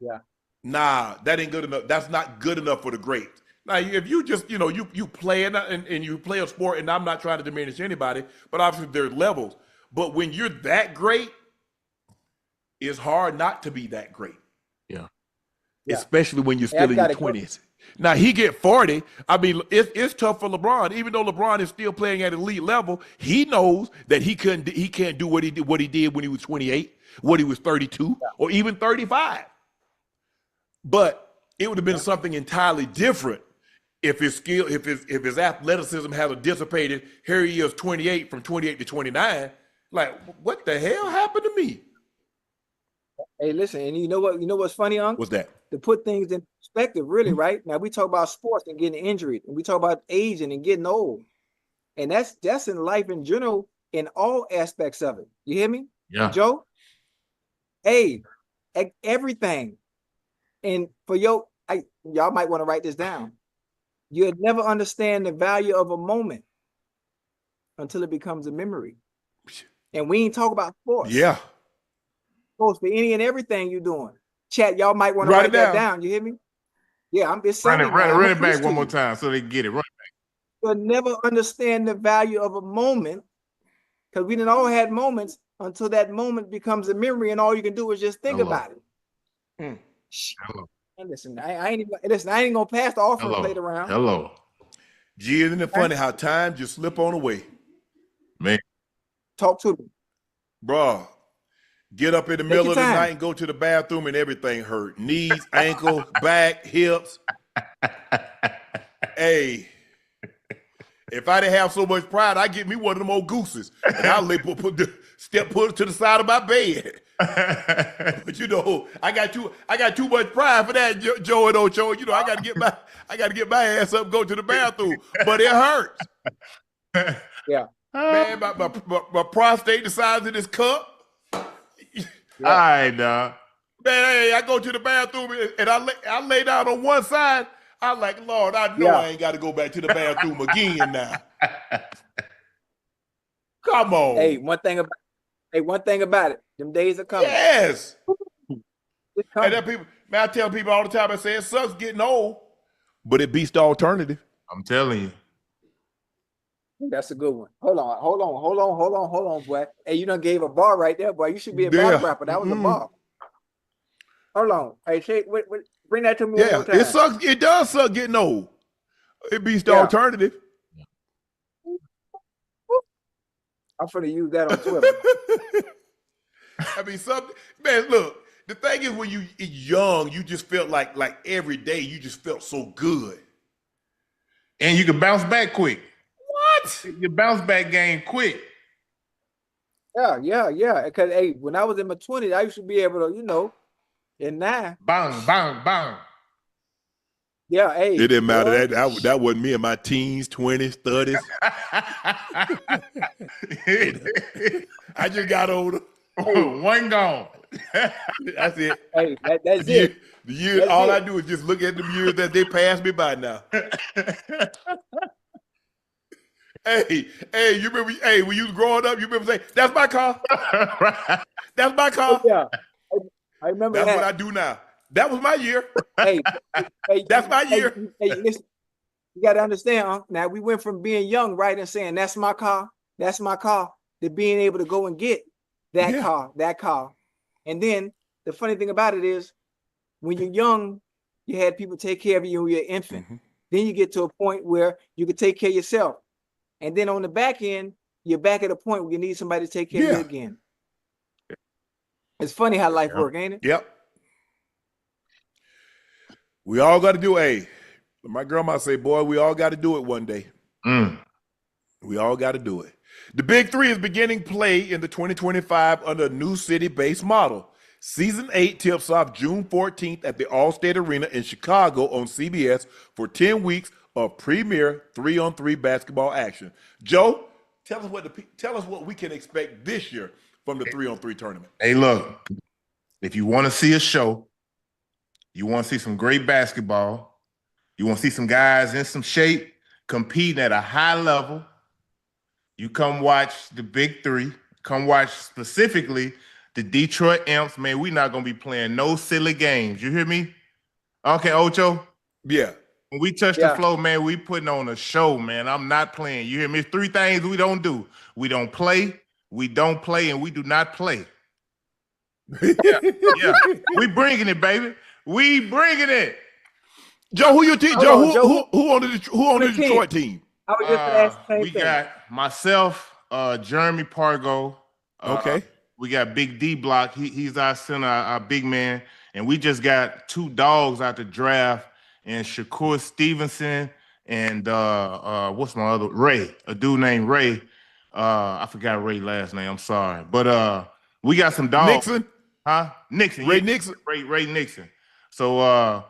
Yeah. Nah, that ain't good enough. That's not good enough for the greats. Now, if you just, you play and you play a sport, and I'm not trying to diminish anybody, but obviously there's levels. But when you're that great, it's hard not to be that great. Yeah. Especially when you're still in your 20s. Now, he get 40. I mean, it's tough for LeBron. Even though LeBron is still playing at elite level, he knows that he can't do what he did when he was 28, when he was 32, or even 35. But it would have been something entirely different if his skill, if his athleticism had dissipated. Here he is, 28, from 28 to 29. Like, what the hell happened to me? Hey, listen, and you know what's funny, Unc? What's that? To put things in perspective, really, right? Now we talk about sports and getting injured, and we talk about aging and getting old. And that's in life in general, in all aspects of it. You hear me? Yeah. Joe? Hey, everything. And for y'all might want to write this down. You'll never understand the value of a moment until it becomes a memory. And we ain't talk about sports. Yeah. Sports for any and everything you're doing. Chat, y'all might want to write that down. You hear me? Yeah, I'm just saying. Run it back one more time so they can get it. Run it back. You'll never understand the value of a moment, because we done all had moments until that moment becomes a memory, and all you can do is just think about it. And listen, I ain't gonna pass the offering plate around. Hello. Gee, isn't it funny how time just slip on away? Man. Talk to me. Bruh. Get up in the middle of the night and go to the bathroom and everything hurt. Knees, ankle, back, hips. Hey, if I didn't have so much pride, I'd get me one of them old gooses. And I'll put it to the side of my bed. But I got too much pride for that, Joe and Ocho. I gotta get my ass up and go to the bathroom. But it hurts. Yeah. Man, my prostate the size of this cup. All right, dog. Man, hey, I go to the bathroom and I lay down on one side. I'm like, Lord, I know I ain't got to go back to the bathroom again now. Come on. Hey, one thing about it. Them days are coming. Yes. And then people, man, I tell people all the time, I say it sucks getting old, but it beats the alternative. I'm telling you. That's a good one. Hold on, boy. Hey, you done gave a bar right there, boy. You should be a bar rapper. That was a bar. Hold on. Hey, Shay, bring that to me one more time. It sucks. It does suck getting old. It beats the alternative. I'm finna use that on Twitter. I mean, man, look, The thing is, when you young, you just felt like every day you just felt so good. And you can bounce back quick. What? Your bounce back game quick. Yeah. Because hey, when I was in my 20s, I used to be able to, and now, Bang, bang, bang. yeah, hey. It didn't matter. boy. That wasn't me in my teens, 20s, 30s. I just got older. One gone. That's it. Hey, that's The it. years, That's all it. I do is just look at the years that they passed me by now. Hey, you remember? Hey, when you was growing up, you remember saying, "That's my car. That's my car." Yeah, I remember That's that. what I do now. That was my year. Hey, That's my year. Hey, listen, you got to understand. Now we went from being young, right, and saying that's my car, to being able to go and get that car. And then the funny thing about it is, when you're young, you had people take care of you when you're an infant. Mm-hmm. Then you get to a point where you can take care of yourself. And then on the back end, you're back at a point where you need somebody to take care of you again. It's funny how life works, ain't it? Yep. We all got to do my grandma say, boy, we all got to do it one day. We all got to do it. The Big Three is beginning play in the 2025 under a new city-based model. Season 8 tips off June 14th at the Allstate Arena in Chicago on CBS for 10 weeks of premier 3-on-3 basketball action. Joe, tell us what we can expect this year from the 3-on-3 tournament. Hey, look, if you want to see a show, you want to see some great basketball, you want to see some guys in some shape, competing at a high level, you come watch the Big Three. Come watch specifically the Detroit Imps. Man, we're not going to be playing no silly games. You hear me? Okay, Ocho? Yeah. When we touch the floor, man, we putting on a show, man. I'm not playing. You hear me? 3 things we don't do. We don't play, we don't play, and we do not play. Yeah. We bringing it, baby. We bringing it. Joe, who your team? Joe, who on the Detroit team? I was just gonna ask the same we thing. got myself, Jeremy Pargo. Okay. We got Big D Block. He's our center, our big man. And we just got 2 dogs out the draft, and Shakur Stevenson and what's my other Ray, a dude named Ray. I forgot Ray's last name. I'm sorry. But we got some dogs. Nixon? Huh? Nixon. Ray Nixon? Ray Nixon. So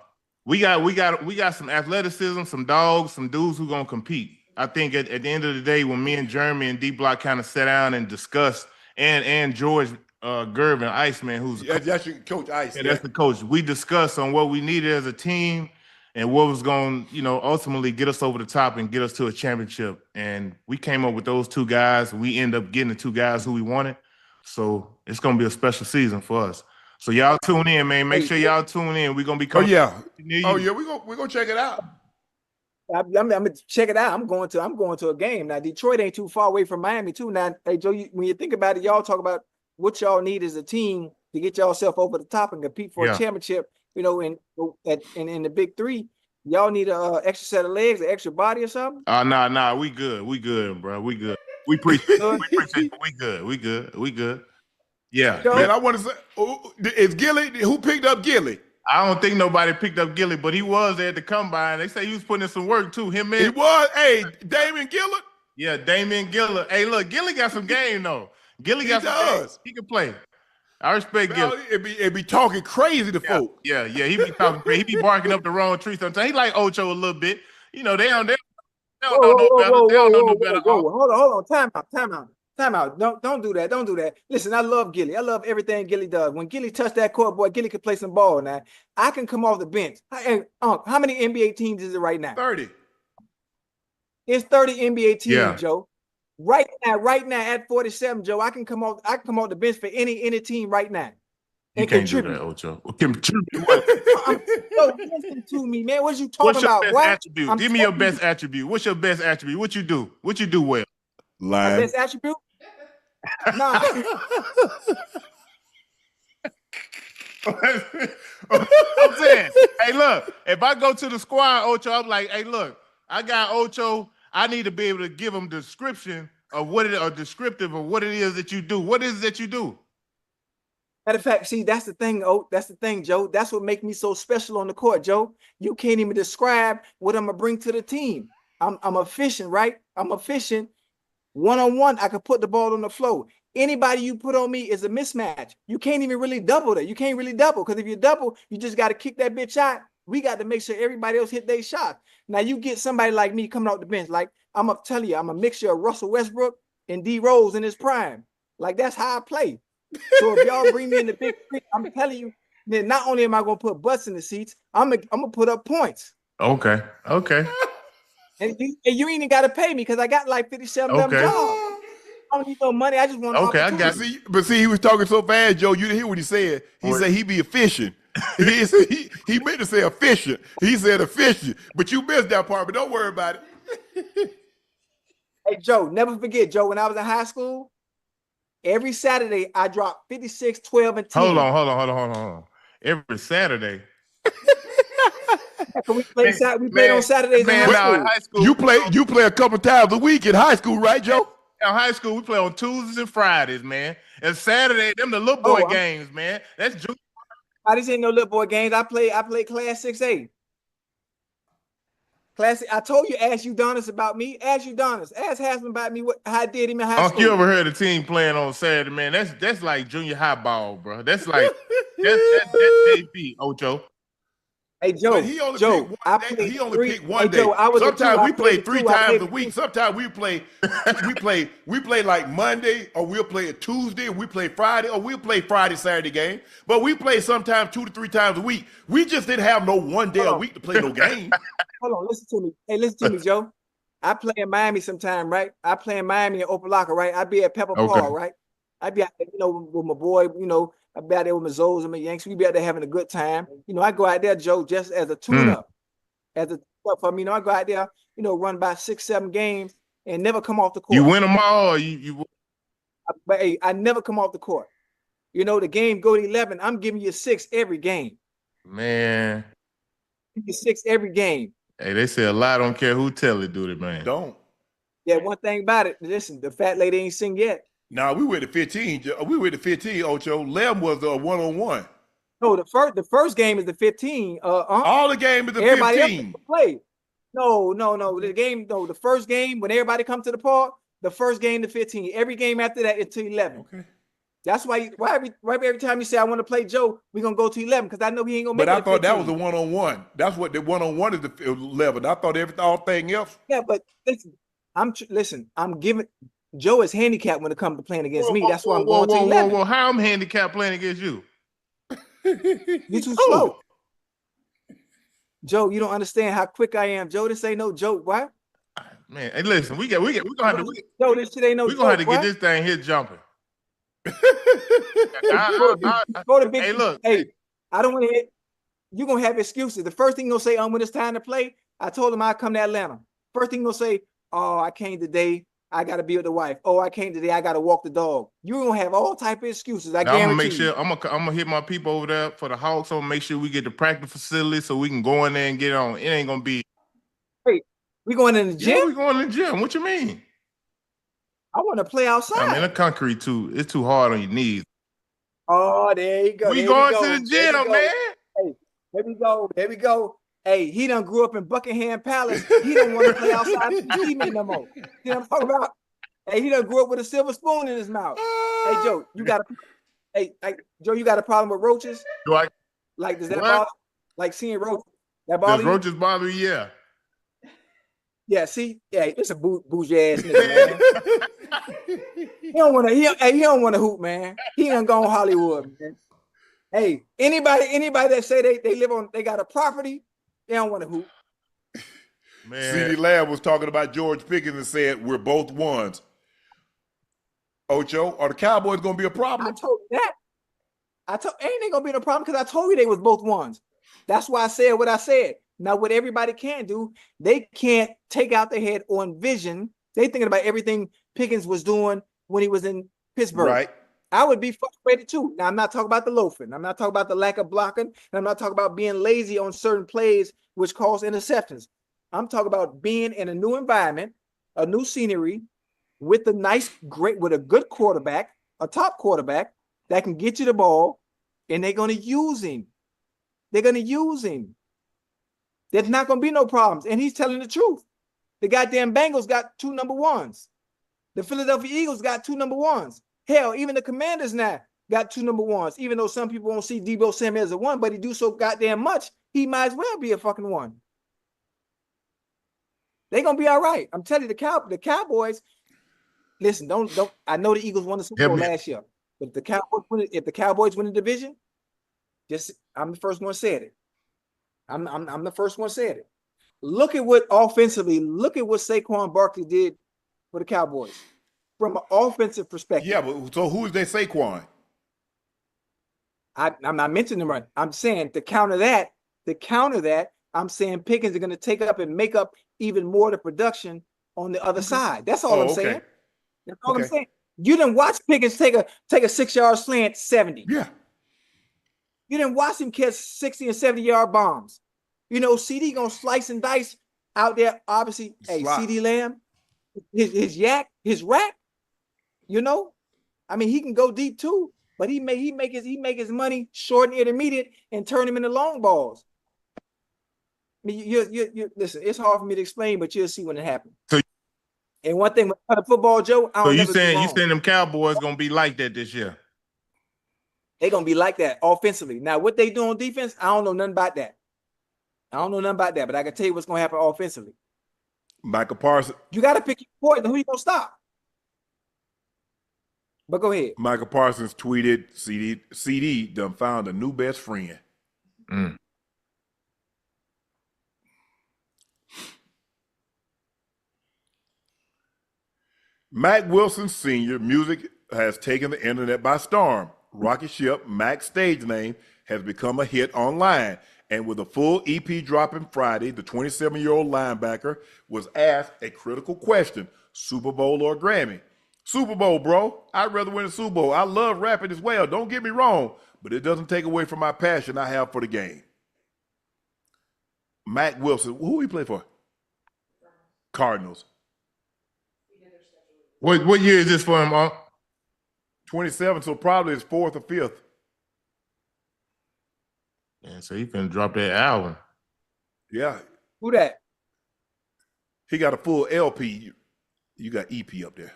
we got some athleticism, some dogs, some dudes who gonna compete. I think at the end of the day, when me and Jeremy and D Block kind of sat down and discussed, and George Gervin, Iceman, who's that's your coach, Ice. Yeah, that's the coach. We discussed on what we needed as a team and what was going to, ultimately get us over the top and get us to a championship. And we came up with those 2 guys. We end up getting the 2 guys who we wanted. So it's going to be a special season for us. So y'all tune in, man. Make sure y'all tune in. We're going to be coming. We're gonna check it out. I'm gonna check it out. I'm going to a game. Now, Detroit ain't too far away from Miami, too. Now, hey, Joe, when you think about it, y'all talk about what y'all need as a team to get yourself over the top and compete for a championship, in the Big Three. Y'all need an extra set of legs, an extra body or something? Nah. We good, bro. We good. We appreciate it. We good. Yeah. Joe? Man, I want to say, is Gilly, who picked up Gilly? I don't think nobody picked up Gilly, but he was there to come by, and they say he was putting in some work too. He was. Hey, Damian Gillett. Yeah, Damian Gillett. Hey, look, Gilly got some game though. Gilly got some game. He can play. I respect Gilly. It be talking crazy to folk. Yeah. He be talking crazy. He be barking up the wrong tree sometimes. He like Ocho a little bit. They don't know no better. Hold on. Time out. Don't do that. Don't do that. Listen, I love Gilly. I love everything Gilly does. When Gilly touched that court, boy, Gilly could play some ball now. I can come off the bench. Hey, how many NBA teams is it right now? 30. It's 30 NBA teams, Joe. Right now at 47, Joe, I can come off the bench for any team right now. You can't do that, Ocho. Listen to me, man. What you talking about? What's your best attribute? Give me your best attribute. What's your best attribute? What you do? What you do well? Lying. My best attribute? Nah. I'm saying, hey, look, if I go to the squad, Ocho, I'm like, hey, look, I got Ocho. I need to be able to give them a description of what it is that you do. What is it that you do? Matter of fact, see, that's the thing. Oh, that's the thing, Joe. That's what makes me so special on the court, Joe. You can't even describe what I'm gonna bring to the team. I'm efficient, right? I'm efficient. One-on-one, I can put the ball on the floor. Anybody you put on me is a mismatch. You can't even really double that. You can't really double because if you double, you just got to kick that bitch out. We got to make sure everybody else hit their shot. Now you get somebody like me coming off the bench, like I'm gonna tell you, I'm a mixture of Russell Westbrook and D Rose in his prime. Like that's how I play. So if y'all bring me in the big three, I'm telling you, then not only am I gonna put butts in the seats, I'm gonna put up points. Okay. And you ain't even gotta pay me because I got like 57 of them Okay. jobs. I don't need no money. I just want Okay, I got opportunity. But see, he was talking so fast, Joe. You didn't hear what he said. He said he be efficient. he meant to say efficient. He said efficient, but you missed that part. But don't worry about it. Hey Joe, never forget, Joe. When I was in high school, every Saturday I dropped 56, 12, and 10. Hold on. Every Saturday. We played on Saturdays in high school. You play a couple times a week in high school, right, Joe? In high school, we play on Tuesdays and Fridays, man. And Saturday, them the little boy games, man. That's junior. I just ain't no little boy games. I play Class 6A. Classic. I told you, ask Udonis about me. Ask Udonis. Ask Haslam about me. How I did him in high school. You ever heard a team playing on Saturday, man? That's like junior high ball, bro. That's like that's JP, Ocho. Hey Joe, But he only picked one day. Joe, sometimes we play 3 times a week. Sometimes we play like Monday, or we'll play a Tuesday, or we play Friday, or we'll play Friday, Saturday game. But we play sometimes 2 to 3 times a week. We just didn't have no one day a week to play no game. Hold on, listen to me. Hey, listen to me, Joe. I play in Miami sometime, right? I play in Miami and Opelika, right? I be at Pepper Park, right? I be out there, with my boy, I be out there with my Zoes and my Yanks. We be out there having a good time. I go out there, Joe, just as a tune-up. As a tune-up for me. I go out there, run about 6, 7 games and never come off the court. You win them all, or you But hey, I never come off the court. The game go to 11. I'm giving you 6 every game. Man. Give you 6 every game. Hey, they say a lot don't care who tell it, do it, man. Don't. Yeah, one thing about it, listen, the fat lady ain't sing yet. Nah, we went to 15. We went to 15, Ocho. Lem was a one-on-one. No, the first game is the 15. All the game is the everybody 15. Play. No. The first game, when everybody come to the park, the first game to 15. Every game after that is to 11. Okay. That's why every time you say I want to play Joe, we're gonna go to 11 because I know he ain't gonna make it. But I thought that was a one-on-one. That's what the one-on-one is, the 11. I thought everything else. Yeah, but listen, I'm giving Joe is handicapped when it comes to playing against me. That's why I'm going to 11. Whoa. How I'm handicapped playing against you? You too slow. Joe, you don't understand how quick I am. Joe, this ain't no joke, what? Man, hey, listen, we gonna have to. Joe, this shit ain't no joke. We gonna have to get this thing here jumping. Hey, look. Hey, I don't want to hear. You're gonna have excuses. The first thing you're gonna say, when it's time to play, I told him I'd come to Atlanta. First thing you're gonna say, oh, I came today. I gotta be with the wife. Oh, I came today. I gotta walk the dog. You're gonna have all type of excuses. I guarantee. I'm gonna make sure I'm gonna hit my people over there for the Hawks. I'm gonna make sure we get the practice facility so we can go in there and get on. It ain't gonna be. Wait, we going in the gym? Yeah, we going in the gym. What you mean? I want to play outside. I mean, the concrete it's too hard on your knees. Oh, there you go. We going to the gym, man. Hey, there we go. Hey, he done grew up in Buckingham Palace. He don't want to play outside the TV no more. You know what I'm talking about? Hey, he done grew up with a silver spoon in his mouth. Hey, Joe, you got a problem with roaches? Do I? Like, does that bother? Like seeing roaches? That bother you? Roaches bother you? Yeah. Yeah, see, it's a bougie ass nigga, man. He don't want to hoop, man. He done gone Hollywood, man. Hey, anybody that say they got a property, they don't want to hoop. Man. CeeDee Lab was talking about George Pickens and said we're both ones. Ocho, are the Cowboys gonna be a problem? I told you that. Ain't they gonna be no problem because I told you they was both ones. That's why I said what I said. Now, what everybody can do, they can't take out their head on vision. They thinking about everything Pickens was doing when he was in Pittsburgh. Right. I would be frustrated too. Now, I'm not talking about the loafing. I'm not talking about the lack of blocking. And I'm not talking about being lazy on certain plays, which cause interceptions. I'm talking about being in a new environment, a new scenery, with a good quarterback, a top quarterback, that can get you the ball, and they're going to use him. They're going to use him. There's not going to be no problems. And he's telling the truth. The goddamn Bengals got 2 number ones. The Philadelphia Eagles got 2 number ones. Hell, even the Commanders now got 2 number ones. Even though some people won't see Debo Samuel as a 1, but he do so goddamn much, he might as well be a fucking 1. They're going to be all right. I'm telling you, the Cowboys, listen, don't. I know the Eagles won the Super Bowl last year. But if the Cowboys win the division, I'm the first one said it. I'm the first one said it. Look at what offensively, look at what Saquon Barkley did for the Cowboys from an offensive perspective. Yeah, but so who is their Saquon? I'm not mentioning them right. I'm saying to counter that, I'm saying Pickens are going to take up and make up even more of the production on the other side. That's all I'm saying. That's all I'm saying. You didn't watch Pickens take a 6-yard slant 70. Yeah. You didn't watch him catch 60 and 70-yard bombs. You know, CeeDee gonna slice and dice out there. Obviously, hey, CeeDee Lamb, his rack. You know, I mean, he can go deep too, but he make his money short and intermediate and turn them into long balls. I mean, you listen. It's hard for me to explain, but you'll see when it happens. And one thing with football, Joe. So you saying them Cowboys gonna be like that this year? They're gonna be like that offensively. Now, what they do on defense, I don't know nothing about that. But I can tell you what's gonna happen offensively. Michael Parsons. You got to pick your point. Who you gonna stop? But go ahead. Michael Parsons tweeted, CeeDee done found a new best friend. Mack Wilson Sr. music has taken the internet by storm. Rocket Ship, Mack's stage name, has become a hit online. And with a full EP dropping Friday, the 27-year-old linebacker was asked a critical question, Super Bowl or Grammy? Super Bowl, bro. I'd rather win a Super Bowl. I love rapping as well. Don't get me wrong, but it doesn't take away from my passion I have for the game. Mack Wilson, who he play for? Cardinals. What year is this for him, 27, so probably his 4th or 5th. Yeah, so he finna drop that album. Yeah. Who that? He got a full LP. You got EP up there.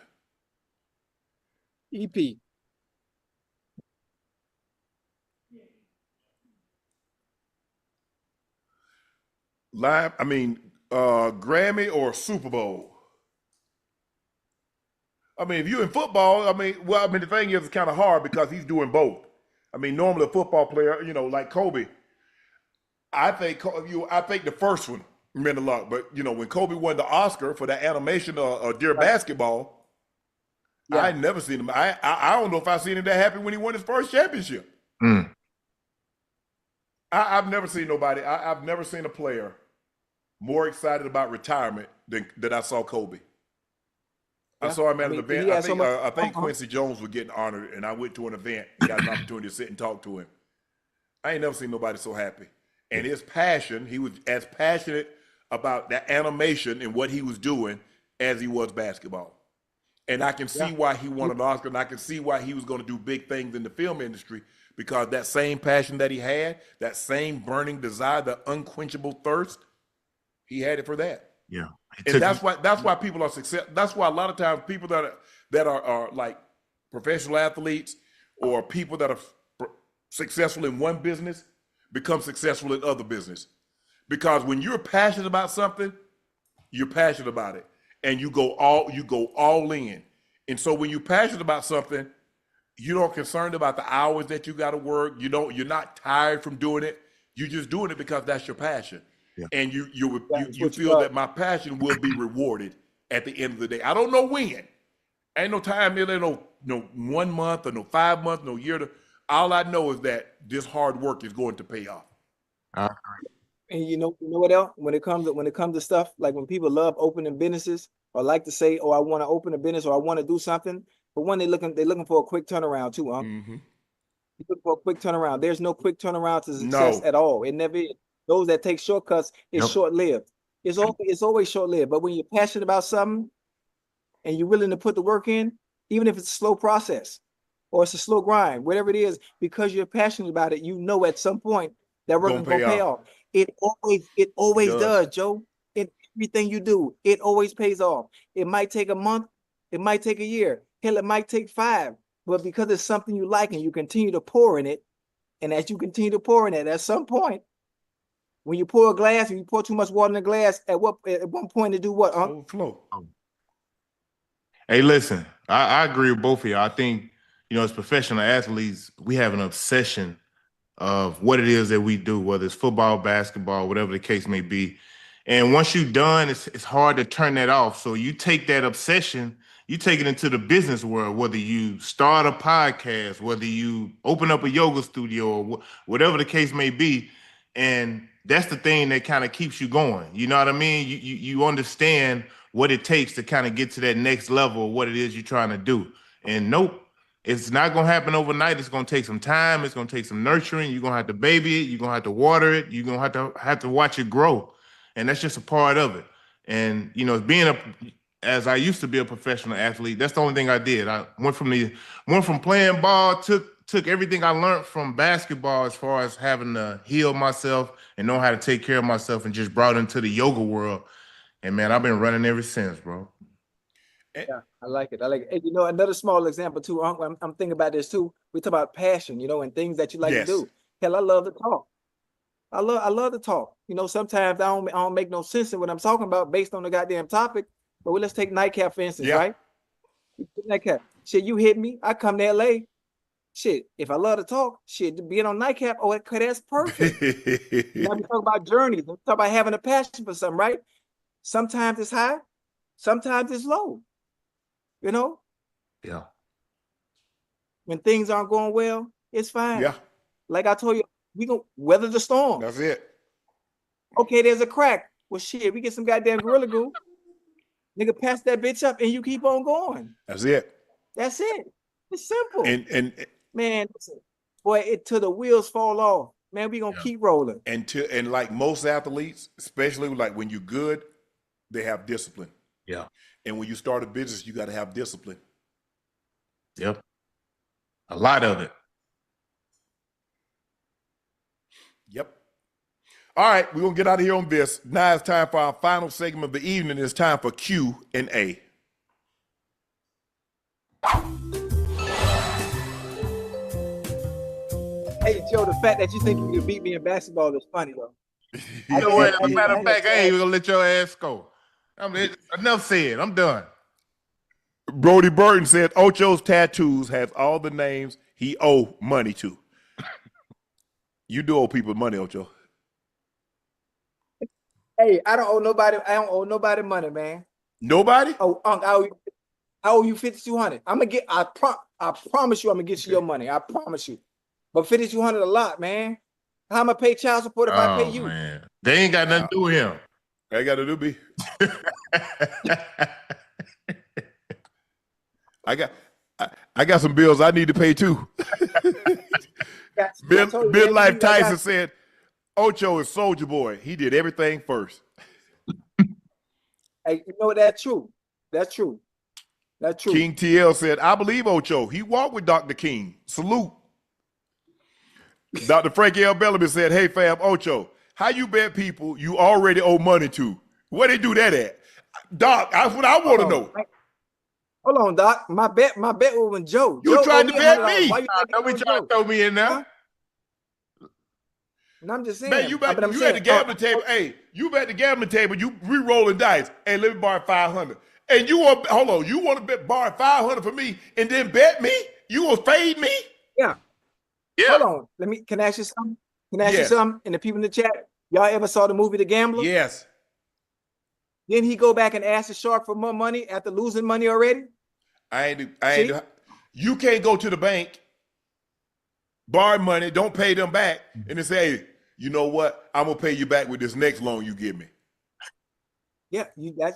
EP. Live, Grammy or Super Bowl? I mean, if you're in football, the thing is, it's kind of hard because he's doing both. I mean, normally a football player, like Kobe, I think the first one meant a lot. But, when Kobe won the Oscar for that animation of Dear Basketball, I never seen him. I don't know if I've seen him that happy when he won his first championship. I've never seen nobody, I've never seen a player more excited about retirement than I saw Kobe. I saw him at an event. I think Quincy Jones was getting honored, and I went to an event and got an opportunity to sit and talk to him. I ain't never seen nobody so happy. And his passion, he was as passionate about that animation and what he was doing as he was basketball. And I can see why he won an Oscar, and I can see why he was going to do big things in the film industry, because that same passion that he had, that same burning desire, the unquenchable thirst, he had it for that. Yeah. And that's why people are successful. That's why a lot of times people that are like professional athletes or people that are successful in one business become successful in other business. Because when you're passionate about something, you're passionate about it, and you go all in. And so when you're passionate about something, you're not concerned about the hours that you got to work. You're not tired from doing it. You're just doing it because that's your passion. Yeah. And you feel that my passion will be rewarded at the end of the day. I don't know when. Ain't no time, there ain't no 1 month or no 5 months, no year. All I know is that this hard work is going to pay off. And you know what else? When it comes to stuff, like when people love opening businesses or like to say, "Oh, I want to open a business or I want to do something," but when they're looking for a quick turnaround too, huh? Mm-hmm. You look for a quick turnaround. There's no quick turnaround to success at all. It never is. Those that take shortcuts is short-lived. It's always short-lived. But when you're passionate about something and you're willing to put the work in, even if it's a slow process, or it's a slow grind, whatever it is, because you're passionate about it, you know at some point that work is gonna pay off. It always does, Joe. In everything you do, it always pays off. It might take a month, it might take a year, hell, it might take 5, but because it's something you like and you continue to pour in it, and as you continue to pour in it, at some point, when you pour a glass and you pour too much water in the glass, at one point to do what? Overflow. Hey, listen, I agree with both of y'all. I think, as professional athletes, we have an obsession of what it is that we do, whether it's football, basketball, whatever the case may be. And once you're done, it's hard to turn that off. So you take that obsession, you take it into the business world, whether you start a podcast, whether you open up a yoga studio, or whatever the case may be. And that's the thing that kind of keeps you going. You know what I mean? You understand what it takes to kind of get to that next level of what it is you're trying to do. And nope, it's not going to happen overnight. It's going to take some time. It's going to take some nurturing. You're going to have to baby it. You're going to have to water it. You're going to have to watch it grow. And that's just a part of it. And, as I used to be a professional athlete, that's the only thing I did. I went from playing ball, took everything I learned from basketball as far as having to heal myself and know how to take care of myself, and just brought into the yoga world. And man, I've been running ever since, bro. Yeah, I like it. Hey, another small example too. I'm thinking about this too. We talk about passion, and things that you like to do. Hell, I love to talk. I love to talk. Sometimes I don't make no sense in what I'm talking about based on the goddamn topic. But let's take Nightcap for instance, right? Nightcap. Shit, you hit me. I come to LA. Shit, if I love to talk, shit, being on Nightcap, that's perfect. Now we talk about journeys. We talk about having a passion for something, right? Sometimes it's high, sometimes it's low. Yeah. When things aren't going well, it's fine. Yeah. Like I told you, we gonna weather the storm. That's it. Okay, there's a crack. Well, shit, we get some goddamn Gorilla Glue. Nigga, pass that bitch up and you keep on going. That's it. That's it. It's simple. And man, boy, till the wheels fall off. Man, we gonna keep rolling. And like most athletes, especially like when you're good, they have discipline. Yeah. And when you start a business, you got to have discipline. Yep. A lot of it. Yep. All right, we're going to get out of here on this. Now it's time for our final segment of the evening. It's time for Q&A. Hey, Joe, the fact that you think you can beat me in basketball is funny, though. Matter of fact, I ain't even going to let your ass go. Enough said. I'm done. Brody Burton said Ocho's tattoos has all the names he owe money to. You do owe people money, Ocho. Hey, I don't owe nobody money, man. Nobody? Oh, I owe you $5,200. I promise you I'm gonna get you your money. I promise you. But $5,200 a lot, man. How am I pay child support if I pay you? Man. They ain't got nothing to do with him. I got to do me. I got some bills I need to pay too. Bill Life Tyson said, Ocho is Soldier Boy. He did everything first. Hey, that's true. That's true. That's true. King TL said, I believe Ocho. He walked with Dr. King. Salute. Dr. Frankie L. Bellamy said, hey, fam, Ocho, how you bet people you already owe money to? Where they do that at? Doc, that's what I want to know. Hold on, Doc. My bet was when Joe. You tried to bet me. Why you trying to throw me in there? Huh? And I'm just saying. Man, you at the gambling table. Hey, you at the gambling table. You re-rolling dice. Hey, let me borrow $500. And you want to borrow $500 for me and then bet me? You will fade me? Yeah. Hold on. Can I ask you something? Can I ask you something? And the people in the chat, y'all ever saw the movie The Gambler? Yes. Didn't he go back and ask the shark for more money after losing money already? You can't go to the bank, borrow money, don't pay them back, and then say, hey, you know what? I'm gonna pay you back with this next loan you give me. Yeah,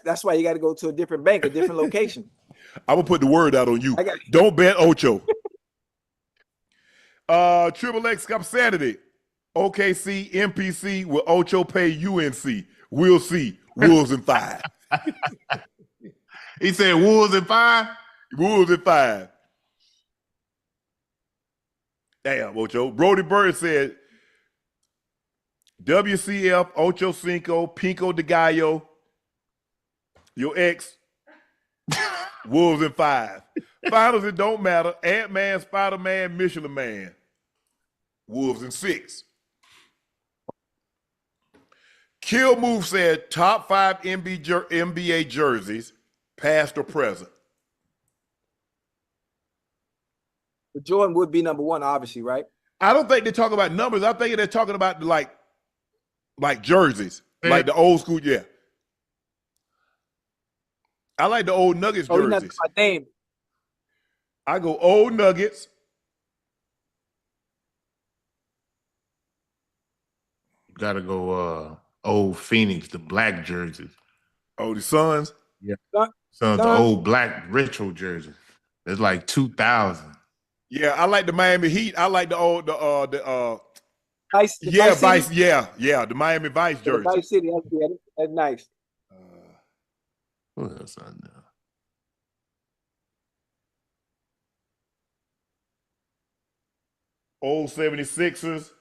that's why you got to go to a different bank, a different location. I'm gonna put the word out on you. Don't bet Ocho. Triple X Cup Saturday. OKC, MPC, will Ocho pay UNC? We'll see. Wolves in 5. He said Wolves in 5? Wolves in 5. Damn, Ocho. Brody Bird said, WCF, Ochocinco, Pico de Gallo, your ex, Wolves in 5. Finals, it don't matter. Ant-Man, Spider-Man, Michelin Man. Wolves in 6. Kill Move said top 5 NBA jerseys, past or present. But Jordan would be number 1, obviously, right? I don't think they're talking about numbers. I think they're talking about like jerseys, like the old school. Yeah, I like the old Nuggets Oh, you're not jerseys. talking about name. I go old Nuggets. Gotta go old Phoenix, the black jerseys. Oh, the Suns. Yeah. Suns, the old black retro jerseys. It's like 2000. Yeah, I like the Miami Heat. I like the old Vice, Vice. Yeah, the Miami Vice jersey. The Vice City, that's nice. What else I know? Old 76ers.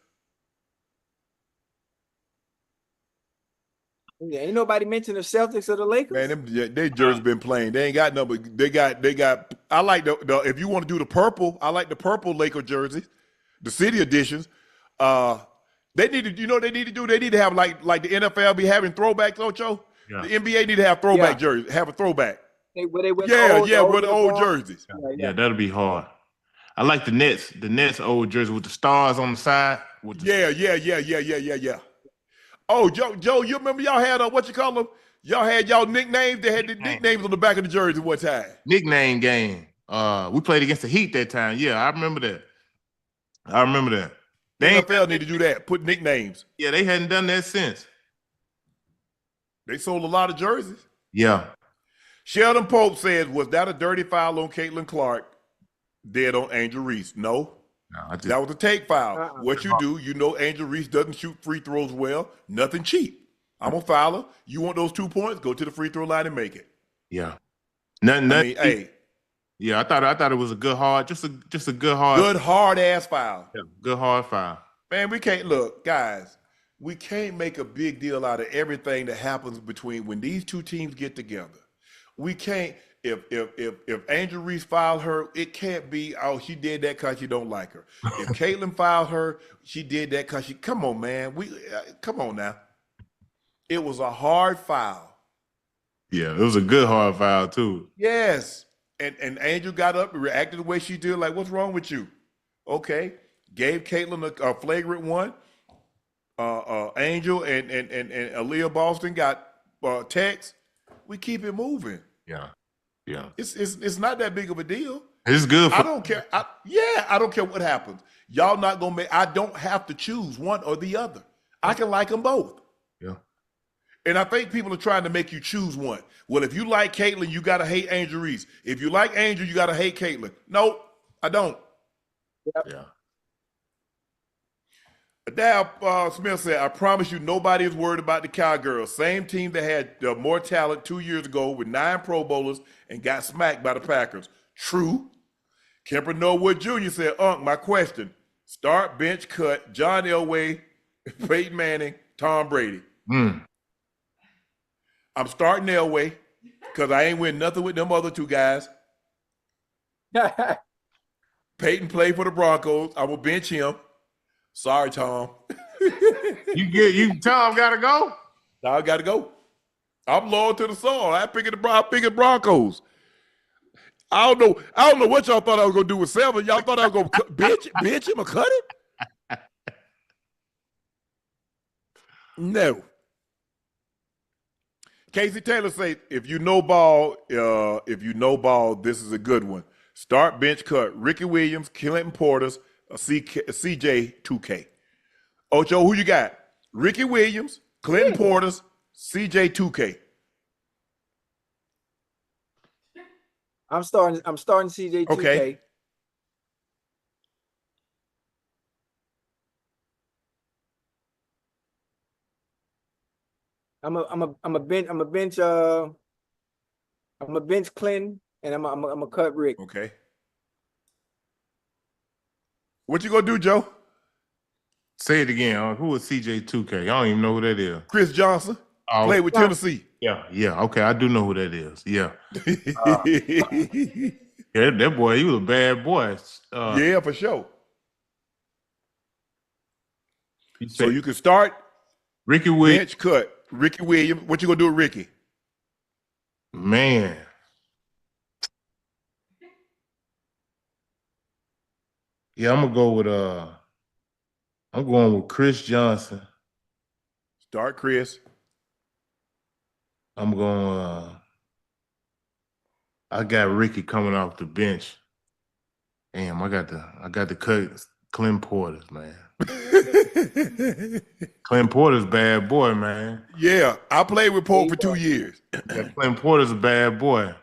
Yeah, ain't nobody mentioned the Celtics or the Lakers. Man, their jerseys been playing. They ain't got number. They got. I like the if you want to do the purple, I like the purple Laker jerseys, the city editions. They need to, they need to do. They need to have like the NFL be having throwbacks. Ocho, Yeah. the NBA need to have throwback jerseys. Have a throwback. With the old jerseys. Yeah, that'll be hard. I like the Nets. The Nets old jersey with the stars on the side. With the Yeah. Oh, Joe, you remember y'all had what you call them? Y'all had y'all nicknames. They had the nicknames on the back of the jersey one time. Nickname game. We played against the Heat that time. Yeah, I remember that. The NFL need to do that. Put nicknames. Yeah, they hadn't done that since. They sold a lot of jerseys. Yeah. Sheldon Pope says, was that a dirty foul on Caitlin Clark? Dead on Angel Reese? No. That was a take foul. What you do, Angel Reese doesn't shoot free throws well. Nothing cheap. I'm a fouler. You want those 2 points? Go to the free throw line and make it. Yeah. Nothing. Hey. Yeah, I thought it was a good hard, just a good hard. Good hard ass foul. Yeah, good hard foul. Man, we can't look, guys. We can't make a big deal out of everything that happens between when these two teams get together. We can't. If Angel Reese filed her, it can't be, oh, she did that because you don't like her. If Caitlin filed her, she did that because she. Come on, man. Come on now. It was a hard foul. Yeah, it was a good hard foul too. Yes, and Angel got up and reacted the way she did. Like, what's wrong with you? Okay, gave Caitlin a flagrant one. Angel and Aaliyah Boston got text. We keep it moving. Yeah. It's not that big of a deal. It's good. I don't care. I don't care what happens. Y'all not gonna make. I don't have to choose one or the other. I can like them both. Yeah. And I think people are trying to make you choose one. Well, if you like Caitlin, you gotta hate Angel Reese. If you like Angel, you gotta hate Caitlin. Nope, I don't. Yep. Yeah. Now, Smith said, I promise you nobody is worried about the Cowgirls. Same team that had more talent 2 years ago with 9 Pro Bowlers and got smacked by the Packers. True. Kemper Norwood Jr. said, my question. Start, bench, cut, John Elway, Peyton Manning, Tom Brady. I'm starting Elway because I ain't win nothing with them other two guys. Peyton played for the Broncos. I will bench him. Sorry, Tom. Tom gotta go? I gotta go. I'm loyal to the soil. I pick the Broncos. I don't know what y'all thought I was gonna do with 7. Y'all thought I was gonna bench him or cut it? No. Casey Taylor say, if you know ball, this is a good one. Start, bench, cut. Ricky Williams, Clinton Portis, CJ 2K. Ocho, who you got? Ricky Williams, Clinton Portis, CJ 2K. I'm starting CJ 2K. Okay. I'm a bench Clinton and I'm a cut Rick. Okay. What you gonna do, Joe? Say it again. Who is CJ2K? I don't even know who that is. Chris Johnson played with Tennessee. Yeah. Okay, I do know who that is. Yeah. Yeah, that boy, he was a bad boy. Yeah, for sure. So said, you can start Ricky Williams. Bench cut. Ricky Williams. What you gonna do with Ricky? Man. Yeah, I'm going with Chris Johnson. Start Chris. I'm going I got Ricky coming off the bench. Damn, I got the cut Clint Porter's, man. Clint Porter's bad boy, man. Yeah, I played with Pope for 2 years. Yeah, Clint Porter's a bad boy.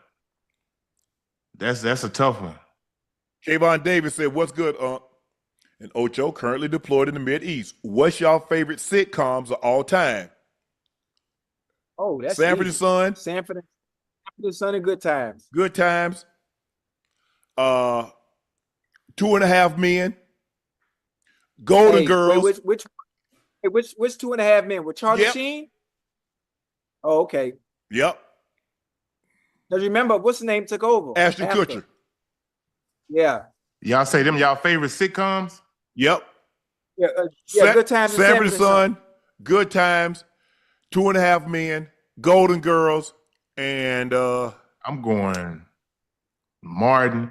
That's a tough one. Kayvon Davis said, "What's good, And Ocho currently deployed in the Mideast. What's y'all favorite sitcoms of all time?" Oh, that's Sanford and Son. Sanford and Son and Good Times. Good Times. 2.5 Men. Golden Girls. Wait, which 2.5 Men with Charlie Sheen? Oh, okay. Yep. Because remember, what's the name took over? Ashton Kutcher. Yeah. Y'all say them y'all favorite sitcoms? Yep. Yeah, Good Times. Sanford and Son. Good Times. 2.5 Men. Golden Girls. And I'm going Martin.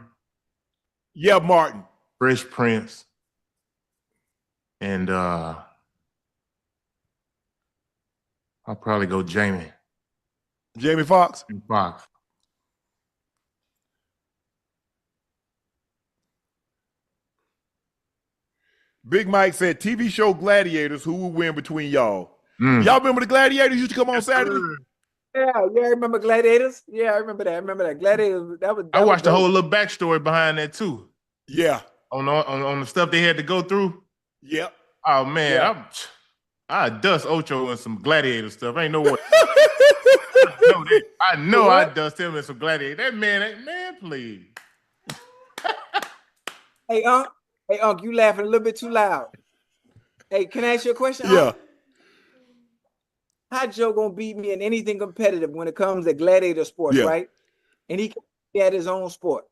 Yeah, Martin. Fresh Prince. And I'll probably go Jamie. Jamie Foxx? Fox. Big Mike said, TV show Gladiators, who will win between y'all? Y'all remember the Gladiators used to come on Saturday? Yeah, I remember Gladiators. Yeah, I remember that. Gladiators. I watched the whole little backstory behind that too. Yeah. On the stuff they had to go through. Yep. Oh man, I dust Ocho in some Gladiator stuff. Ain't no way. I know I dust him in some Gladiator. That man, please. Hey, Unc, you laughing a little bit too loud. Hey, can I ask you a question? Yeah. Unc? How Joe gonna beat me in anything competitive when it comes to gladiator sports, right? And he had his own sport.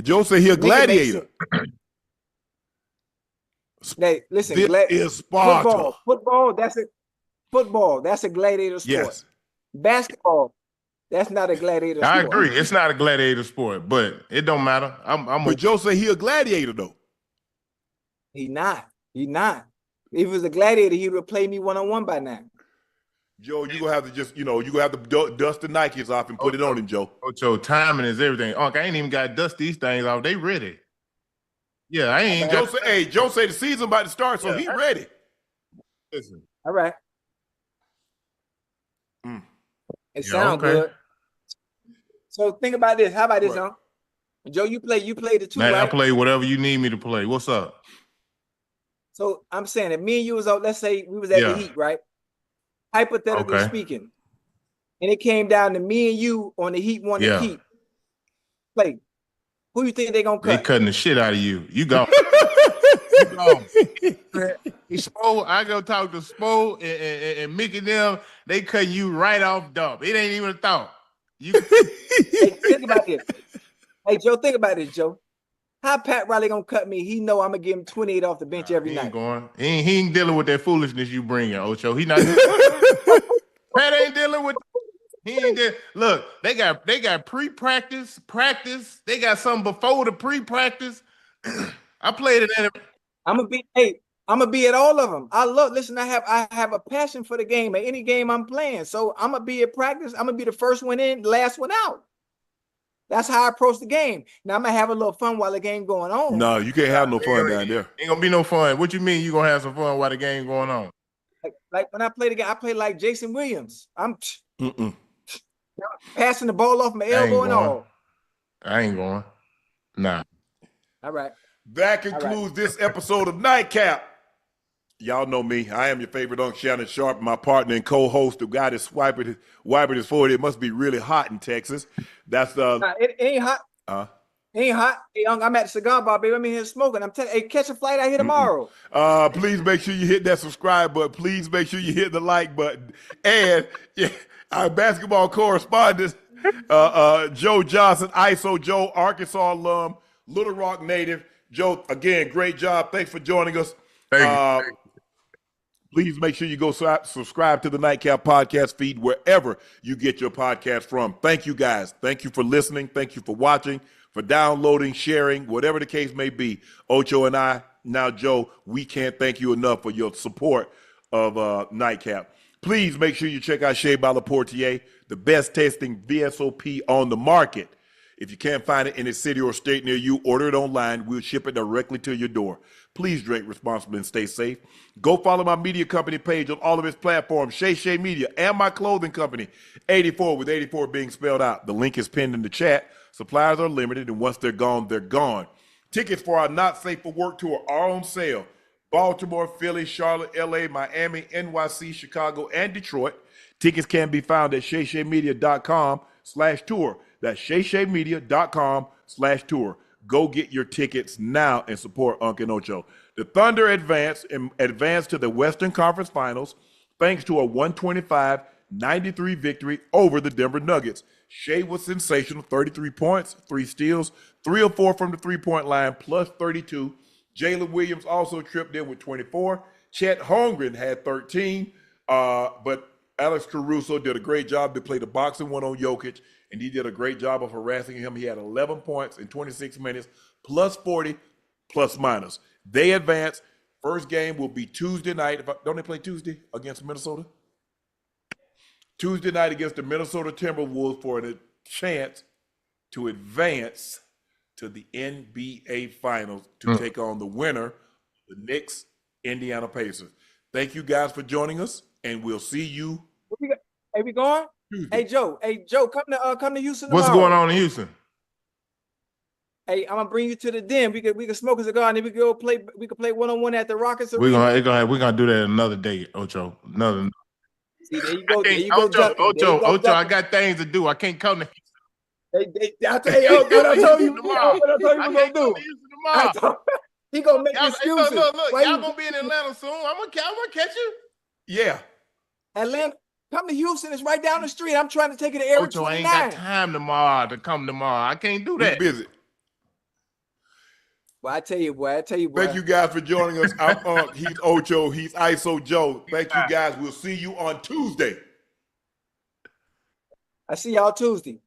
Joe said he a gladiator. Hey, listen, this is Sparta. Football, that's a gladiator sport. Yes. Basketball, that's not a gladiator sport. I agree. It's not a gladiator sport, but it don't matter. But Joe said he a gladiator though. He not. If he was a gladiator, he would play me one-on-one by now. Joe, you gonna have to just, you gonna have to dust the Nikes off and put it on him, Joe. Ocho, timing is everything. Unc, I ain't even got to dust these things off. They ready. Yeah, I ain't Joe say the season about to start, so he ready. Listen. All right. It sounds good. So think about this. How about this, Unc? Joe, you play the two, Man, right? I play whatever you need me to play. What's up? So I'm saying if me and you was out, let's say we was at the Heat, right? Hypothetically speaking, and it came down to me and you on the Heat wanting to keep. Play. Who you think they gonna cut? They cutting the shit out of you. You go. Spo, I go talk to Spo and Mickey them. They cut you right off dump. It ain't even a thought. Hey, think about this. Hey, Joe, think about this, Joe. How Pat Riley gonna cut me? He know I'm gonna give him 28 off the bench every night. He ain't dealing with that foolishness you bring in, Ocho. He not. Pat ain't dealing with. He ain't there. Look, they got pre-practice, practice. They got something before the pre-practice. I played it. I'm gonna be at all of them. Listen, I have a passion for the game at any game I'm playing. So I'm gonna be at practice. I'm gonna be the first one in, last one out. That's how I approach the game. Now I'm gonna have a little fun while the game going on. No, you can't have no fun down there. Ain't gonna be no fun. What you mean you gonna have some fun while the game going on? Like when I play the game, I play like Jason Williams. I'm passing the ball off my elbow and all. I ain't going. Nah. All right. That concludes this episode of Nightcap. Y'all know me. I am your favorite Unc Shannon Sharpe, my partner and co-host, the guy that's wiping his forehead. It must be really hot in Texas. That's it ain't hot. Ain't hot. Hey, Unc, I'm at the cigar bar, baby. I'm in here smoking. I'm telling. Hey, catch a flight out here tomorrow. Please make sure you hit that subscribe button. Please make sure you hit the like button. And yeah, our basketball correspondent, Joe Johnson, ISO Joe, Arkansas alum, Little Rock native. Joe, again, great job. Thanks for joining us. Thank you. Please make sure you go subscribe to the Nightcap podcast feed wherever you get your podcast from. Thank you, guys. Thank you for listening. Thank you for watching, for downloading, sharing, whatever the case may be. Ocho and I, now Joe, we can't thank you enough for your support of Nightcap. Please make sure you check out Shea by LaPortier, the best tasting VSOP on the market. If you can't find it in a city or state near you, order it online. We'll ship it directly to your door. Please drink responsibly and stay safe. Go follow my media company page on all of its platforms, Shay Media, and my clothing company, 84 with 84 being spelled out. The link is pinned in the chat. Suppliers are limited, and once they're gone, they're gone. Tickets for our Not Safe for Work tour are on sale. Baltimore, Philly, Charlotte, LA, Miami, NYC, Chicago, and Detroit. Tickets can be found at shayshaymedia.com/tour. That's shayshaymedia.com/tour. Go get your tickets now and support Unc and Ocho. The Thunder advanced to the Western Conference Finals thanks to a 125-93 victory over the Denver Nuggets. Shai was sensational, 33 points, 3 steals, 3 of 4 from the three-point line, plus 32. Jalen Williams also tripped in with 24. Chet Holmgren had 13, but Alex Caruso did a great job to play the boxing one on Jokic, and he did a great job of harassing him. He had 11 points in 26 minutes, plus 40, plus minus. They advance. First game will be Tuesday night. Don't they play Tuesday against Minnesota? Tuesday night against the Minnesota Timberwolves for a chance to advance to the NBA Finals to take on the winner, the Knicks, Indiana Pacers. Thank you guys for joining us, and we'll see you. Hey, we going? Tuesday. Hey, Joe, come to Houston tomorrow. What's going on in Houston? Hey, I'm gonna bring you to the den. We can smoke a cigar and then we can go play. We can play one-on-one at the Rockets Arena. We're gonna do that another day, Ocho. Another. See, there you go. There you go, Justin. Ocho, I got things to do. I can't come to I tell you, what I told you tomorrow. What I told you we're gonna do. He gonna make excuses. Look, y'all gonna be in Atlanta soon. I'm gonna catch you. Yeah. Atlanta, come to Houston. It's right down the street. I'm trying to take it to Area Ocho, 29. I ain't got time tomorrow to come tomorrow. I can't do that. We're busy. Well, I tell you, boy. Thank you guys for joining us. I'm Unc. He's Ocho. He's ISO Joe. Thank you guys. We'll see you on Tuesday. I see y'all Tuesday.